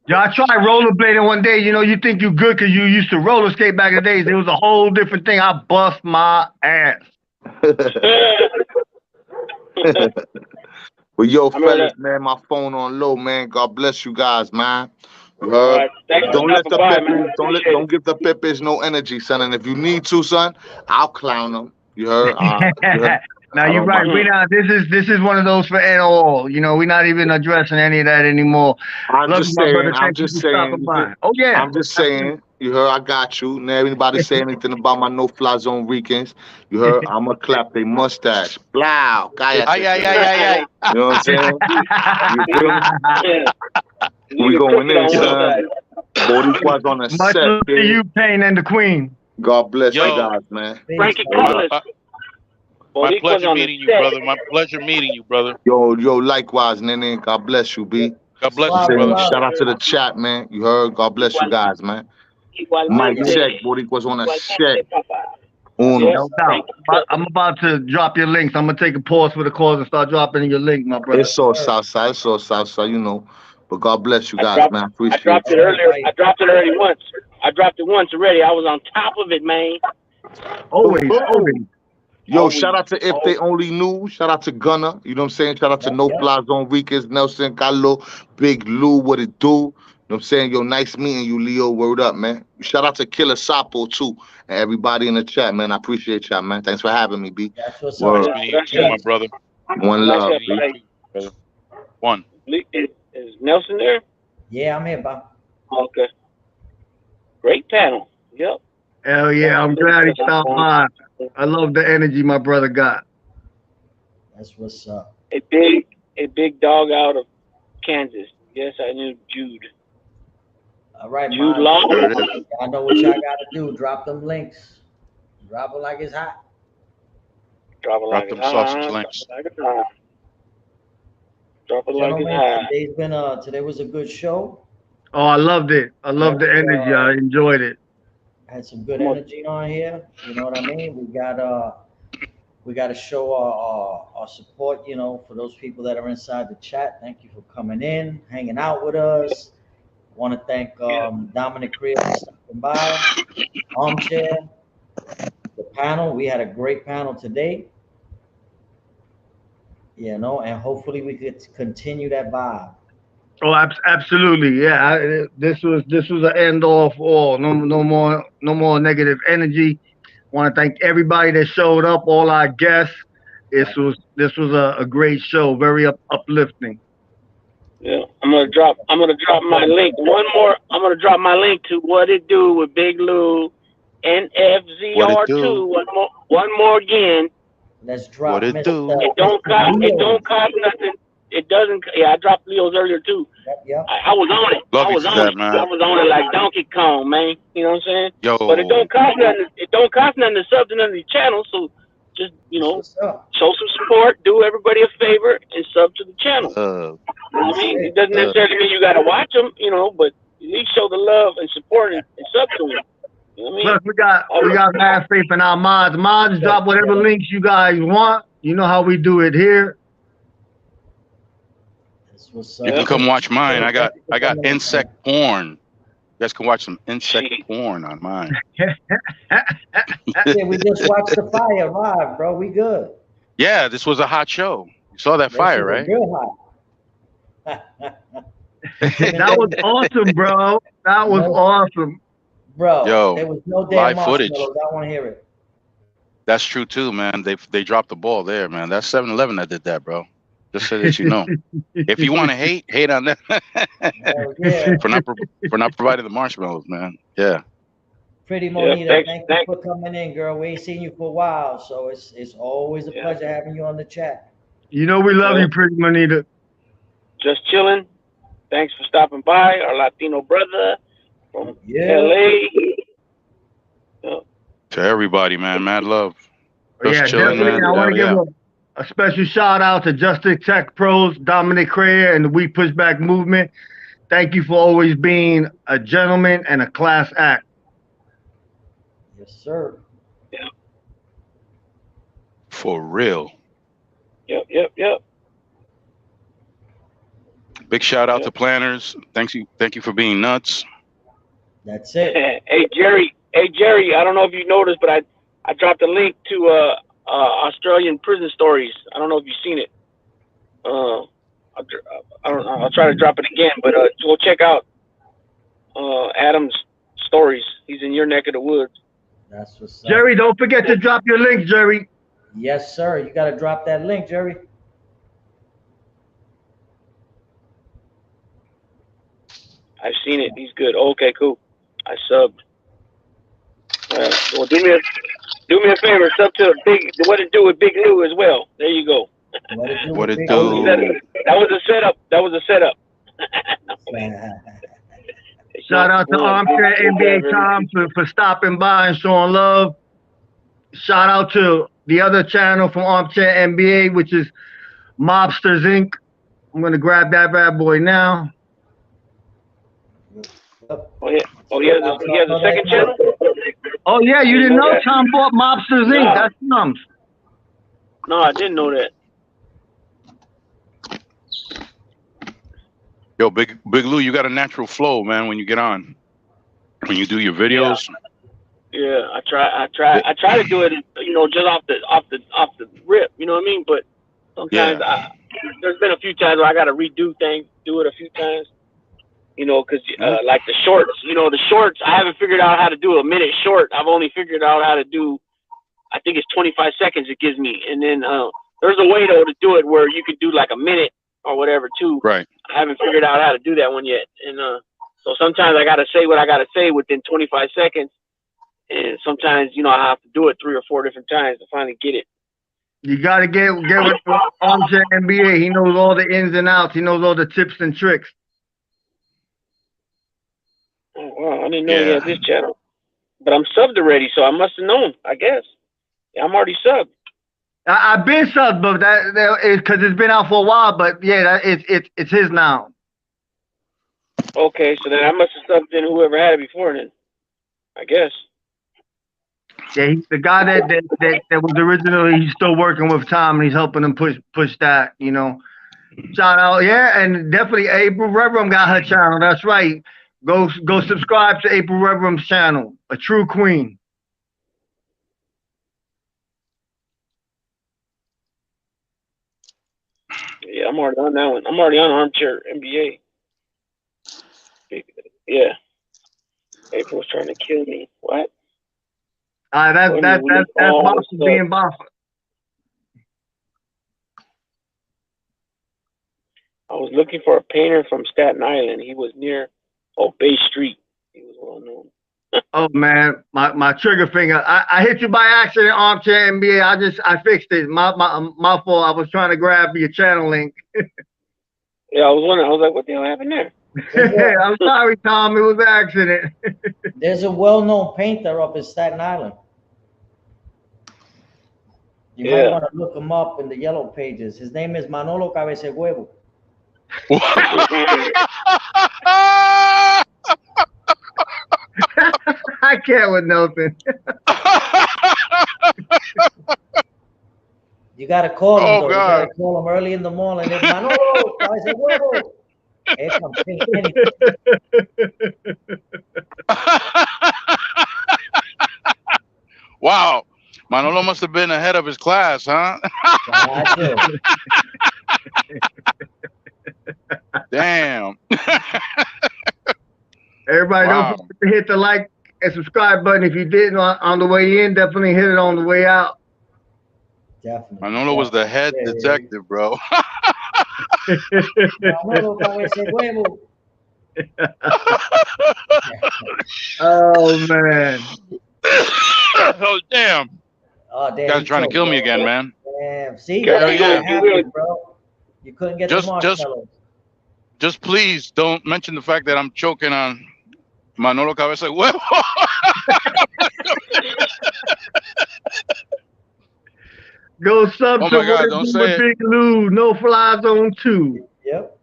Yeah, I tried rollerblading one day. You know, you think you good because you used to roller skate back in the days. It was a whole different thing. I bust my ass.
Well, yo, fellas, man, my phone on low, man. God bless you guys, man. You heard? Don't let the Peppers, don't give the Peppers no energy, son. And if you need to, son, I'll clown them. You heard?
Now you're right. This is one of those for at all. You know, we're not even addressing any of that anymore.
I'm just saying.
Oh yeah.
I'm just saying. You heard? I got you. Never anybody say anything about my no-fly zone weekends. You heard? I'ma clap their mustache. Blow.
Ay.
You know what I'm saying? You feel me? We going in, son. Boricua's on the
Much
set.
love to you, Payne and the Queen.
God bless you guys, man.
Frankie Carlos.
My pleasure meeting you, brother. My pleasure meeting you, brother.
Yo, likewise, Nene. God bless you, B.
God bless you, brother.
Shout out to the chat, man. You heard? God bless you guys, man. Mike check. Boricua's on the set.
No doubt. I'm about to drop your links. I'm gonna take a pause for the calls and start dropping your link, my brother.
It's all Southside, you know. But God bless you guys, man. I appreciate it.
I dropped it earlier. I dropped it already once. I dropped it once already. I was on top of it, man.
Always.
Yo, shout out to If They Only Knew. Shout out to Gunner. You know what I'm saying? Shout out to No Fly Zone Weekends, Nelson, Carlo, Big Lou, what it do? You know what I'm saying? Yo, nice meeting you, Leo. Word up, man. Shout out to Killer Sapo, too. And everybody in the chat, man. I appreciate y'all, man. Thanks for having me, B.
That's what's
up.
You too, my brother.
One love,
B. One.
Is Nelson there?
Yeah, I'm here, Bob.
Okay. Great panel. Yep.
Hell yeah, I'm glad he stopped by. I love the energy my brother got.
That's what's up.
A big dog out of Kansas. Yes, I knew Jude.
All right,
Jude Law.
I know what y'all gotta do. Drop them links. Drop it like it's hot.
Drop
them sausage links.
Drop it like it's hot.
Today was a good show.
Oh, I loved it. I loved the energy. I enjoyed it.
Had some good energy on here. You know what I mean? We got to show our support, you know, for those people that are inside the chat. Thank you for coming in, hanging out with us. Want to thank Dominic Creel for stopping by. Armchair, the panel. We had a great panel today. You know, and hopefully we could continue that vibe.
Oh, absolutely, yeah. This was an end all for all. No more negative energy. Want to thank everybody that showed up, all our guests. This was a great show, very uplifting.
Yeah, I'm gonna drop my link. I'm gonna drop my link to What It Do with Big Lou and FZR2. One more again.
Let's drop
What It Do.
It don't cost nothing. It doesn't. Yeah, I dropped Leo's earlier too.
Yep.
I was on it.
Love
I
you
was
for
on
that,
it.
man.
I was on it like Donkey Kong, man. You know what I'm saying?
Yo.
But it don't cost nothing. It don't cost nothing to sub to none of these channels. So just show some support, do everybody a favor, and sub to the channel. I mean, it doesn't necessarily mean you got to watch them, but at least show the love and support and sub to them. You know what I mean?
Plus, we got mad faith in our mods. Mods, drop whatever links you guys want. You know how we do it here.
You can come watch mine. I got insect porn. You guys can watch some insect porn on mine.
Yeah, we just watched the fire live, bro. We good.
Yeah, this was a hot show. You saw that fire, right?
Real hot.
That was awesome, bro. That was awesome.
Bro,
yo,
there was no damn
live footage.
I want to hear it.
That's true too, man. They dropped the ball there, man. That's 7-Eleven that did that, bro. Just so that you know. If you want to hate on them for not providing the marshmallows, man. Yeah.
Pretty Monita, thank you for coming in, girl. We ain't seen you for a while, so it's always a pleasure having you on the chat.
You know we love you, Pretty Monita.
Just chilling. Thanks for stopping by, our Latino brother from LA.
To everybody, man. Mad love. Just chilling,
definitely.
man.
I want to give a special shout out to Justice Tech Pros, Dominic Crayer, and the We Push Back movement. Thank you for always being a gentleman and a class act.
Yes, sir.
Yeah.
For real.
Yep.
Big shout out to planners. Thank you for being nuts.
That's it.
Hey Jerry, I don't know if you noticed, but I dropped a link to Australian prison stories. I don't know if you've seen it. I'll try to drop it again, but go check out Adam's stories. He's in your neck of the woods.
That's what's up.
Jerry, don't forget to drop your link, Jerry.
Yes, sir. You got to drop that link, Jerry.
I've seen it. He's good. Okay, cool. I subbed. Well, do me a favor. Sub to What It Do with Big Lou as well. There you go.
What It Do.
That was a setup.
Shout out to Armchair NBA Tom for stopping by and showing love. Shout out to the other channel from Armchair NBA, which is Mobsters Inc. I'm gonna grab that bad boy now.
Oh yeah. He has a second channel.
Oh yeah, you didn't know Tom bought Mobsters Inc. That's nuts.
No, I didn't know that.
Yo, Big Lou, you got a natural flow, man. When you get on, when you do your videos.
Yeah, I try to do it, just off the rip. You know what I mean? But sometimes there's been a few times where I got to do it a few times. Because like the shorts, the shorts, I haven't figured out how to do a minute short. I've only figured out how to do, I think it's 25 seconds it gives me. And then there's a way, though, to do it where you could do like a minute or whatever, too.
Right.
I haven't figured out how to do that one yet. And so sometimes I got to say what I got to say within 25 seconds. And sometimes, I have to do it 3 or 4 different times to finally get it.
You got to get with Armchair NBA. He knows all the ins and outs. He knows all the tips and tricks.
Oh, wow, I didn't know he had this channel. But I'm subbed already, so I must have known, I guess. Yeah, I'm already subbed. I've
been subbed, but that is because it's been out for a while. But yeah, it's his now.
Okay, so then I must have subbed in whoever had it before then, I guess.
Yeah, he's the guy that was originally. He's still working with Tom, and he's helping him push that. Shout out, and definitely April Reverend got her channel. That's right. Go subscribe to April Reverend's channel, a true queen.
I'm already on that one. I'm already on Armchair NBA. Yeah. April's trying to kill me. What?
That's boss being boss.
I was looking for a painter from Staten Island. He was near Bay Street. He was well known.
Oh man, my trigger finger. I hit you by accident, Armchair NBA. I fixed it. My fault. I was trying to grab your channel link.
Yeah, I was wondering. I was like, what the hell happened there?
I'm sorry, Tom. It was an accident.
There's a well-known painter up in Staten Island. You might want to look him up in the yellow pages. His name is Manolo Cabeza Huevo.
I can't with nothing.
You gotta call him.
Oh,
though.
God.
You gotta call him early in the morning. It's Manolo Cabeza Huevo. Here comes anything.
Wow, Manolo must have been ahead of his class, huh? Damn.
Everybody, don't forget to hit the like and subscribe button. If you didn't on the way in, definitely hit it on the way out.
Definitely.
Manolo was the head detective, bro.
Manolo Cabeza Huevo.
Oh man.
Oh damn.
Oh damn.
Guys trying to kill me again, man.
Damn. See,
Hell yeah.
happened, bro. You couldn't get the marshmallows.
Just please don't mention the fact that I'm choking on Manolo Cabeza Huevo.
Go sub
Oh
to
my God, don't say it.
Big Lou, no fly zone 2.
Yep.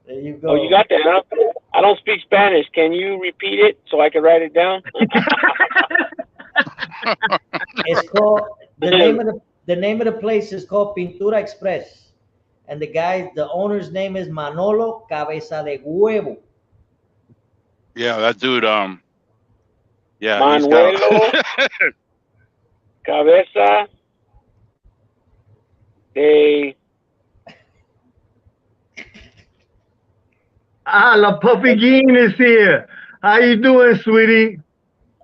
There you go.
Oh, you got that, huh? I don't speak Spanish. Can you repeat it so I can write it down?
It's called the name of the place is called Pintura Express, and the owner's name is Manolo Cabeza de Huevo.
Yeah, that dude. Yeah,
Manuelo Cabeza de.
La Puppy Jean is here. How you doing, sweetie?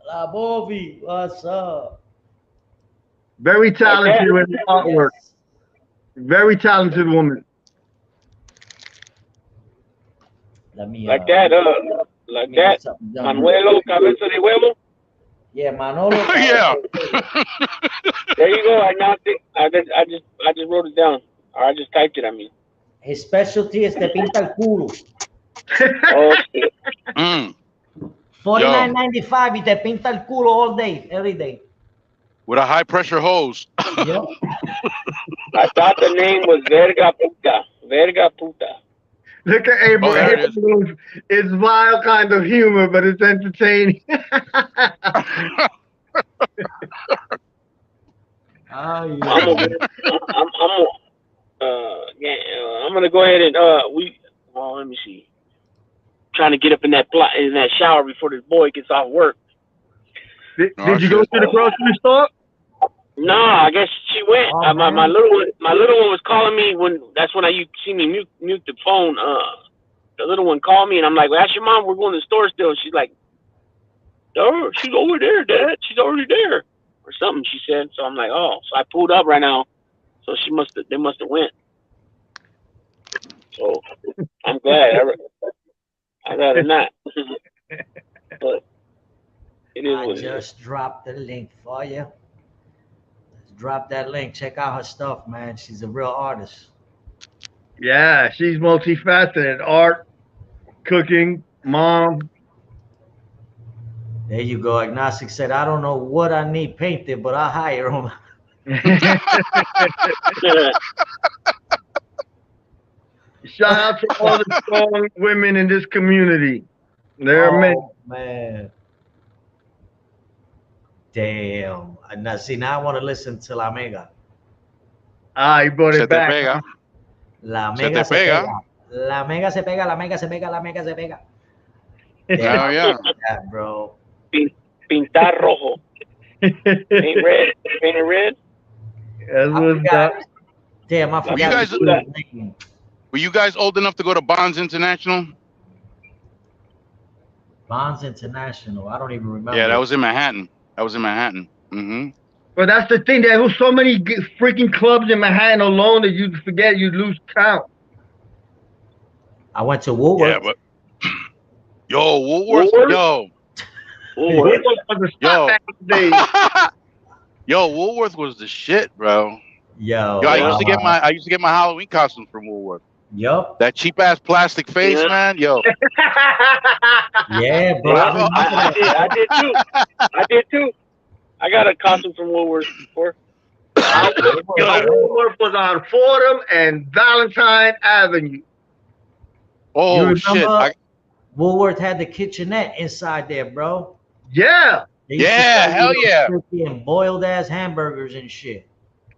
La Bobby, what's up?
Very talented with artwork.
Yes.
Very talented woman.
Like that, Manuelo Cabeza de Huevo.
Yeah, Manolo.
Yeah.
There you go. I just wrote it down. Or I just typed it. I mean.
His specialty is te pinta el culo.
Okay.
$49.95 y te pinta el culo all day, every day.
With a high pressure hose.
Yep.
I thought the name was Verga Puta. Verga Puta.
Look at April. It's vile kind of humor, but it's entertaining.
I'm
gonna go ahead and let me see. Trying to get up in that shower before this boy gets off work.
Did you go to the grocery store?
No, I guess she went. My little one was calling me when you see me mute the phone. The little one called me and I'm like, well, ask your mom, we're going to the store still. She's like, oh, she's over there, Dad. She's already there, or something. She said. So I'm like, oh. So I pulled up right now. So they must have went. So I'm glad. I'd rather not. But it is what it is.
I just dropped the link for you. Drop that link. Check out her stuff, man. She's a real artist.
Yeah, she's multifaceted. Art, cooking, mom.
There you go. Agnostic said, I don't know what I need painted, but I'll hire him.
Shout out to all the strong women in this community. There are many.
Man. Damn. Now, see, now I want to listen to La Mega.
Ah, you brought it back.
Pega.
La Mega se pega. La Mega se pega, la Mega se pega, la Mega se pega.
Damn. Oh, yeah.
Yeah, bro.
Pintar rojo. Paint red. Painted red.
That's what's up.
Damn, I forgot.
Were you guys old enough to go to Bonds International?
Bonds International. I don't even remember.
Yeah, that was in Manhattan. Mm-hmm.
But that's the thing. There was so many freaking clubs in Manhattan alone that you'd forget, you'd lose count.
I went to Woolworth.
Yeah, but Woolworth? Yo.
Woolworth was the spot back in the day.
Yo, Woolworth was the shit, bro.
Yo,
I used to get my Halloween costumes from Woolworth.
Yup.
That cheap ass plastic face, man. Yo.
Yeah, bro.
I did too. I got a costume from Woolworth before.
Woolworth was on Fordham and Valentine Avenue.
Oh shit!
Woolworth had the kitchenette inside there, bro.
Yeah.
Yeah, hell yeah.
And boiled ass hamburgers and shit.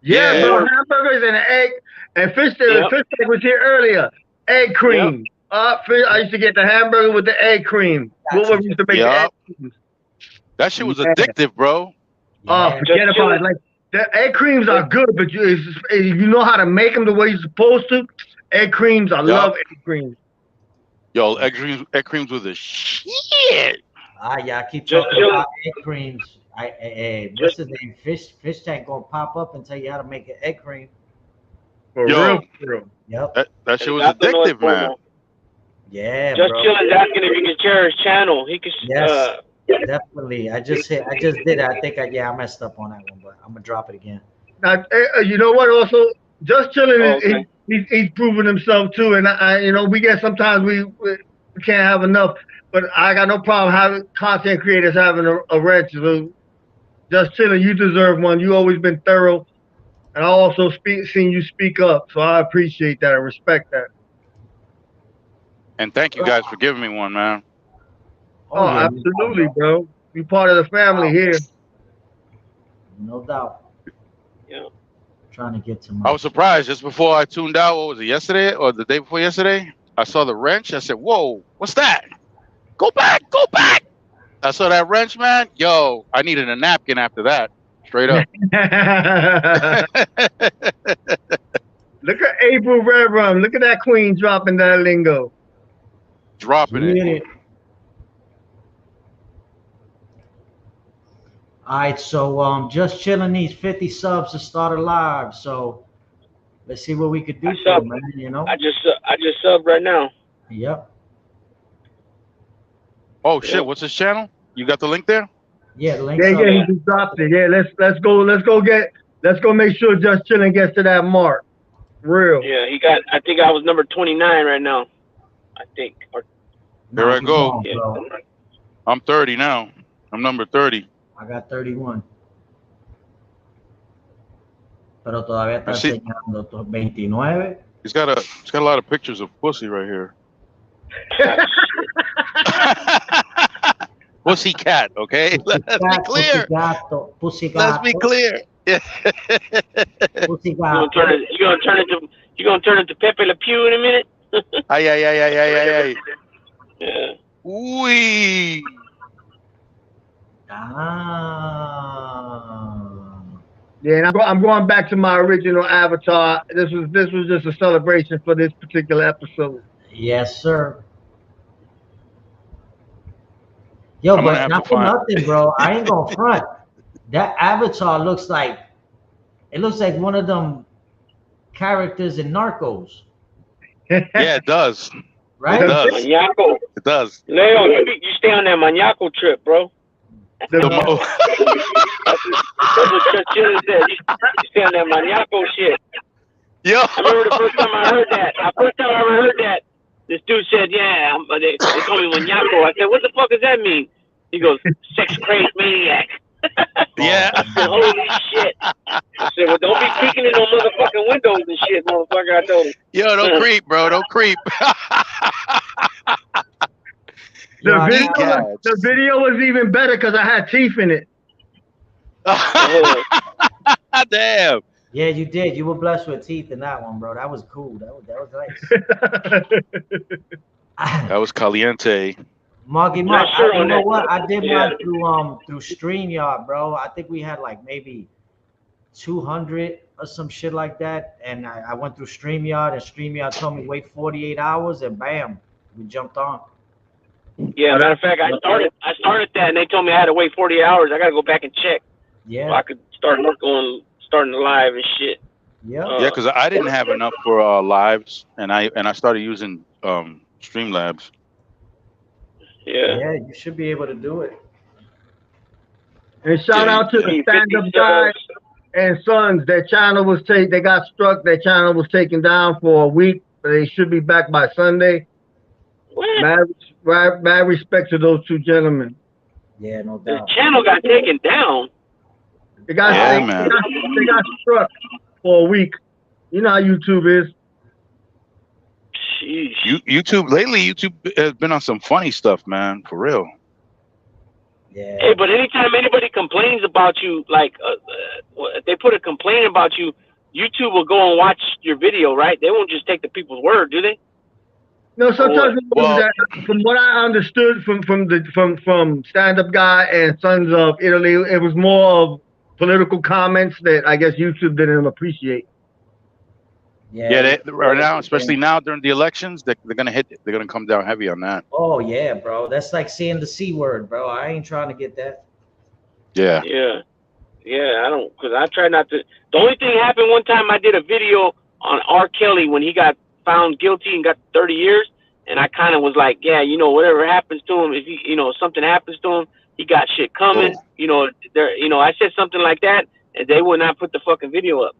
Yeah, bro. Hamburgers and an egg. And fish egg was here earlier. Egg cream. I used to get the hamburger with the egg cream. Woolworth used to make the egg creams.
That shit was addictive, bro.
Oh, forget about it. Like, the egg creams are good, but you know how to make them the way you're supposed to. Egg creams, I love egg creams.
Yo, egg creams with the shit.
Yeah, I keep talking about egg creams. What's his name? Fish Tank gonna pop up and tell you how to make an egg cream.
For real.
Yep.
That shit was addictive, man.
Yeah,
Just
bro.
Chillin's asking if you can share his channel. He can.
Yes, definitely. I just did it. I think I messed up on that one, but I'm gonna drop it again.
Now, you know what? Also, Just Chillin', he's proven himself too. And we get sometimes we can't have enough, but I got no problem having content creators having a wrench. So Just Chillin', you deserve one. You always been thorough, and I also seen you speak up. So I appreciate that. I respect that.
And thank you guys for giving me one, man.
Oh, yeah, absolutely, bro. You part of the family here.
No doubt.
Yeah.
Trying to get to my.
I was surprised just before I tuned out. What was it, yesterday or the day before yesterday? I saw the wrench. I said, "Whoa, what's that? Go back, go back!" I saw that wrench, man. Yo, I needed a napkin after that. Straight up.
Look at April Red Rum. Look at that queen dropping that lingo.
Dropping it.
All right, so Just Chillin' needs 50 subs to start a live. So let's see what we could do for him, man. You know.
I just subbed right now.
Yep.
Oh shit! What's his channel? You got the link there?
Yeah, the link.
Yeah, he just dropped it. Yeah, let's go make sure Just Chillin' gets to that mark. Real.
Yeah, he got. I think I was number 29 right now. I think.
Here I go.
Yeah.
I'm 30 now. I'm number 30.
I got 31. Pero todavía está enseñando 29.
He's got a lot of pictures of pussy right here. Pussy cat, okay? Let's be clear.
Pussy gato.
Let's be clear.
Pussy gato.
You gonna turn into Pepe Le Pew in a minute?
Ay.
Yeah.
Uy.
Yeah, and I'm going back to my original avatar. This was just a celebration for this particular episode.
Yes, sir. Yo, but not for nothing, bro. I ain't gonna front. That avatar looks like one of them characters in Narcos.
Yeah, it does.
Right?
It does.
Maniaco.
It does.
Leo, you stay on that Maniaco trip, bro. That's what Chillin said. You stay on that Maniaco shit.
Yo.
I remember the first time I heard that. This dude said, "Yeah, they call me Maniaco." I said, "What the fuck does that mean?" He goes, "Sex crazed maniac."
Yeah.
I said, "Holy shit!" I said, "Well, don't be peeking in no motherfucking windows and shit, motherfucker." I told him.
Yo, don't creep, bro. Don't creep.
The video was even better because I had teeth in it.
Damn.
Yeah, you did. You were blessed with teeth in that one, bro. That was cool. That was nice.
That was caliente.
Marky Mark, you know what? I did mine through StreamYard, bro. I think we had like maybe 200 or some shit like that. And I went through StreamYard, and StreamYard told me wait 48 hours, and bam, we jumped on.
Yeah, matter of fact, I started that, and they told me I had to wait 48 hours. I got to go back and check.
Yeah.
So I could start starting the live and shit.
Yeah.
Yeah, because I didn't have enough for lives, and I started using Streamlabs.
Yeah.
Yeah, you should be able to do it.
And shout out to the stand-up guy and Sons. Their channel was they got struck. Their channel was taken down for a week, but they should be back by Sunday. Mad respect to those two gentlemen.
Yeah, no doubt.
The channel got taken down.
They got struck for a week. You know how YouTube is.
Jeez.
YouTube has been on some funny stuff, man, for real.
Yeah.
Hey, but anytime anybody complains about you, like if they put a complaint about you, YouTube will go and watch your video, right? They won't just take the people's word, do they?
No, sometimes from what I understood from stand-up guy and Sons of Italy, it was more of political comments that I guess YouTube didn't appreciate.
Yeah, right now, especially now during the elections, they're gonna come down heavy on that.
Oh yeah, bro. That's like saying the C word, bro. I ain't trying to get that.
Yeah.
Yeah, I don't, because I try not to. The only thing happened one time, I did a video on R. Kelly when he got found guilty and got 30 years, and I kind of was like, yeah, whatever happens to him, if he, something happens to him, he got shit coming. I said something like that, and they would not put the fucking video up.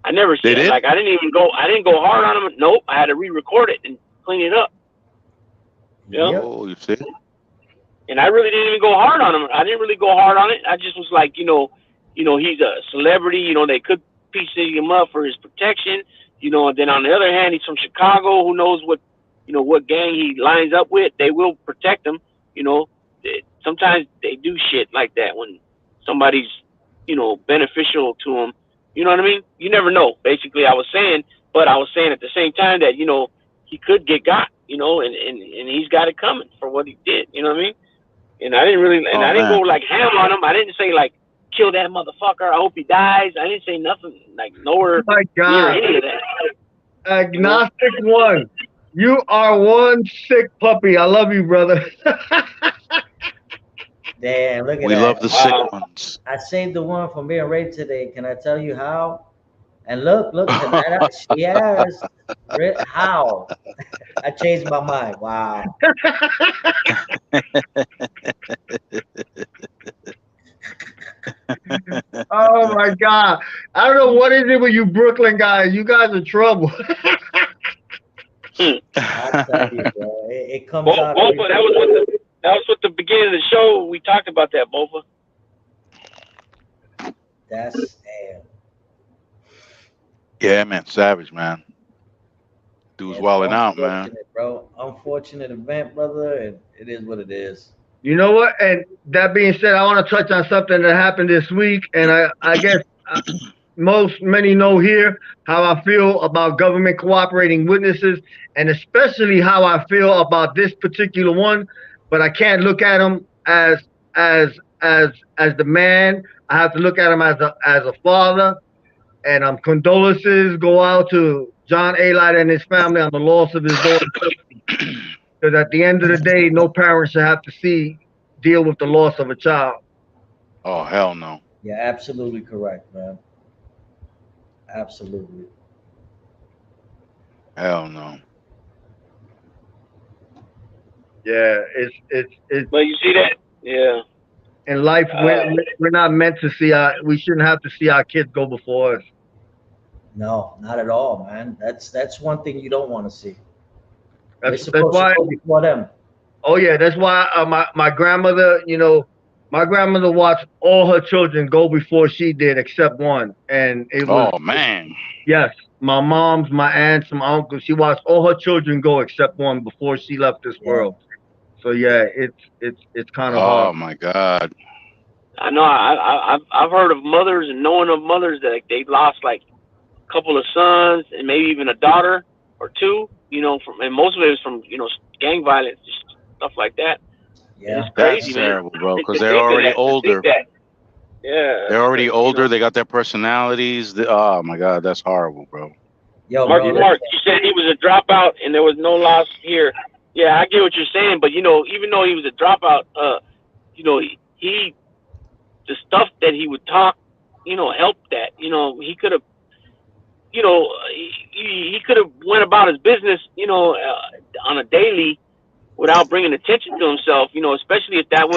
I never said it. Like I didn't go hard on him. Nope, I had to re-record it and clean it up. Yeah.
Oh, you see?
And I really didn't even go hard on him. I didn't really go hard on it. I just was like, he's a celebrity. They could piece him up for his protection. And then on the other hand, he's from Chicago. Who knows what gang he lines up with? They will protect him. Sometimes they do shit like that when somebody's, beneficial to him. You know what I mean? You never know. Basically, I was saying at the same time that, he could get got, and he's got it coming for what he did. You know what I mean? And I didn't really, I didn't go like ham on him. I didn't say like, kill that motherfucker. I hope he dies. I didn't say nothing like nowhere near any of that.
Agnostic one. You are one sick puppy. I love you, brother.
Damn, look at that.
We love the sick ones.
I saved the one from being raped today. Can I tell you how? And look, she has. How? I changed my mind. Wow.
Oh my God. I don't know what is it with you Brooklyn guys. You guys are trouble.
I tell you, bro. It comes out.
Bofa, that was what the beginning of the show. We talked about that, Bofa.
That's damn.
Yeah, man, savage, man. Dude's wilding out, man.
Bro, unfortunate event, brother, and it is what it is.
You know what? And that being said, I want to touch on something that happened this week, and I guess many know here how I feel about government cooperating witnesses, and especially how I feel about this particular one. But I can't look at him as the man. I have to look at him as a father. And condolences go out to John Alite and his family on the loss of his daughter. Because at the end of the day, no parent should have to deal with the loss of a child.
Oh, hell no.
Yeah, absolutely correct, man. Absolutely.
Hell no.
Yeah, it's.
But you see that? Yeah.
In life, we're not meant to we shouldn't have to see our kids go before us.
No, not at all, man. That's one thing you don't want to see.
That's why
before them.
Oh yeah, that's why my grandmother, my grandmother watched all her children go before she did, except one, and it was.
Oh man.
Yes, my mom's, my aunts, my uncles. She watched all her children go except one before she left this world. So yeah, it's kind of hard.
Oh my God.
I know. I've heard of mothers and knowing of mothers that they lost like a couple of sons and maybe even a daughter or two. And most of it is from gang violence, stuff like that.
Yeah,
it's crazy,
that's terrible, bro. Because they're
think
already
that,
older.
Yeah.
They're already older. They got their personalities. Oh my God, that's horrible, bro.
Yo,
Mark, you said he was a dropout and there was no loss here. Yeah, I get what you're saying, but you know, even though he was a dropout, you know, he the stuff that he would talk, you know, helped that. You know, he could have, you know, he could have went about his business, you know, on a daily without bringing attention to himself. You know, especially if that's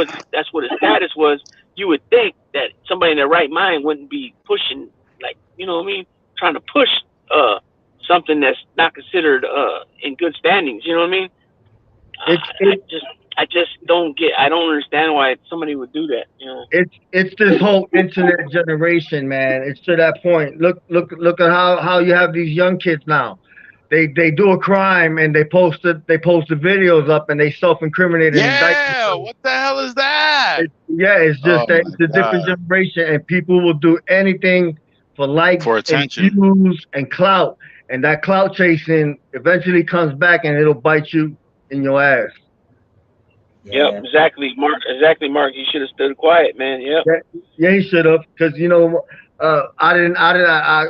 what his status was. You would think that somebody in their right mind wouldn't be pushing, like, you know what I mean, trying to push something that's not considered in good standings. You know what I mean? I just don't get. I don't understand why somebody would do that. You know,
it's this whole internet generation, man. It's to that point. Look at how you have these young kids now. They do a crime and they post the videos up and they self-incriminate and indict themselves.
What the hell is that?
It's just that it's a different generation, and people will do anything for likes,
for attention,
and views, and clout. And that clout chasing eventually comes back and it'll bite you in your ass.
Yep, exactly, Mark. Exactly, Mark. You should have stood quiet, man. Yep.
Yeah, he should have, because you know,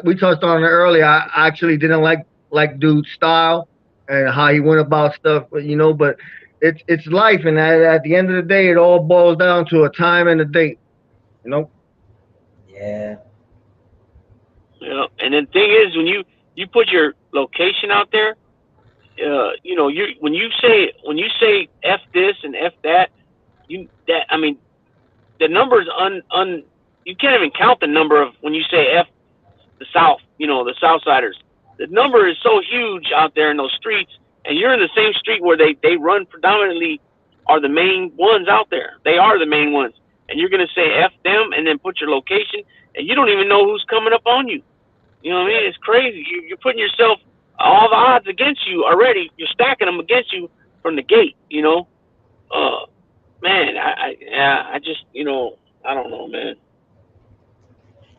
we touched on it earlier. I actually didn't like dude's style and how he went about stuff, you know. But it's life, and at the end of the day, it all boils down to a time and a date, you know.
Yeah.
Yeah, and the thing is, when you put your location out there, you know, when you say F this and F that, I mean, the numbers you can't even count the number of when you say F the South, you know, the Southsiders. The number is so huge out there in those streets, and you're in the same street where they run predominantly are the main ones out there. They are the main ones, and you're gonna say F them and then put your location, and you don't even know who's coming up on you. You know what I mean? It's crazy. You're putting yourself, all the odds against you already. You're stacking them against you from the gate. You know, man. I just, you know, I don't know, man.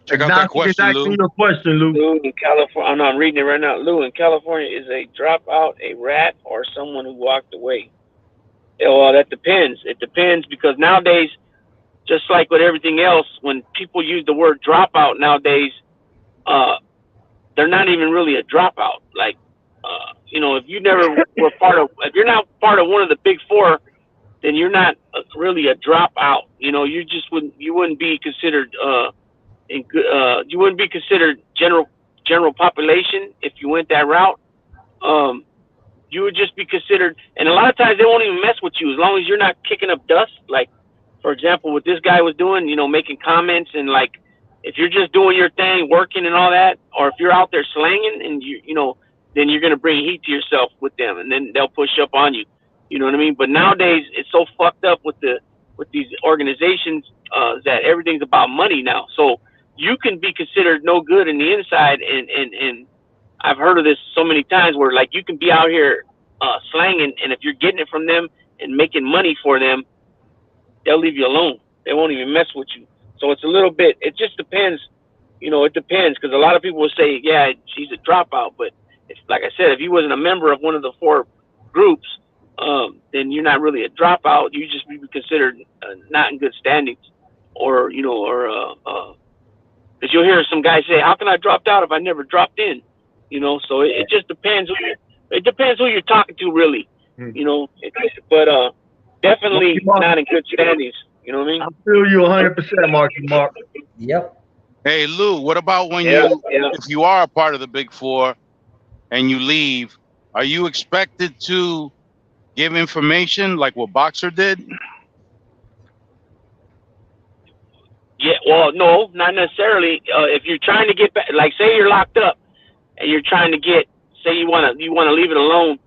Check out that question, Lou.
Your question, Lou.
Lou in California. I'm reading it right now. Lou in California is a dropout, a rat, or someone who walked away. Yeah, well, that depends. It depends, because nowadays, just like with everything else, when people use the word dropout nowadays, they're not even really a dropout. Like, you know, if you never were if you're not part of one of the big four, then you're not really a dropout. You know, you wouldn't be considered you wouldn't be considered general population if you went that route. You would just be considered, and a lot of times they won't even mess with you as long as you're not kicking up dust. Like, for example, what this guy was doing, you know, making comments, and like, if you're just doing your thing, working and all that, or if you're out there slanging, and you know, then you're gonna bring heat to yourself with them, and then they'll push up on you. You know what I mean? But nowadays, it's so fucked up with these organizations that everything's about money now. So you can be considered no good in the inside, and I've heard of this so many times where, like, you can be out here slanging, and if you're getting it from them and making money for them, they'll leave you alone. They won't even mess with you. So it's a little bit, it just depends, you know, it depends, because a lot of people will say, yeah, she's a dropout, but it's like I said, if you wasn't a member of one of the four groups, then you're not really a dropout. You just be considered not in good standings, or, you know, or because you'll hear some guy say, how can I drop out if I never dropped in? You know, so it just depends. It depends who you're talking to, really. You know, but definitely not in good standings. You know what I mean?
I feel you 100%, Mark.
Yep.
Hey, Lou, what about when if you are a part of the Big Four and you leave, are you expected to give information like what Boxer did?
Yeah, well, no, not necessarily. If you're trying to get back, like, say you're locked up and you're trying to get, say you want to leave it alone,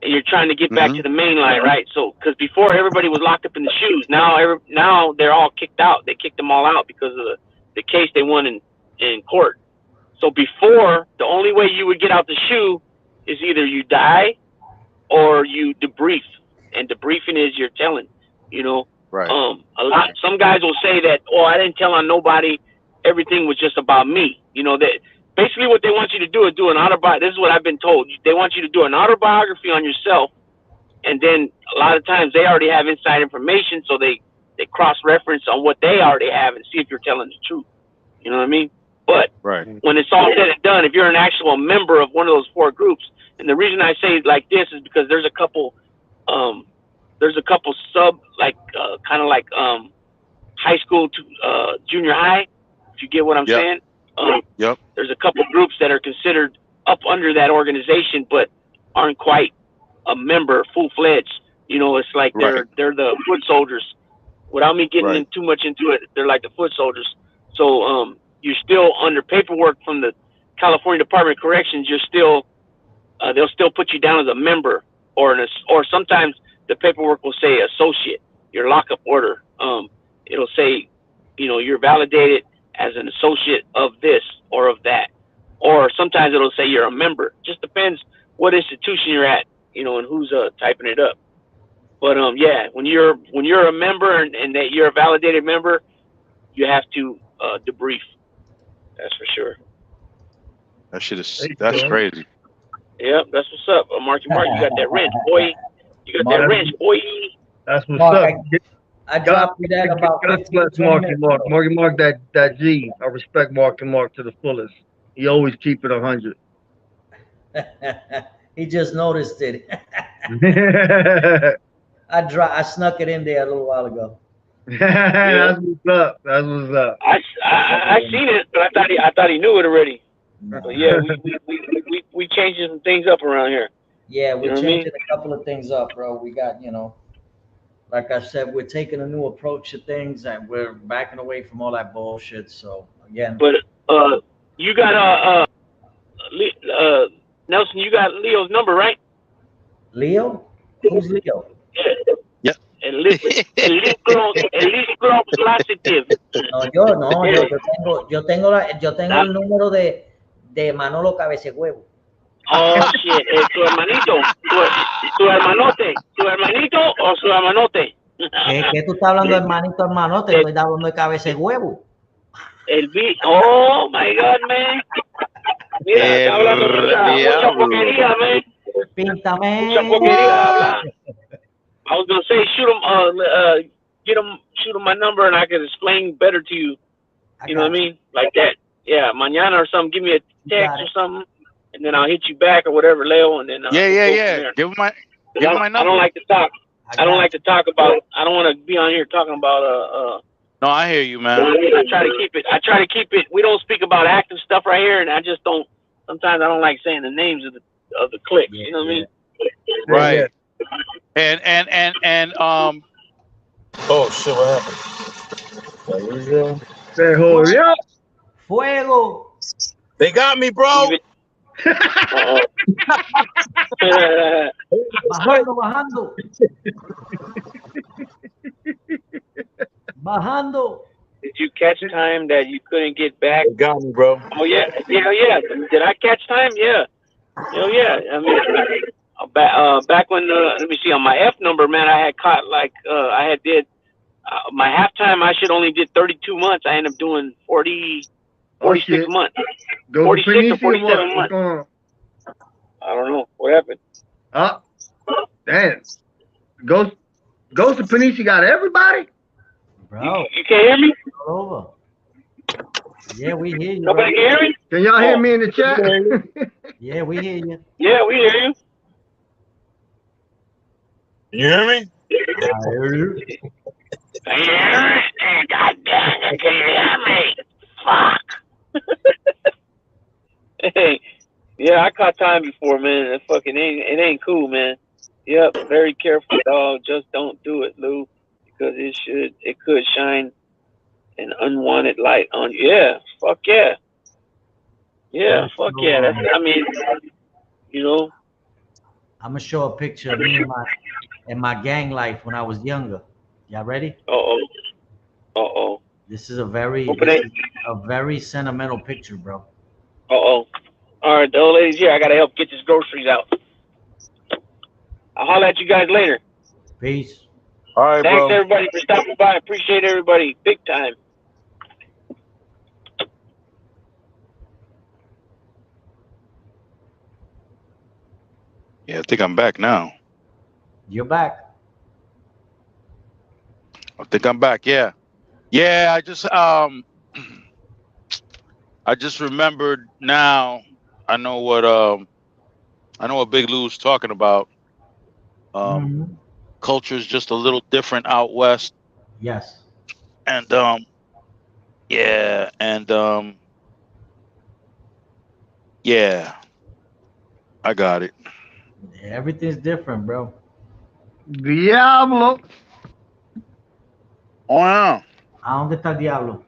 and you're trying to get back to the main line, right? So, because before everybody was locked up in the shoes, now they're all kicked out. They kicked them all out because of the case they won in court. So before, the only way you would get out the shoe is either you die or you debrief, and debriefing is you're telling, you know.
Right.
Some guys will say that, oh, I didn't tell on nobody. Everything was just about me. You know, that basically what they want you to do is do an autobiography. This is what I've been told. They want you to do an autobiography on yourself, and then a lot of times they already have inside information, so they they cross-reference on what they already have and see if you're telling the truth. You know what I mean? But when it's all said and done, if you're an actual member of one of those 4 groups, and the reason I say it like this is because there's a couple sub, like kind of like high school to junior high, if you get what I'm saying. There's a couple groups that are considered up under that organization, but aren't quite a member, full-fledged. You know, it's like they're the foot soldiers. Without me getting in too much into it, they're like the foot soldiers. So you're still under paperwork from the California Department of Corrections. You're still they'll still put you down as a member, or sometimes the paperwork will say associate, your lockup order. It'll say, you know, you're validated as an associate of this or of that, or sometimes it'll say you're a member. Just depends what institution you're at, you know, and who's typing it up. But yeah, when you're a member and that you're a validated member, you have to debrief. That's for sure.
That shit is crazy.
Yep, that's what's up. Marky Mark, you got that wrench, boy. You got that wrench, boy.
That's what's up.
I dropped you that about 15
Marky Mark. Marky Mark, that G. I respect Marky Mark to the fullest. He always keep it 100.
He just noticed it. I snuck it in there a little while ago.
That's what's up. That's what's up.
I seen it, but I thought he knew it already. But yeah, we changing some things up around here.
Yeah, we're changing a couple of things up, bro. We got, you know, like I said, we're taking a new approach to things, and we're backing away from all that bullshit. So again,
but you got Nelson, you got Leo's number, right?
Leo? Who's Leo?
Yeah. El liscro positive.
No, yo tengo el número de Manolo Cabecehuevo.
Oh shit, tu hermanito, tu hermanito o su hermanote.
¿Qué tú estás hablando de hermanote? Estoy hablando de Cabecehuevo.
Oh my God, man. Mira, está hablando mucha porquería, man.
Píntame.
Mucha porquería habla. I was gonna say shoot him my number and I can explain better to you. You know what I mean? Like that. Yeah, mañana or something. Give me a text or something, and then I'll hit you back or whatever, Leo. And then
yeah. Give him my number.
I don't like to talk. I don't like to talk about. I don't want to be on here talking about
No, I hear you, man.
I try to keep it. We don't speak about active stuff right here, and I just don't. Sometimes I don't like saying the names of the cliques. You know what I mean?
Right. And
oh shit! What happened?
Hurry up!
Fuego!
They got me, bro.
Bajando.
Did you catch time that you couldn't get back?
They got me, bro.
Oh yeah. Did I catch time? Yeah. Oh yeah. I mean, back when let me see, on my F number, man, I had caught like I had did my halftime. I should only did 32 months. I ended up doing 46 months. 46 or 47 months. I don't know what happened.
Damn. Ghost of Panici got everybody.
Bro,
you can't hear me?
Over. Yeah, we hear you.
Nobody can hear me?
Can y'all hear me in the chat?
Yeah, we hear you.
Yeah, we hear you.
You hear me?
I hear you.
God damn it, can you hear me? Fuck. Hey, yeah, I caught time before, man. It ain't cool, man. Yep, very careful, dog. Just don't do it, Lou, because it could shine an unwanted light on you. Yeah, fuck yeah. Yeah, fuck yeah. I mean, you know.
I'm gonna show a picture of me in my gang life when I was younger. Y'all ready?
Uh-oh.
This is a very sentimental picture, bro.
Uh-oh. All right, the old lady's here. I gotta help get these groceries out. I'll holler at you guys later.
Peace.
All right,
Thanks,
bro.
everybody, for stopping by. Appreciate everybody. Big time.
yeah, I think I'm back now.
You're back.
I think I'm back. Yeah. Yeah, I just remembered now. I know what Big Lou's talking about. Culture is just a little different out west.
Yes.
And yeah, and yeah, I got it.
Everything's different, bro.
Diablo.
Wow.
¿A dónde está el diablo?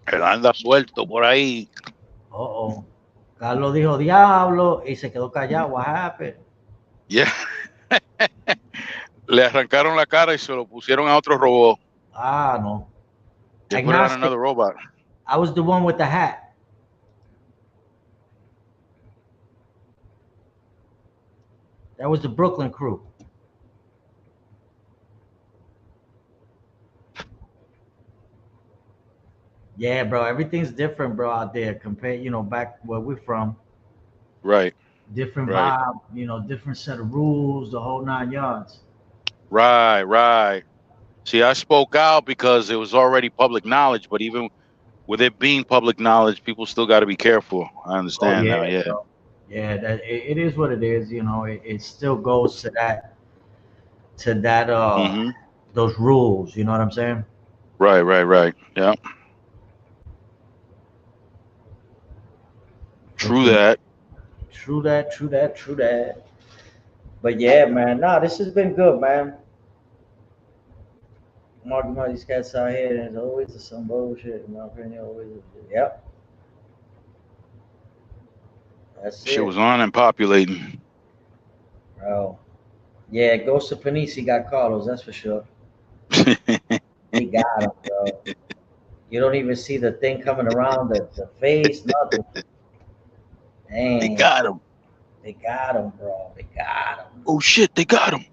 Él anda suelto por ahí.
Oh. Carlos dijo diablo y se quedó callado. What happened?
Yeah. Le arrancaron la cara y se lo pusieron a otro robot.
Ah, no.
They put it on another robot.
I was the one with the hat. That was the Brooklyn crew. Yeah, bro. Everything's different, bro, out there compared, back where we're from.
Right.
Different vibe, different set of rules, the whole 9 yards.
Right. See, I spoke out because it was already public knowledge, but even with it being public knowledge, people still got to be careful. I understand now. Yeah.
Bro. Yeah, it is what it is. It still goes to that those rules. You know what I'm saying?
Right. Yeah. True that.
But yeah, man. Nah, this has been good, man. Marking all these cats out here, and there's always some bullshit, in my opinion. Yep. That's
Shit
it.
was on and populating.
Bro. Yeah, Ghost of Panisi got Carlos, that's for sure. He got him, bro. You don't even see the thing coming around the face, nothing. Dang.
They got him.
They got him, bro. They got him.
Oh shit, they got him.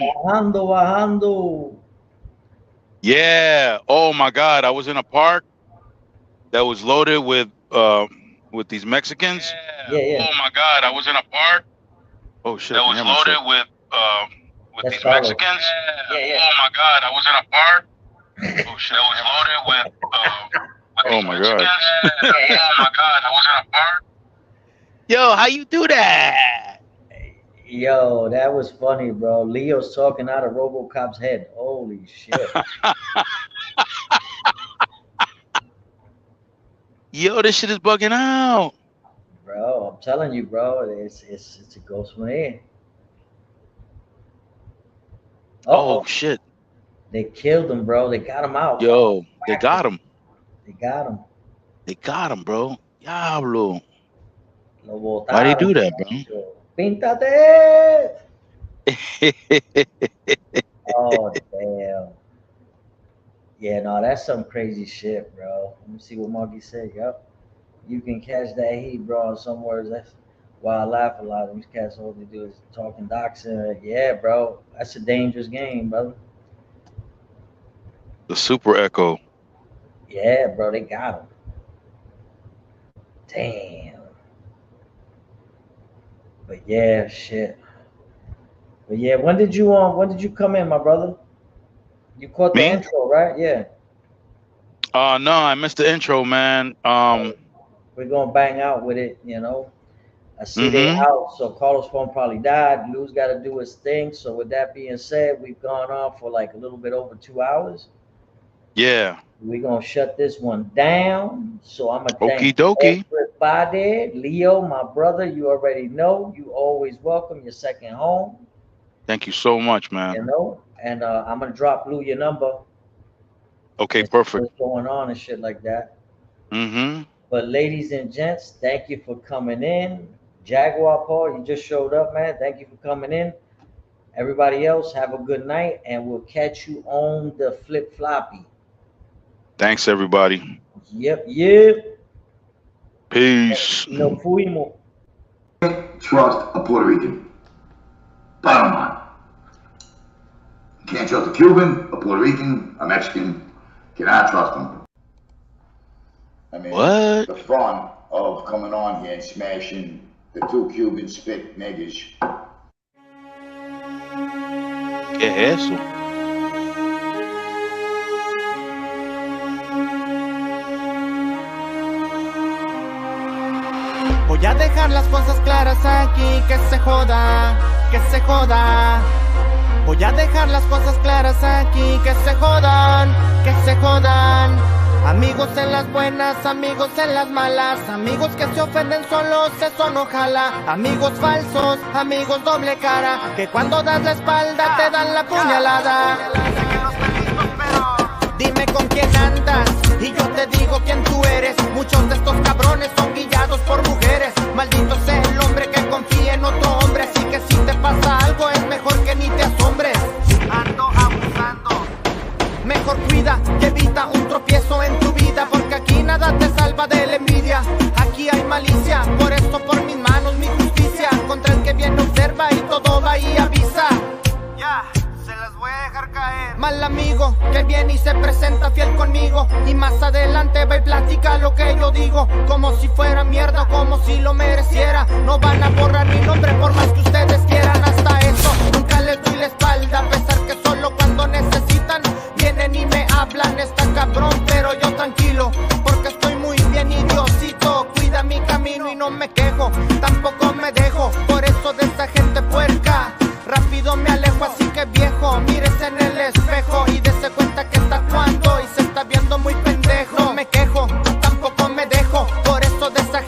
Bajando.
Yeah. Oh my God, I was in a park that was loaded with these Mexicans.
Yeah.
Oh my God, I was in a park. Oh shit. That was loaded with these Mexicans. Yeah. Oh my God, I was in a park. Oh shit. That was loaded with these Mexicans. Oh my God, I was in a park. Yo, how you do that?
Yo, that was funny, bro. Leo's talking out of RoboCop's head. Holy shit.
Yo, this shit is bugging out.
Bro, I'm telling you, bro, it's a ghost from here.
Oh shit.
They killed him, bro. They got him out.
Yo, they got him.
They got him.
They got him, bro. Diablo.
Why
they do that, bro?
Píntate. Oh, damn. Yeah, no, that's some crazy shit, bro. Let me see what Marky said. Yup. You can catch that heat, bro. In some words, that's why I laugh a lot. These cats, all they do is talking doxing. Yeah, bro. That's a dangerous game, brother.
The super echo.
Yeah, bro. They got him. Damn. But yeah, shit. But yeah, when did you come in, my brother? You caught the intro, right? Yeah.
No, I missed the intro, man.
We're gonna bang out with it, I see they out, so Carlos' phone probably died. Lou's got to do his thing. So with that being said, we've gone on for like a little bit over 2 hours.
Yeah.
We're gonna shut this one down. So I'm gonna thank
dokie.
everybody. Leo, my brother, you already know. You always welcome. Your second home.
Thank you so much, man.
And I'm gonna drop Lou your number.
Okay, perfect.
What's going on and shit like that.
Mm-hmm.
But ladies and gents, thank you for coming in. Jaguar Paul, you just showed up, man. Thank you for coming in. Everybody else, have a good night, and we'll catch you on the flip floppy.
Thanks, everybody.
Yep.
Peace.
No fuimos.
Trust a Puerto Rican. Bottom line. You can't trust a Cuban, a Puerto Rican, a Mexican. Cannot trust them. I mean,
what?
The fun of coming on here and smashing the two Cuban spit niggas
¿Qué es eso?
Voy a dejar las cosas claras aquí, que se joda, que se joda. Voy a dejar las cosas claras aquí, que se jodan, que se jodan. Amigos en las buenas, amigos en las malas, amigos que se ofenden solos, eso no jala. Amigos falsos, amigos doble cara, que cuando das la espalda te dan la puñalada. Dime con quién andas y yo te digo quién tú eres. Muchos de estos cabrones son guiados por mujeres. Maldito sea el hombre que confía en otro hombre. Así que si te pasa algo es mejor que ni te asombres. Ando abusando. Mejor cuida y evita un tropiezo en tu vida, porque aquí nada te salva de la envidia. Aquí hay malicia, por esto por mis manos mi justicia. Contra el que viene observa y todo va y avisa. Ya. Se las voy a dejar caer. Mal amigo que viene y se presenta fiel conmigo, y más adelante va y platica lo que yo digo, como si fuera mierda, como si lo mereciera. No van a borrar mi nombre por más que ustedes quieran. Hasta eso nunca les doy la espalda, a pesar que solo cuando necesitan vienen y me hablan. Está cabrón pero yo tranquilo, porque estoy muy bien y Diosito cuida mi camino y no me quejo.